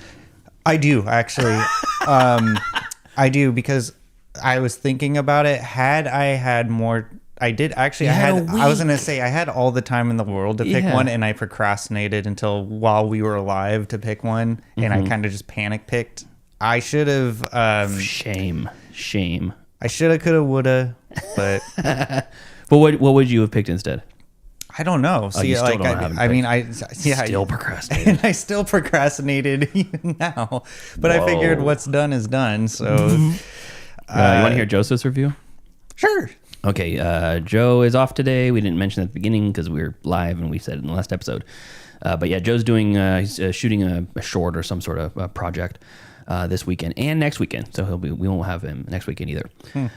I do, actually. I do, because I was thinking about it. Had I had more, I did actually. I was gonna say I had all the time in the world to pick one, and I procrastinated until while we were alive to pick one, and I kind of just panic picked. I should have. Shame. I shoulda, coulda, woulda, but. But what would you have picked instead? I don't know. See, like, still procrastinated. I still procrastinated even now, but I figured what's done is done. So, you want to hear Joseph's review? Sure. Okay. Joe is off today. We didn't mention at the beginning because we were live and we said it in the last episode. But yeah, Joe's doing he's shooting a short or some sort of project this weekend and next weekend. So we won't have him next weekend either.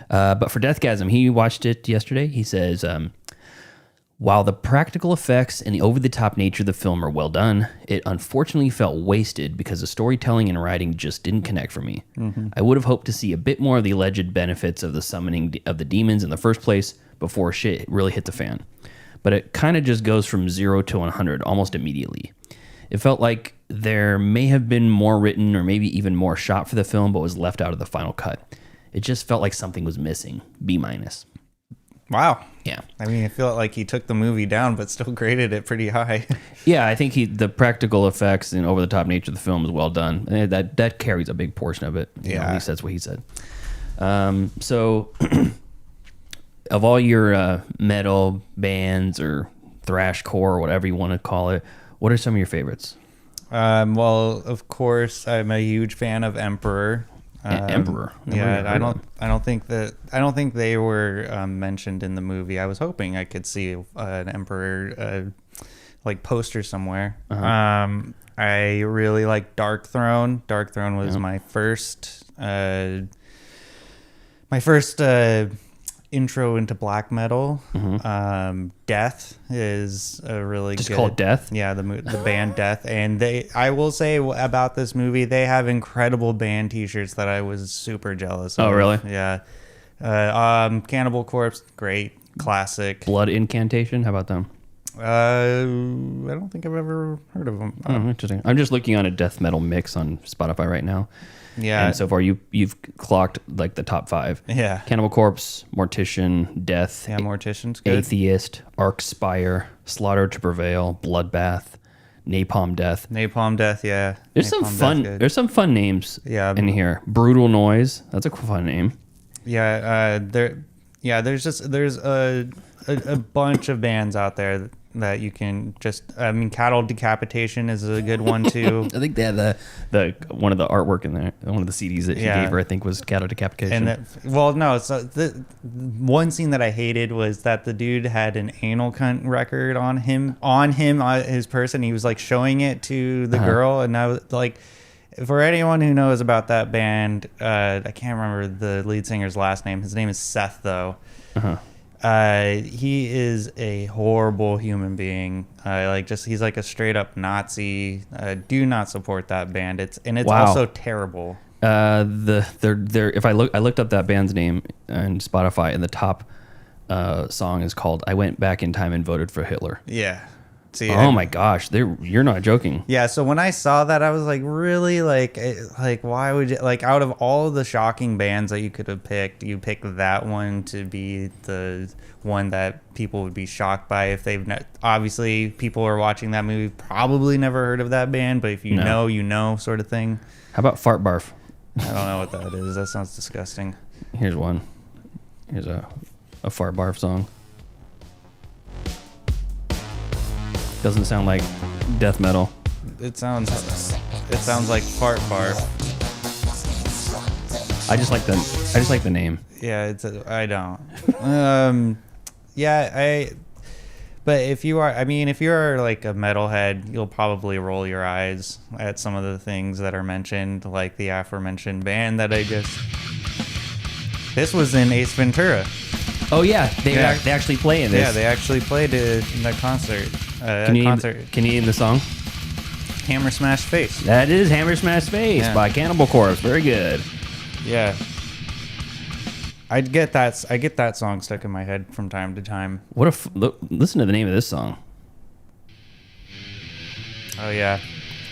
But for DEATHGASM, he watched it yesterday. He says, while the practical effects and the over-the-top nature of the film are well done, it unfortunately felt wasted because the storytelling and writing just didn't connect for me. I would have hoped to see a bit more of the alleged benefits of the summoning of the demons in the first place before shit really hit the fan. But it kind of just goes from 0 to 100 almost immediately. It felt like there may have been more written or maybe even more shot for the film, but was left out of the final cut. It just felt like something was missing. B-. Wow. Yeah. I mean, I feel like he took the movie down, but still graded it pretty high. Yeah, I think the practical effects and over-the-top nature of the film is well done. And that carries a big portion of it. Yeah. At least that's what he said. So, of all your metal bands or thrashcore or whatever you want to call it, what are some of your favorites? Well, of course, I'm a huge fan of Emperor. Emperor. I don't think they were mentioned in the movie. I was hoping I could see an Emperor like poster somewhere. I really like Dark Throne. Dark Throne was my first intro into black metal. Death is a really Just good, called Death? Yeah, the band Death. And I will say about this movie, they have incredible band t-shirts that I was super jealous of. Oh, really? Yeah. Cannibal Corpse, great, classic. Blood Incantation, how about them? I don't think I've ever heard of them. Oh, interesting. I'm just looking on a death metal mix on Spotify right now. Yeah. And so far you've clocked like the top 5. Yeah. Cannibal Corpse, Mortician, Death. Yeah, Mortician's good. Atheist, Arcspire, Slaughter to Prevail, Bloodbath, Napalm Death. Napalm Death, yeah. There's some fun. There's some fun names. In here. Brutal Noise. That's a fun name. Yeah. There's a bunch of bands out there that you can just. I mean, Cattle Decapitation is a good one too. I think they had the one of the artwork in there. One of the CDs that she gave her, I think, was Cattle Decapitation. And so the one scene that I hated was that the dude had an anal cunt record on his person. He was like showing it to the girl, and I was like, for anyone who knows about that band, I can't remember the lead singer's last name. His name is Seth, though. He is a horrible human being. He's like a straight up Nazi. Do not support that band. It's also terrible. If I looked up that band's name on Spotify, and the top song is called "I Went Back in Time and Voted for Hitler." Yeah. See, my gosh, you're not joking. Yeah, so when I saw that, I was like, really? Like why would you, like, out of all the shocking bands that you could have picked, you picked that one to be the one that people would be shocked by if they've obviously people are watching that movie probably never heard of that band, but if you know, you know, sort of thing. How about Fart Barf? I don't know what that is. That sounds disgusting. Here's one. Here's a Fart Barf song. Doesn't sound like death metal. It sounds like Fart Barf. I just like the name. Yeah, I don't. But if you are like a metalhead, you'll probably roll your eyes at some of the things that are mentioned, like the aforementioned band that this was in Ace Ventura. Oh yeah, they actually play in this. Yeah, they actually played it in the concert. Can you name the song? Hammer Smash Face. That is Hammer Smash Face by Cannibal Corpse. Very good. Yeah. I get that song stuck in my head from time to time. Listen to the name of this song. Oh yeah.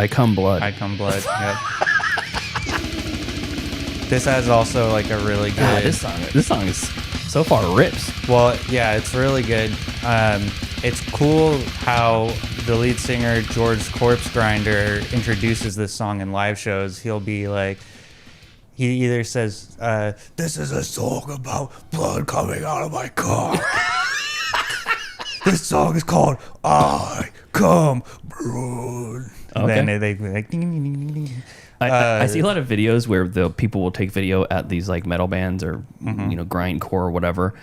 I Come Blood. I Come Blood. Yep. This has also like a really good. This song is so far rips. Well, yeah, it's really good. It's cool how the lead singer George Corpse Grinder introduces this song in live shows. He'll be like, he either says, "This is a song about blood coming out of my cock." This song is called "I Come Blood." Okay. Then they like. I see a lot of videos where the people will take video at these like metal bands or grindcore or whatever,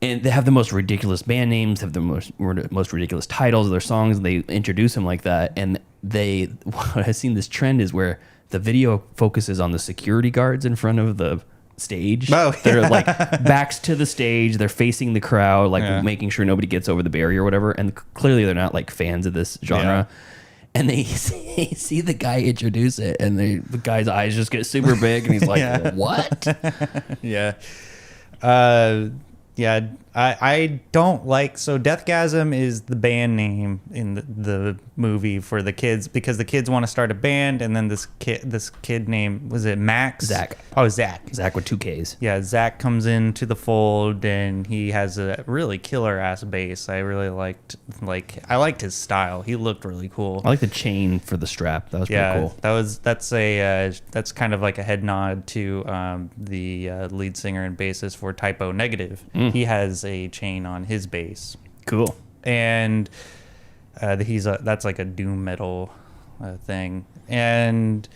and they have the most ridiculous band names, have the most ridiculous titles of their songs, and they introduce them like that. And what I've seen this trend is where the video focuses on the security guards in front of the stage. Oh, yeah. They're like backs to the stage, they're facing the crowd, like making sure nobody gets over the barrier or whatever. And clearly they're not like fans of this genre. Yeah. And they see the guy introduce it, and the guy's eyes just get super big, and he's like, "What?" Yeah. Yeah, I don't like. So DEATHGASM is the band name in the movie for the kids, because the kids want to start a band, and then this kid named, was it Max? Zach. Oh, Zach. Zach with 2 Ks. Yeah, Zach comes into the fold, and he has a really killer ass bass. I really liked his style. He looked really cool. I like the chain for the strap. That was pretty cool. That's kind of like a head nod to the lead singer and bassist for Typo Negative. He has a chain on his bass. Cool. And that's like a doom metal thing. And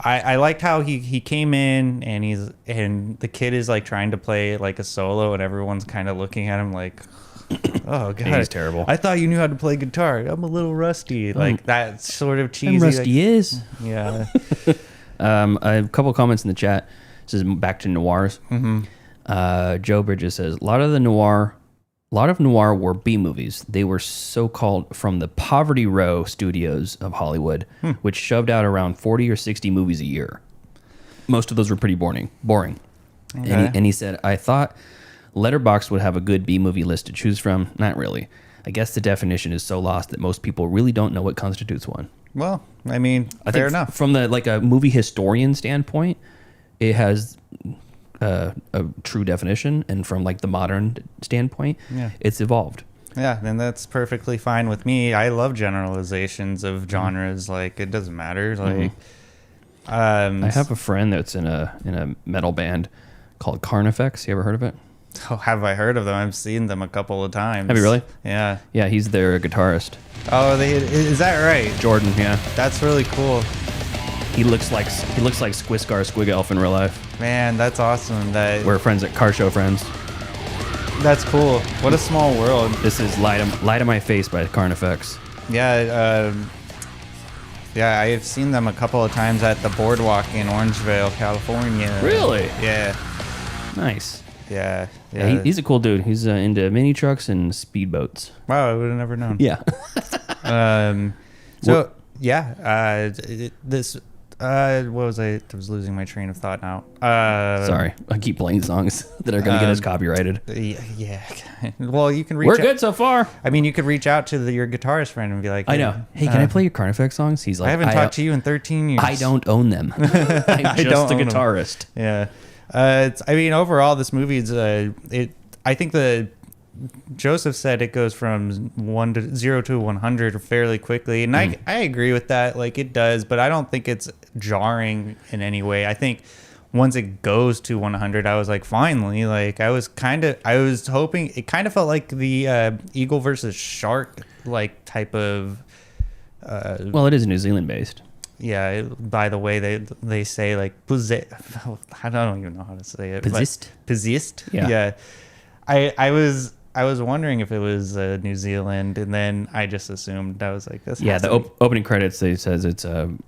I liked how he came in, and the kid is like trying to play like a solo, and everyone's kind of looking at him like, Oh god, He's terrible. I thought you knew how to play guitar. I'm a little rusty. Like that sort of cheesy. I'm rusty like, is. Yeah. A couple of comments in the chat. This is back to noirs. Joe Bridges says a lot of noir were B movies. They were so-called from the Poverty Row studios of Hollywood, which shoved out around 40 or 60 movies a year. Most of those were pretty boring. Okay. And he said, I thought Letterboxd would have a good B movie list to choose from. Not really. I guess the definition is so lost that most people really don't know what constitutes one. Well, I mean, fair enough. From the like a movie historian standpoint, it has a true definition, and from like the modern standpoint, it's evolved. Yeah, and that's perfectly fine with me. I love generalizations of genres. Like it doesn't matter. Like, I have a friend that's in a metal band called Carnifex. You ever heard of it? Oh, have I heard of them? I've seen them a couple of times. Have you really? Yeah. Yeah, he's their guitarist. Oh, is that right? Jordan, yeah. That's really cool. He looks like Squiscar Squig Elf in real life. Man, that's awesome. We're friends at Car Show Friends. That's cool. What a small world. This is Lie to My Face by Carnifex. Yeah, yeah, I have seen them a couple of times at the Boardwalk in Orangevale, California. Really? Yeah. Nice. Yeah. Yeah, he's a cool dude. He's into mini trucks and speedboats. Wow, I would have never known. Yeah. So yeah, this. What was I was losing my train of thought now. Sorry, I keep playing songs that are going to get us copyrighted. Yeah. Well, you can reach. We're good so far. I mean, you could reach out to your guitarist friend and be like, I know. Hey, can I play your Carnifex songs? He's like, I haven't talked to you in 13 years. I don't own them. I'm just a guitarist. Yeah. I mean, overall, this movie is. I think Joseph said it goes from 0 to 100 fairly quickly, and I agree with that. Like it does, but I don't think it's jarring in any way. I think once it goes to 100, I was like, finally. Like I was hoping. It kind of felt like the eagle versus shark like type of. Well, it is New Zealand based. Yeah. By the way, they say like I don't even know how to say it. Possessed. Yeah. I was wondering if it was New Zealand, and then I just assumed. I was like, "This." Yeah, the opening credits says it's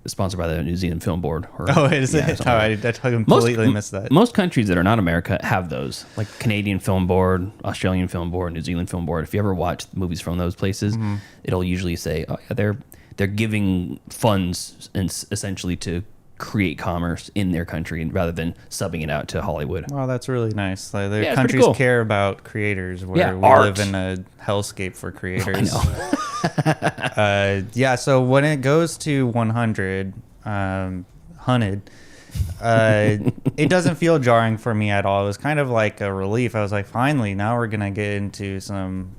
sponsored by the New Zealand Film Board. Is it? Oh, I completely missed that. Most countries that are not America have those, like Canadian Film Board, Australian Film Board, New Zealand Film Board. If you ever watch movies from those places, it'll usually say, "Oh, yeah, they're giving funds and essentially to." Create commerce in their country rather than subbing it out to Hollywood. Well, that's really nice. Like, their countries care about creators, where we live in a hellscape for creators. I know. So when it goes to 100, it doesn't feel jarring for me at all. It was kind of like a relief. I was like, finally, now we're gonna get some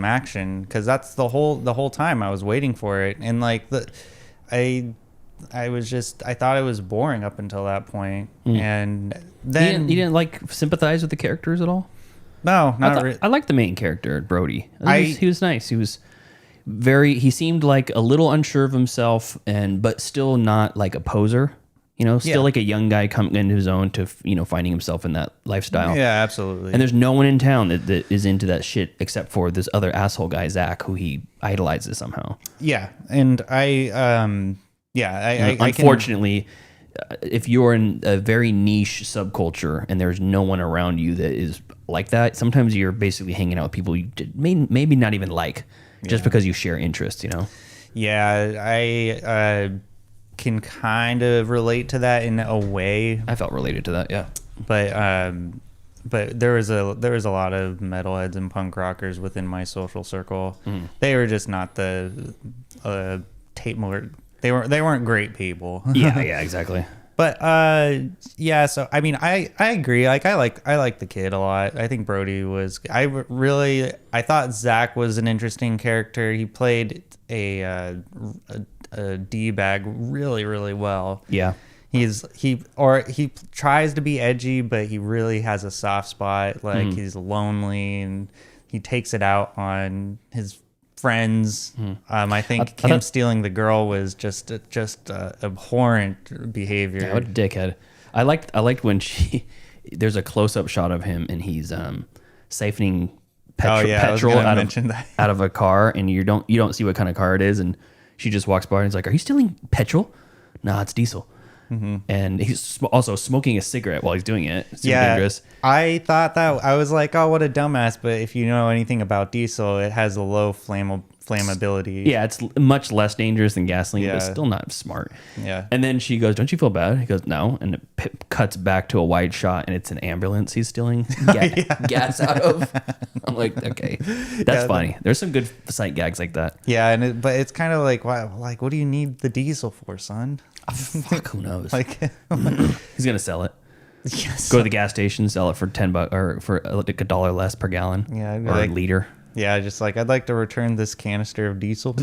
action, because that's the whole time I was waiting for it, and like I thought it was boring up until that point. And then you didn't like sympathize with the characters at all? No, not really. I liked the main character, Brody. He was nice. He was he seemed like a little unsure of himself, but still not like a poser. Still like a young guy coming into his own to finding himself in that lifestyle. Yeah, absolutely. And there's no one in town that is into that shit except for this other asshole guy, Zach, who he idolizes somehow. Yeah, and unfortunately, if you're in a very niche subculture and there's no one around you that is like that, sometimes you're basically hanging out with people you maybe not even like, just because you share interests, Yeah, I can kind of relate to that in a way. I felt related to that, yeah. But there was a lot of metalheads and punk rockers within my social circle. They were just not the They weren't great people. Yeah, exactly. But so I mean, I agree. Like I like the kid a lot. I think Brody was. I thought Zach was an interesting character. He played a D-bag really, really well. Yeah. He tries to be edgy, but he really has a soft spot. Like he's lonely, and he takes it out on his friends. I think him stealing the girl was just abhorrent behavior. Yeah, what a dickhead. I liked when there's a close-up shot of him and he's siphoning petrol out of a car, and you don't see what kind of car it is, and she just walks by and is like, "Are you stealing petrol?" "Nah, it's diesel." And he's also smoking a cigarette while he's doing it. It's super dangerous. I thought that, I was like, oh, what a dumbass. But if you know anything about diesel, it has a low flammability. Yeah, it's much less dangerous than gasoline, but still not smart. Yeah. And then she goes, "Don't you feel bad?" He goes, "No." And it cuts back to a wide shot, and it's an ambulance he's stealing gas out of. I'm like, okay, that's funny. There's some good sight gags like that. Yeah, but it's kind of like, wow, like, what do you need the diesel for, son? Fuck, who knows? Like, he's gonna sell it. Yes. Go to the gas station, sell it for $10 or for like $1 less per gallon. Yeah, or a liter. Yeah, just like, I'd like to return this canister of diesel.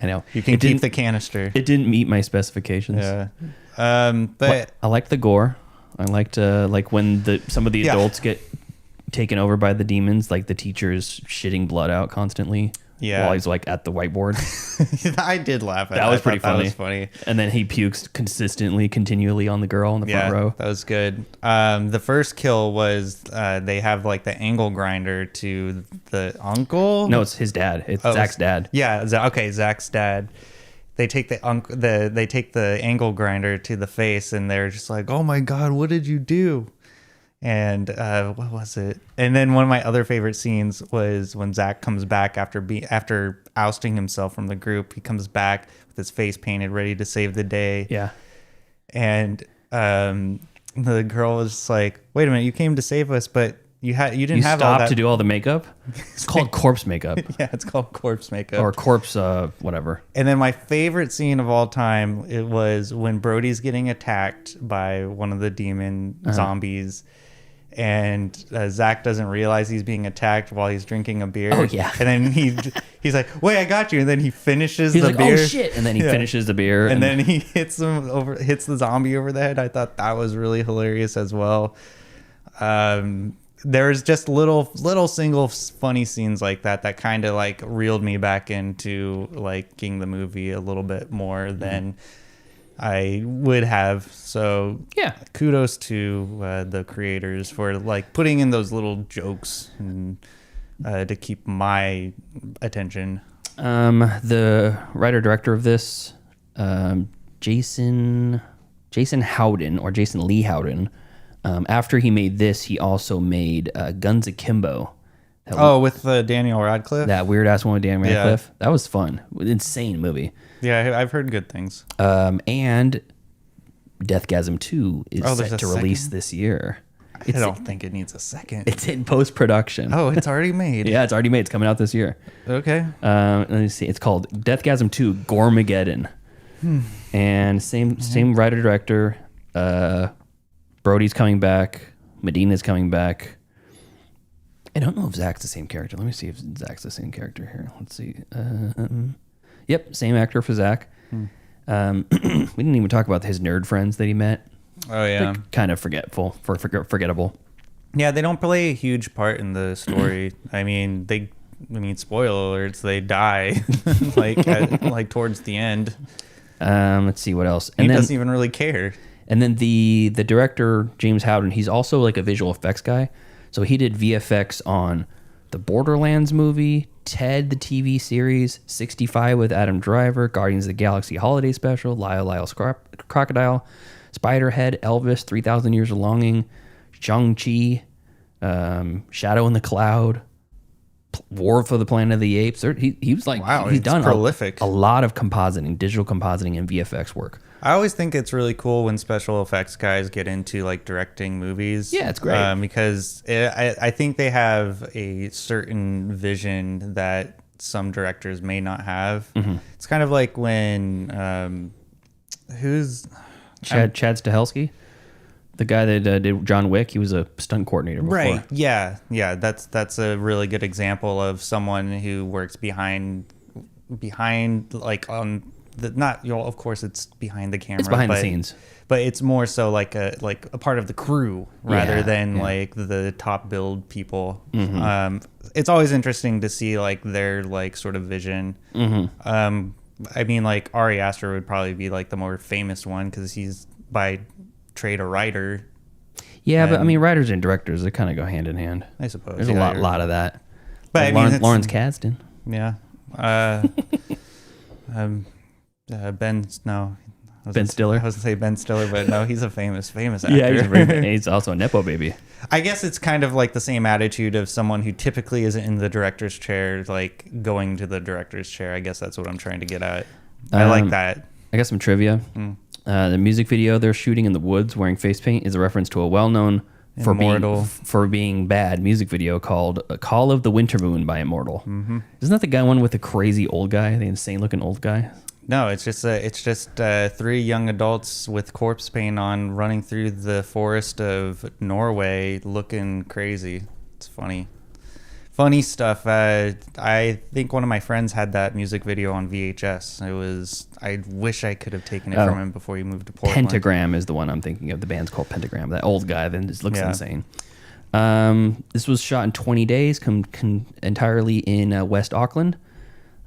I know. You can keep the canister. It didn't meet my specifications. Yeah. But I liked the gore. I liked like when some of the adults get taken over by the demons, like the teacher is shitting blood out constantly. Yeah. While he's like at the whiteboard. I did laugh at that. Was pretty funny. That was funny. And then he pukes continually on the girl in the front row. That was good. The first kill was they have like the angle grinder to the uncle. No, it's his dad. It's Zach's dad. Yeah. Okay, Zach's dad. They take they take the angle grinder to the face, and they're just like, "Oh my god, what did you do?" And what was it? And then one of my other favorite scenes was when Zach comes back after ousting himself from the group. He comes back with his face painted, ready to save the day. Yeah. And the girl was just like, "Wait a minute, you came to save us, but you didn't have all that to do all the makeup." It's called corpse makeup. Yeah, it's called corpse makeup or corpse whatever. And then my favorite scene of all time, it was when Brody's getting attacked by one of the demon zombies. And Zach doesn't realize he's being attacked while he's drinking a beer. Oh yeah. And then he's like, "Wait, I got you." And then he finishes the like, beer. "Oh shit!" And then he finishes the beer. And then he hits the zombie over the head. I thought that was really hilarious as well. There's just little single funny scenes like that kind of like reeled me back into liking the movie a little bit more than I would have. So yeah, kudos to the creators for like putting in those little jokes and to keep my attention. The writer director of this, Jason Howden or Jason Lee Howden. After he made this, he also made Guns Akimbo. With Daniel Radcliffe? That weird ass one with Daniel Radcliffe. That was fun. Insane movie. Yeah, I've heard good things. And DEATHGASM 2 is set to release this year. I don't think it needs a second. It's in post-production. Oh, it's already made. Yeah, it's already made. It's coming out this year. Okay. Let me see. It's called DEATHGASM 2 Gormageddon. And same writer-director. Brody's coming back. Medina's coming back. I don't know if Zach's the same character. Let me see if Zach's the same character here. Let's see. Yep, same actor for Zach. We didn't even talk about his nerd friends that he met. Oh, yeah. They're kind of forgettable. Yeah, they don't play a huge part in the story. I mean, spoiler alerts, they die like towards the end. Let's see what else. He doesn't even really care. And then the director, James Howden, he's also like a visual effects guy. So he did VFX on the Borderlands movie, Ted, the TV series, 65 with Adam Driver, Guardians of the Galaxy Holiday Special, Lyle's Crocodile, Spiderhead, Elvis, 3,000 Years of Longing, Shang-Chi, Shadow in the Cloud, War for the Planet of the Apes. He was like, wow, he's done prolific. A lot of compositing, digital compositing, and VFX work. I always think it's really cool when special effects guys get into like directing movies. Yeah, it's great because I think they have a certain vision that some directors may not have. Mm-hmm. It's kind of like when Chad Stahelski, the guy that did John Wick. He was a stunt coordinator before. Right. Yeah. That's a really good example of someone who works behind like on. Of course, it's behind the camera. It's behind the scenes, but it's more so like a part of the crew rather than like the top build people. Mm-hmm. It's always interesting to see like their like sort of vision. Mm-hmm. I mean, like Ari Aster would probably be like the more famous one because he's by trade a writer. Yeah, but I mean, writers and directors, they kind of go hand in hand. I suppose there's a lot of that. But I mean, Lawrence Kasdan. Yeah. Ben Stiller. I was gonna say Ben Stiller, but no, he's a famous actor. Yeah, he's also a nepo baby. I guess it's kind of like the same attitude of someone who typically isn't in the director's chair, like going to the director's chair. I guess that's what I'm trying to get at. I like that. I got some trivia. The music video they're shooting in the woods wearing face paint is a reference to a well-known for being bad music video called "Call of the Winter Moon" by Immortal. Isn't that the one with the crazy old guy, the insane-looking old guy? No, it's just three young adults with corpse paint on running through the forest of Norway looking crazy. It's funny stuff. I think one of my friends had that music video on VHS. I wish I could have taken it from him before he moved to Portland. Pentagram is the one I'm thinking of. The band's called Pentagram. That old guy then just looks insane. This was shot in 20 days, entirely in West Auckland.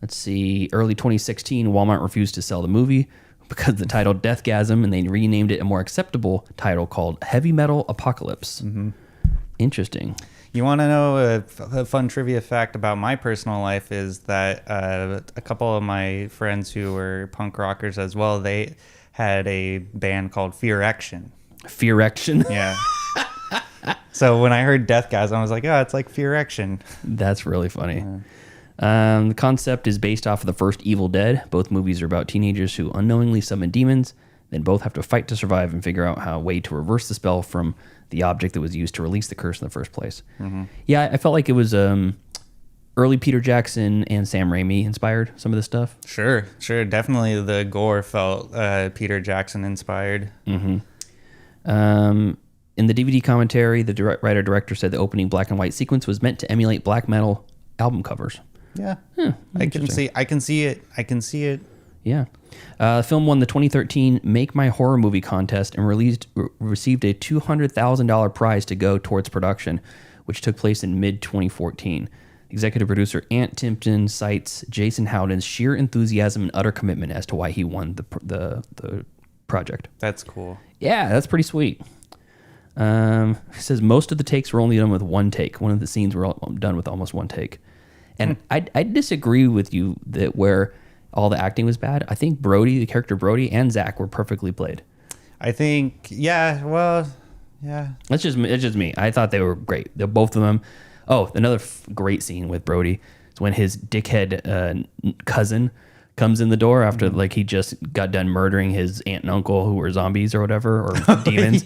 Let's see, early 2016, Walmart refused to sell the movie because of the title DEATHGASM, and they renamed it a more acceptable title called Heavy Metal Apocalypse. Interesting. You want to know a fun trivia fact about my personal life is that a couple of my friends who were punk rockers as well, they had a band called Fear Action. Fear Action? Yeah. So when I heard DEATHGASM, I was like, oh, it's like Fear Action. That's really funny. The concept is based off of the first Evil Dead. Both movies are about teenagers who unknowingly summon demons, then both have to fight to survive and figure out a way to reverse the spell from the object that was used to release the curse in the first place. Yeah, I felt like it was early Peter Jackson and Sam Raimi inspired some of this stuff. Sure. Definitely the gore felt Peter Jackson inspired. In the DVD commentary, the writer-director said the opening black and white sequence was meant to emulate black metal album covers. Yeah. I can see it. Yeah. The film won the 2013 Make My Horror Movie contest and received a $200,000 prize to go towards production, which took place in mid-2014. Executive producer Ant Timpton cites Jason Howden's sheer enthusiasm and utter commitment as to why he won the project. That's cool. Yeah, that's pretty sweet. He says most of the takes were only done with one take. One of the scenes were done with almost one take. And I disagree with you that where all the acting was bad. I think Brody, the character Brody, and Zach were perfectly played. I think, yeah. It's just me. I thought they were great. They're both of them. Oh, another great scene with Brody is when his dickhead cousin comes in the door after like he just got done murdering his aunt and uncle who were zombies or whatever or demons.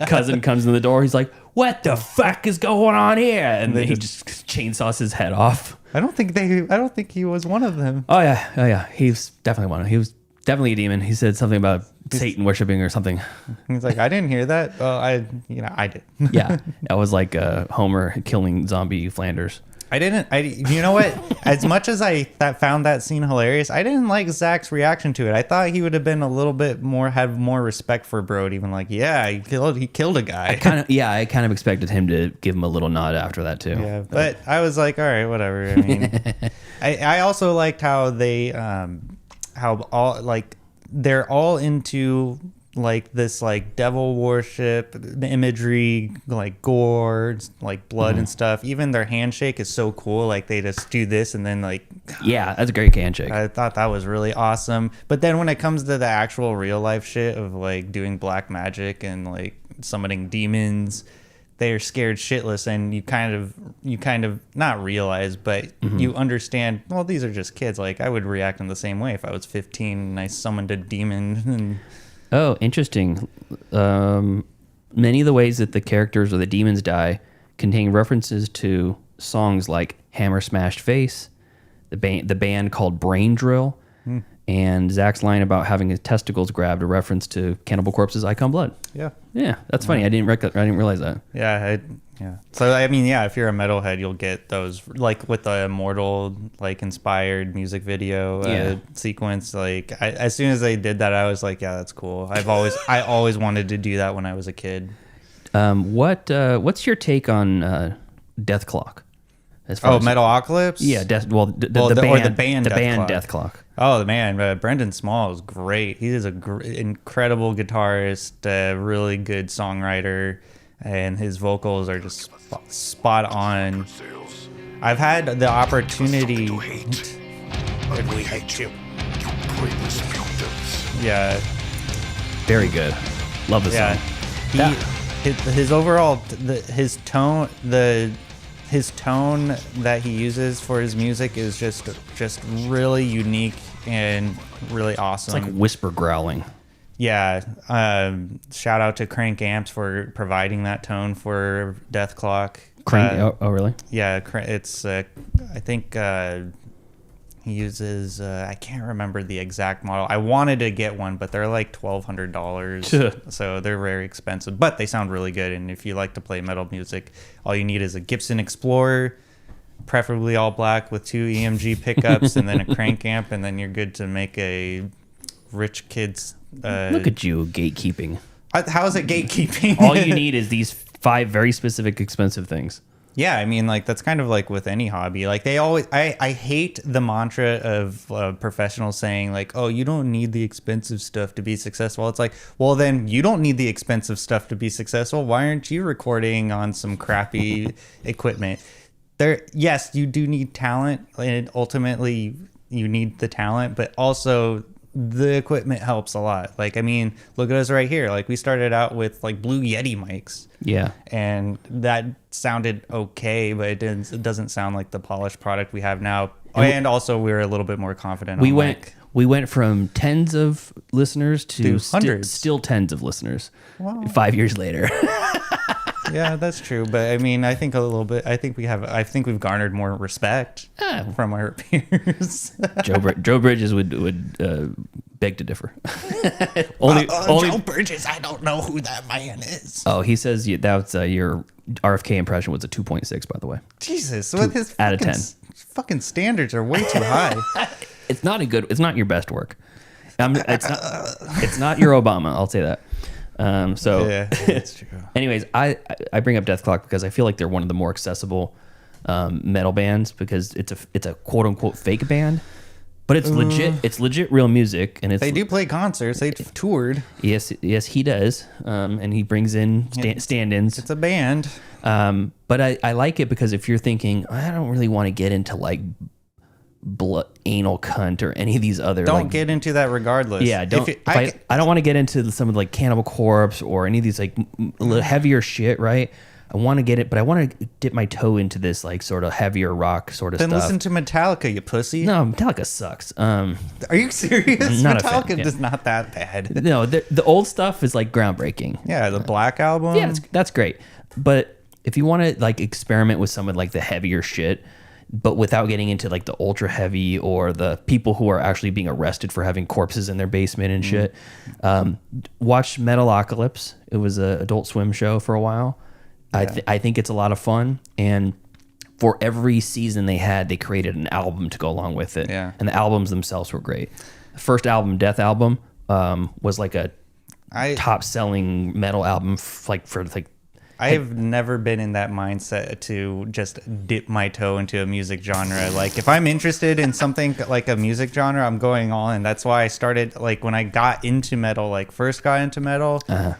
Cousin comes in the door. He's like, "What the fuck is going on here?" And then he just chainsaws his head off. I don't think he was one of them. Oh yeah. He's definitely one of them. He was definitely a demon. He said something about Satan worshiping or something. He's like, I didn't hear that. Well, I did. Yeah, that was like Homer killing zombie Flanders. You know what? As much as I found that scene hilarious, I didn't like Zach's reaction to it. I thought he would have been a little bit more, have more respect for Brody. Even like, yeah, he killed a guy. I kind of expected him to give him a little nod after that too. Yeah, but I was like, all right, whatever. I mean, I also liked how they, they're all into like this like devil worship imagery, like gore, like blood and stuff. Even their handshake is so cool. Like they just do this and then like, yeah, that's a great handshake. I thought that was really awesome. But then when it comes to the actual real life shit of like doing black magic and like summoning demons, they are scared shitless, and you kind of not realize, but you understand, well, these are just kids. Like I would react in the same way if I was 15 and I summoned a demon. And oh, interesting. Many of the ways that the characters or the demons die contain references to songs like Hammer Smashed Face, the band called Brain Drill, and Zach's line about having his testicles grabbed, a reference to Cannibal Corpse's I Come Blood. Yeah, that's funny. I didn't realize that. Yeah. So I mean, yeah, if you're a metalhead, you'll get those, like with the Immortal like inspired music video sequence. Like as soon as they did that, I was like, yeah, that's cool. I always wanted to do that when I was a kid. What's your take on Death Clock? Metalocalypse? Yeah, the band Death Clock. Oh man, Brendan Small is great. He is incredible guitarist, really good songwriter, and his vocals are just spot on. I've had the opportunity. And we hate you. Yeah. Very good. Love the song. His overall his tone that he uses for his music is just really unique and really awesome. It's like whisper growling. Yeah. Shout out to Crank Amps for providing that tone for Death Clock. Crank? Oh, really? Yeah. It's I think he uses I can't remember the exact model. I wanted to get one, but they're like $1,200, so they're very expensive. But they sound really good. And if you like to play metal music, all you need is a Gibson Explorer, preferably all black with 2 EMG pickups, and then a crank amp, and then you're good to make a rich kid's. Look at you gatekeeping. How is it gatekeeping? All you need is these 5 very specific expensive things. Yeah, I mean, like, that's kind of like with any hobby. Like, they always, I hate the mantra of professionals saying, like, oh, you don't need the expensive stuff to be successful. It's like, well, then you don't need the expensive stuff to be successful. Why aren't you recording on some crappy equipment? Yes, you do need talent, and ultimately you need the talent, but also the equipment helps a lot. Like, I mean, look at us right here. Like, we started out with like Blue Yeti mics. Yeah. And that sounded okay, but it doesn't sound like the polished product we have now. And also we were a little bit more confident. We went from tens of listeners to hundreds. Still tens of listeners. Wow. 5 years later. Yeah, that's true. But I mean, I think we've garnered more respect from our peers. Joe Bridges would beg to differ. Joe Bridges, I don't know who that man is. Oh, he says that's your RFK impression was a 2.6, by the way. Jesus, with his out of 10. Fucking standards are way too high. It's not not your best work. It's not your Obama. I'll say that. Yeah, that's true. Anyways, I bring up Death Clock because I feel like they're one of the more accessible metal bands because it's a quote unquote fake band, but it's legit. It's legit real music, and they do play concerts. They've toured. Yes, he does. And he brings in stand-ins. It's a band. But I like it because if you're thinking I don't really want to get into like anal cunt or any of these other don't get into that regardless. Yeah, I don't want to get into some of like Cannibal Corpse or any of these like a little heavier shit, right? I want to get it, but I want to dip my toe into this like sort of heavier rock sort of then stuff. Listen to Metallica, you pussy. No, Metallica sucks. Are you serious? Not Metallica is not that bad. No, the old stuff is like groundbreaking. Yeah, the Black Album. Yeah, that's great. But if you want to like experiment with some of like the heavier shit, but without getting into like the ultra heavy or the people who are actually being arrested for having corpses in their basement and shit, watch Metalocalypse. It was an Adult Swim show for a while. Yeah. I think it's a lot of fun. And for every season they created an album to go along with it. Yeah. And the albums themselves were great. The first album, Death Album, was like a top selling metal album I've never been in that mindset to just dip my toe into a music genre. Like if I'm interested in something like a music genre, I'm going all in. That's why I started like when I got into metal, like first got into metal, I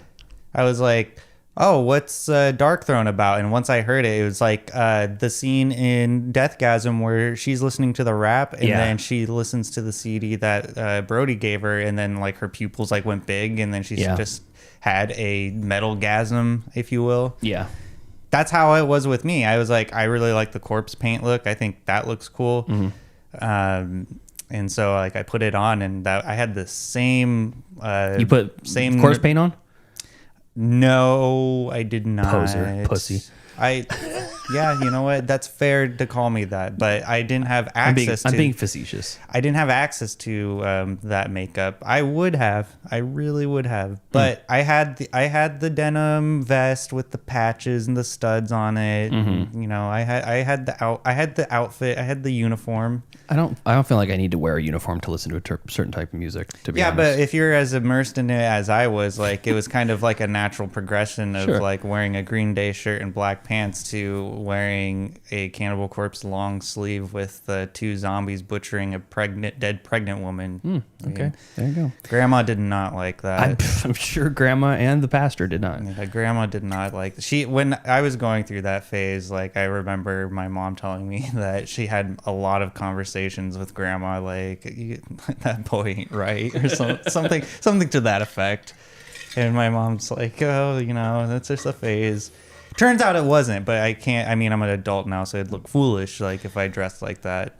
was like, oh, what's Dark Throne about? And once I heard it, it was like the scene in DEATHGASM where she's listening to the rap and then she listens to the CD that Brody gave her, and then like her pupils like went big, and then she's just had a metal gasm, if you will. Yeah. That's how it was with me. I was like, I really like the corpse paint look. I think that looks cool. And so like I put it on, and I had the same you put same corpse paint on? No, I did not. Poser, pussy. Yeah, you know what? That's fair to call me that, but I didn't have access I'm being facetious. I didn't have access to that makeup. I would have. I really would have. But I had the denim vest with the patches and the studs on it. You know, I had the outfit. I had the uniform. I don't feel like I need to wear a uniform to listen to a certain type of music, to be honest. But if you're as immersed in it as I was, like it was kind of like a natural progression of like wearing a Green Day shirt and black pants to wearing a Cannibal Corpse long sleeve with 2 zombies butchering a dead pregnant woman. Okay, there you go. Grandma did not like that. I'm sure Grandma and the pastor did not. Yeah, Grandma did not like when I was going through that phase, like I remember my mom telling me that she had a lot of conversations with Grandma, like that boy ain't right or something to that effect. And my mom's like, oh, that's just a phase. Turns out it wasn't, but I'm an adult now, so it'd look foolish like if I dressed like that.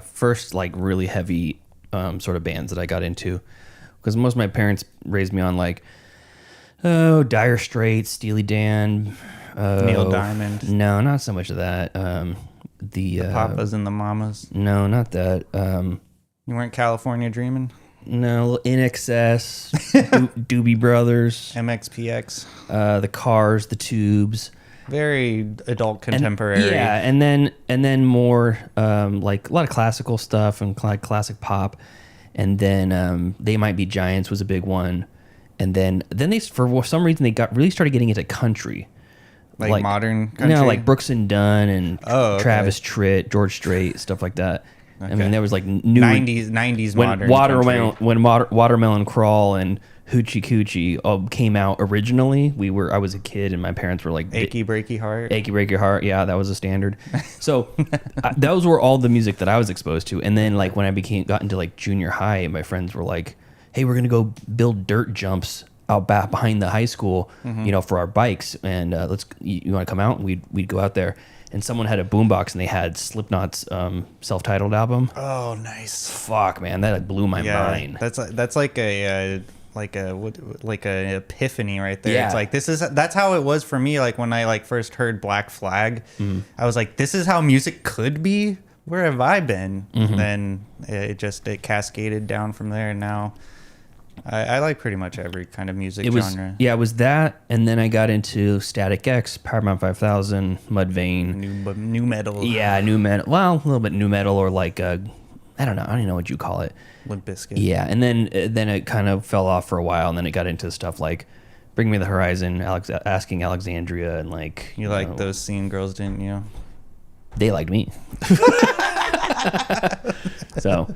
First, like really heavy sort of bands that I got into, because most of my parents raised me on like, Dire Straits, Steely Dan, Neil Diamond. No, not so much of that. The Papas and the Mamas. No, not that. You weren't California Dreaming? No, In Excess, Doobie Brothers, MXPX, the Cars, the Tubes. Very adult contemporary. And then more like a lot of classical stuff and like classic pop. And then They Might Be Giants was a big one. And then they, for some reason, they really started getting into country. Like modern country? No, like Brooks and Dunn and Travis Tritt, George Strait, stuff like that. Okay. I mean, there was like new 90s modern when Watermelon Crawl and Hoochie Coochie came out originally. I was a kid and my parents were like Achy Breaky Heart. Achy Breaky Heart, yeah, that was a standard. So those were all the music that I was exposed to. And then like when I got into like junior high, my friends were like, "Hey, we're gonna go build dirt jumps out back behind the high school, for our bikes, and you want to come out?" And we'd go out there. And someone had a boombox and they had Slipknot's self-titled album. Oh, nice! Fuck, man, that like blew my mind. That's like an epiphany right there. Yeah. It's like that's how it was for me. Like when I like first heard Black Flag, I was like, this is how music could be. Where have I been? Then it cascaded down from there. And now I like pretty much every kind of music genre. Yeah, it was that, and then I got into Static X, Paramount 5000, Mudvayne. New metal. Yeah, new metal. Well, a little bit new metal, or like I don't know. I don't even know what you call it. Limp Bizkit. Yeah, and then it kind of fell off for a while, and then it got into stuff like Bring Me the Horizon, Asking Alexandria, and like you like those scene girls, didn't you? They liked me. So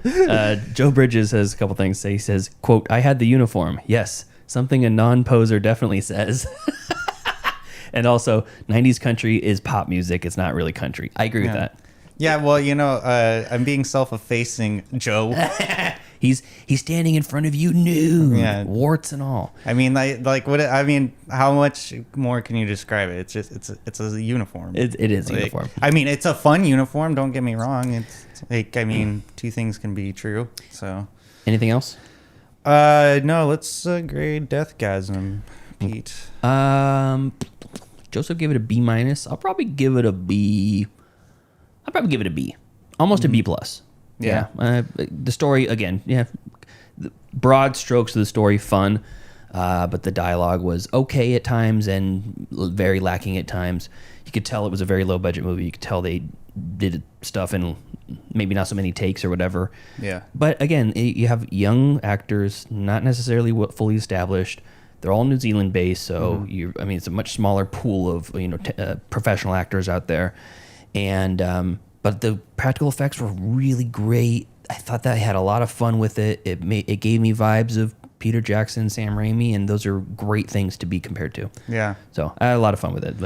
Joe Bridges has a couple things. He says, quote, "I had the uniform. Yes, something a non-poser definitely says." And also, 90s country is pop music. It's not really country. I agree with that. Yeah, well, I'm being self-effacing, Joe. He's standing in front of you nude, warts and all. I mean, how much more can you describe it? It's a uniform. It is a uniform. I mean, it's a fun uniform. Don't get me wrong. It's like, two things can be true. So, anything else? No. Let's grade Deathgasm, Pete. Joseph gave it a B-. I'll probably give it a B. Almost a B+. Yeah. The story, again, the broad strokes of the story, fun, but the dialogue was okay at times and very lacking at times. You could tell it was a very low budget movie. You could tell they did stuff in maybe not so many takes or whatever. Yeah. But again, you have young actors, not necessarily fully established. They're all New Zealand based, so it's a much smaller pool of professional actors out there, and but the practical effects were really great. I thought that I had a lot of fun with it. It gave me vibes of Peter Jackson, Sam Raimi, and those are great things to be compared to. Yeah. So I had a lot of fun with it.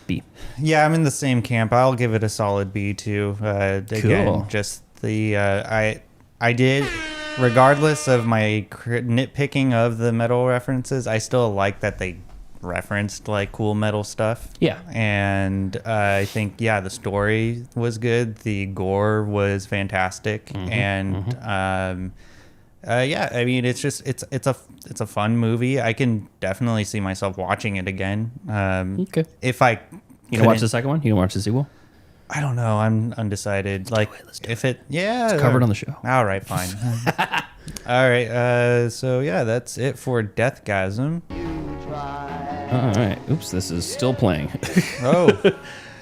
B. Yeah, I'm in the same camp. I'll give it a solid B too. Again, cool. Just the I did, regardless of my nitpicking of the metal references, I still like that they referenced like cool metal stuff. Yeah. And I think the story was good. The gore was fantastic. And I mean, it's just it's a fun movie. I can definitely see myself watching it again. Okay. If I You gonna watch the second one? You gonna watch the sequel? I don't know. I'm undecided. Like, if it, it's covered on the show. All right, fine. All right. So yeah, that's it for Deathgasm. All right. Oops, this is still playing. Oh,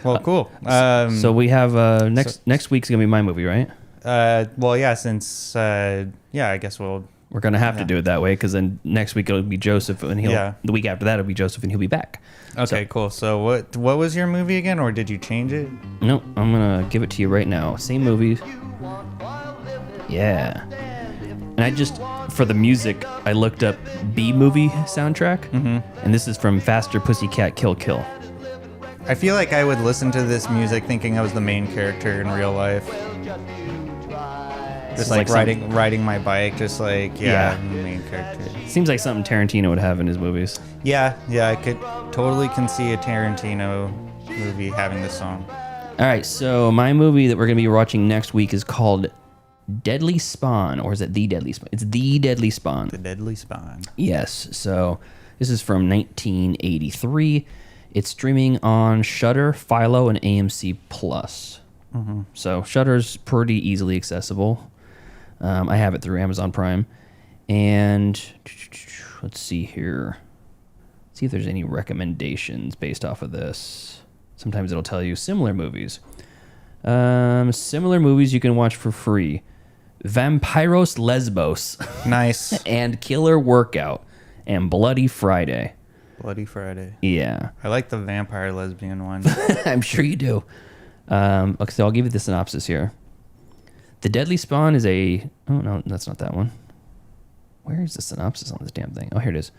well, cool. So we have next week's gonna be my movie, right? Well, yeah. Since I guess we're We're gonna have to do it that way because then next week it'll be Joseph, and the week after that it'll be Joseph, and he'll be back. Okay, cool. So what was your movie again, or did you change it? No, I'm gonna give it to you right now. Same movies. Yeah. And I just, for the music, I looked up B-movie soundtrack, and this is from Faster Pussycat Kill Kill. I feel like I would listen to this music thinking I was the main character in real life. Just like riding my bike, just like, I'm the main character. Seems like something Tarantino would have in his movies. Yeah, I could totally see a Tarantino movie having this song. All right, so my movie that we're going to be watching next week is called Deadly Spawn, or is it The Deadly Spawn? It's The Deadly Spawn. The Deadly Spawn. Yes, so this is from 1983. It's streaming on Shudder, Philo, and AMC Plus. So Shudder's pretty easily accessible. I have it through Amazon Prime. And let's see here. See if there's any recommendations based off of this. Sometimes it'll tell you similar movies. Similar movies you can watch for free. Vampiros Lesbos. Nice. And Killer Workout. And Bloody Friday. Bloody Friday. Yeah. I like the vampire lesbian one. I'm sure you do. Okay, so I'll give you the synopsis here. The Deadly Spawn is a... Oh, no, that's not that one. Where is the synopsis on this damn thing? Oh, here it is.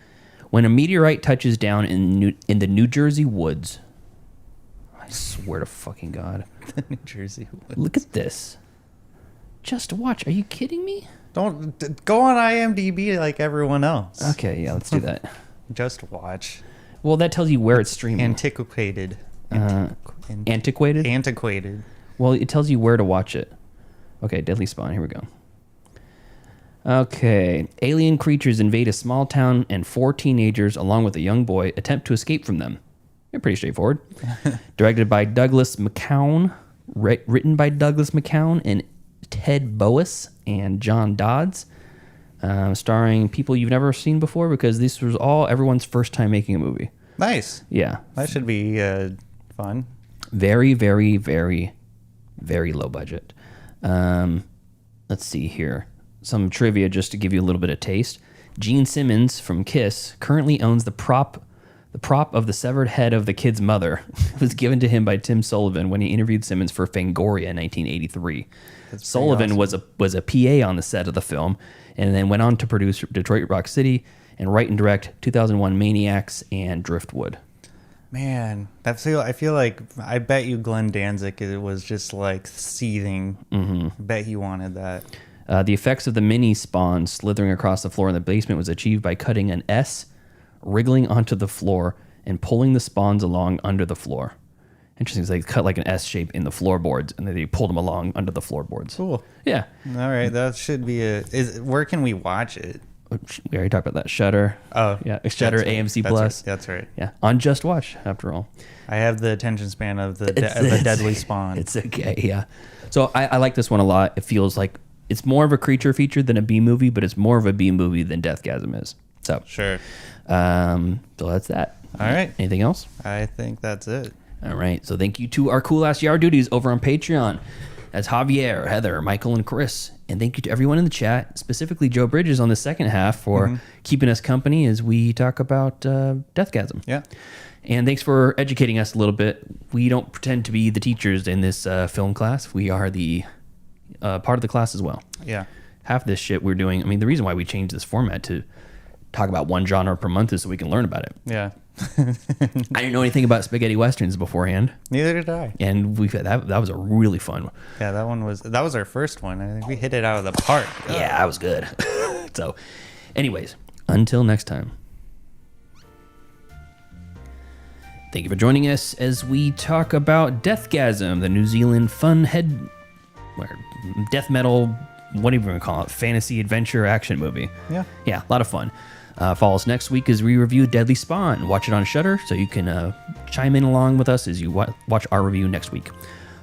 When a meteorite touches down in the New Jersey woods... I swear to fucking God. The New Jersey woods. Look at this. Just watch. Are you kidding me? Don't go on IMDb like everyone else. Okay, yeah, let's do that. Just watch. Well, that tells you where it's streaming. Antiquated. Antiquated? Antiquated. Well, it tells you where to watch it. Okay, Deadly Spawn. Here we go. Okay. Alien creatures invade a small town, and 4 teenagers, along with a young boy, attempt to escape from them. They're pretty straightforward. Directed by Douglas McCown. Written by Douglas McCown and Ted Boas and John Dodds. Starring people you've never seen before, because this was all everyone's first time making a movie. Nice. Yeah. That should be fun. Very, very, very, very low budget. Let's see here. Some trivia just to give you a little bit of taste. Gene Simmons from Kiss currently owns the prop of the severed head of the kid's mother. It was given to him by Tim Sullivan when he interviewed Simmons for Fangoria in 1983. Sullivan awesome. was a PA on the set of the film, and then went on to produce Detroit Rock City and write and direct 2001 Maniacs and Driftwood. Man, I feel like I bet you Glenn Danzig was just like seething. I bet he wanted that. The effects of the mini spawn slithering across the floor in the basement was achieved by cutting an S, wriggling onto the floor, and pulling the spawns along under the floor. Interesting, they cut like an S shape in the floorboards, and then they pulled them along under the floorboards. Cool. Yeah. All right, that should be where can we watch it? We already talked about that. Shudder. Oh, yeah, Shudder, AMC Plus. That's right. Yeah, on Just Watch. After all, I have the attention span of the Deadly Spawn. It's okay. Yeah. So I like this one a lot. It feels like it's more of a creature feature than a B movie, but it's more of a B movie than Deathgasm is. So sure. So that's that. All right. Anything else? I think that's it. All right. So thank you to our cool ass Yard Duties over on Patreon. That's Javier, Heather, Michael, and Chris. And thank you to everyone in the chat, specifically Joe Bridges on the second half for keeping us company as we talk about Deathgasm. Yeah. And thanks for educating us a little bit. We don't pretend to be the teachers in this film class. We are the part of the class as well. Yeah. Half this shit we're doing, I mean, the reason why we changed this format to talk about one genre per month is so we can learn about it. Yeah. I didn't know anything about spaghetti westerns beforehand. Neither did I. And that was a really fun one. Yeah, that was our first one. I think we hit it out of the park. Yeah, that was good. So, anyways, until next time. Thank you for joining us as we talk about Deathgasm, the New Zealand death metal, what do you even call it? Fantasy adventure action movie. Yeah. Yeah, a lot of fun. Follow us next week as we review Deadly Spawn. Watch it on Shudder so you can chime in along with us as you watch our review next week.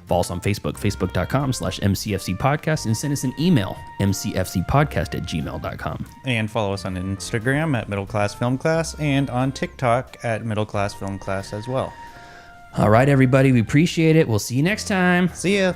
Follow us on Facebook, facebook.com/MCFC podcast, and send us an email, mcfcpodcast@gmail.com. And follow us on Instagram at Middle Class Film Class and on TikTok at Middle Class Film Class as well. All right, everybody. We appreciate it. We'll see you next time. See ya.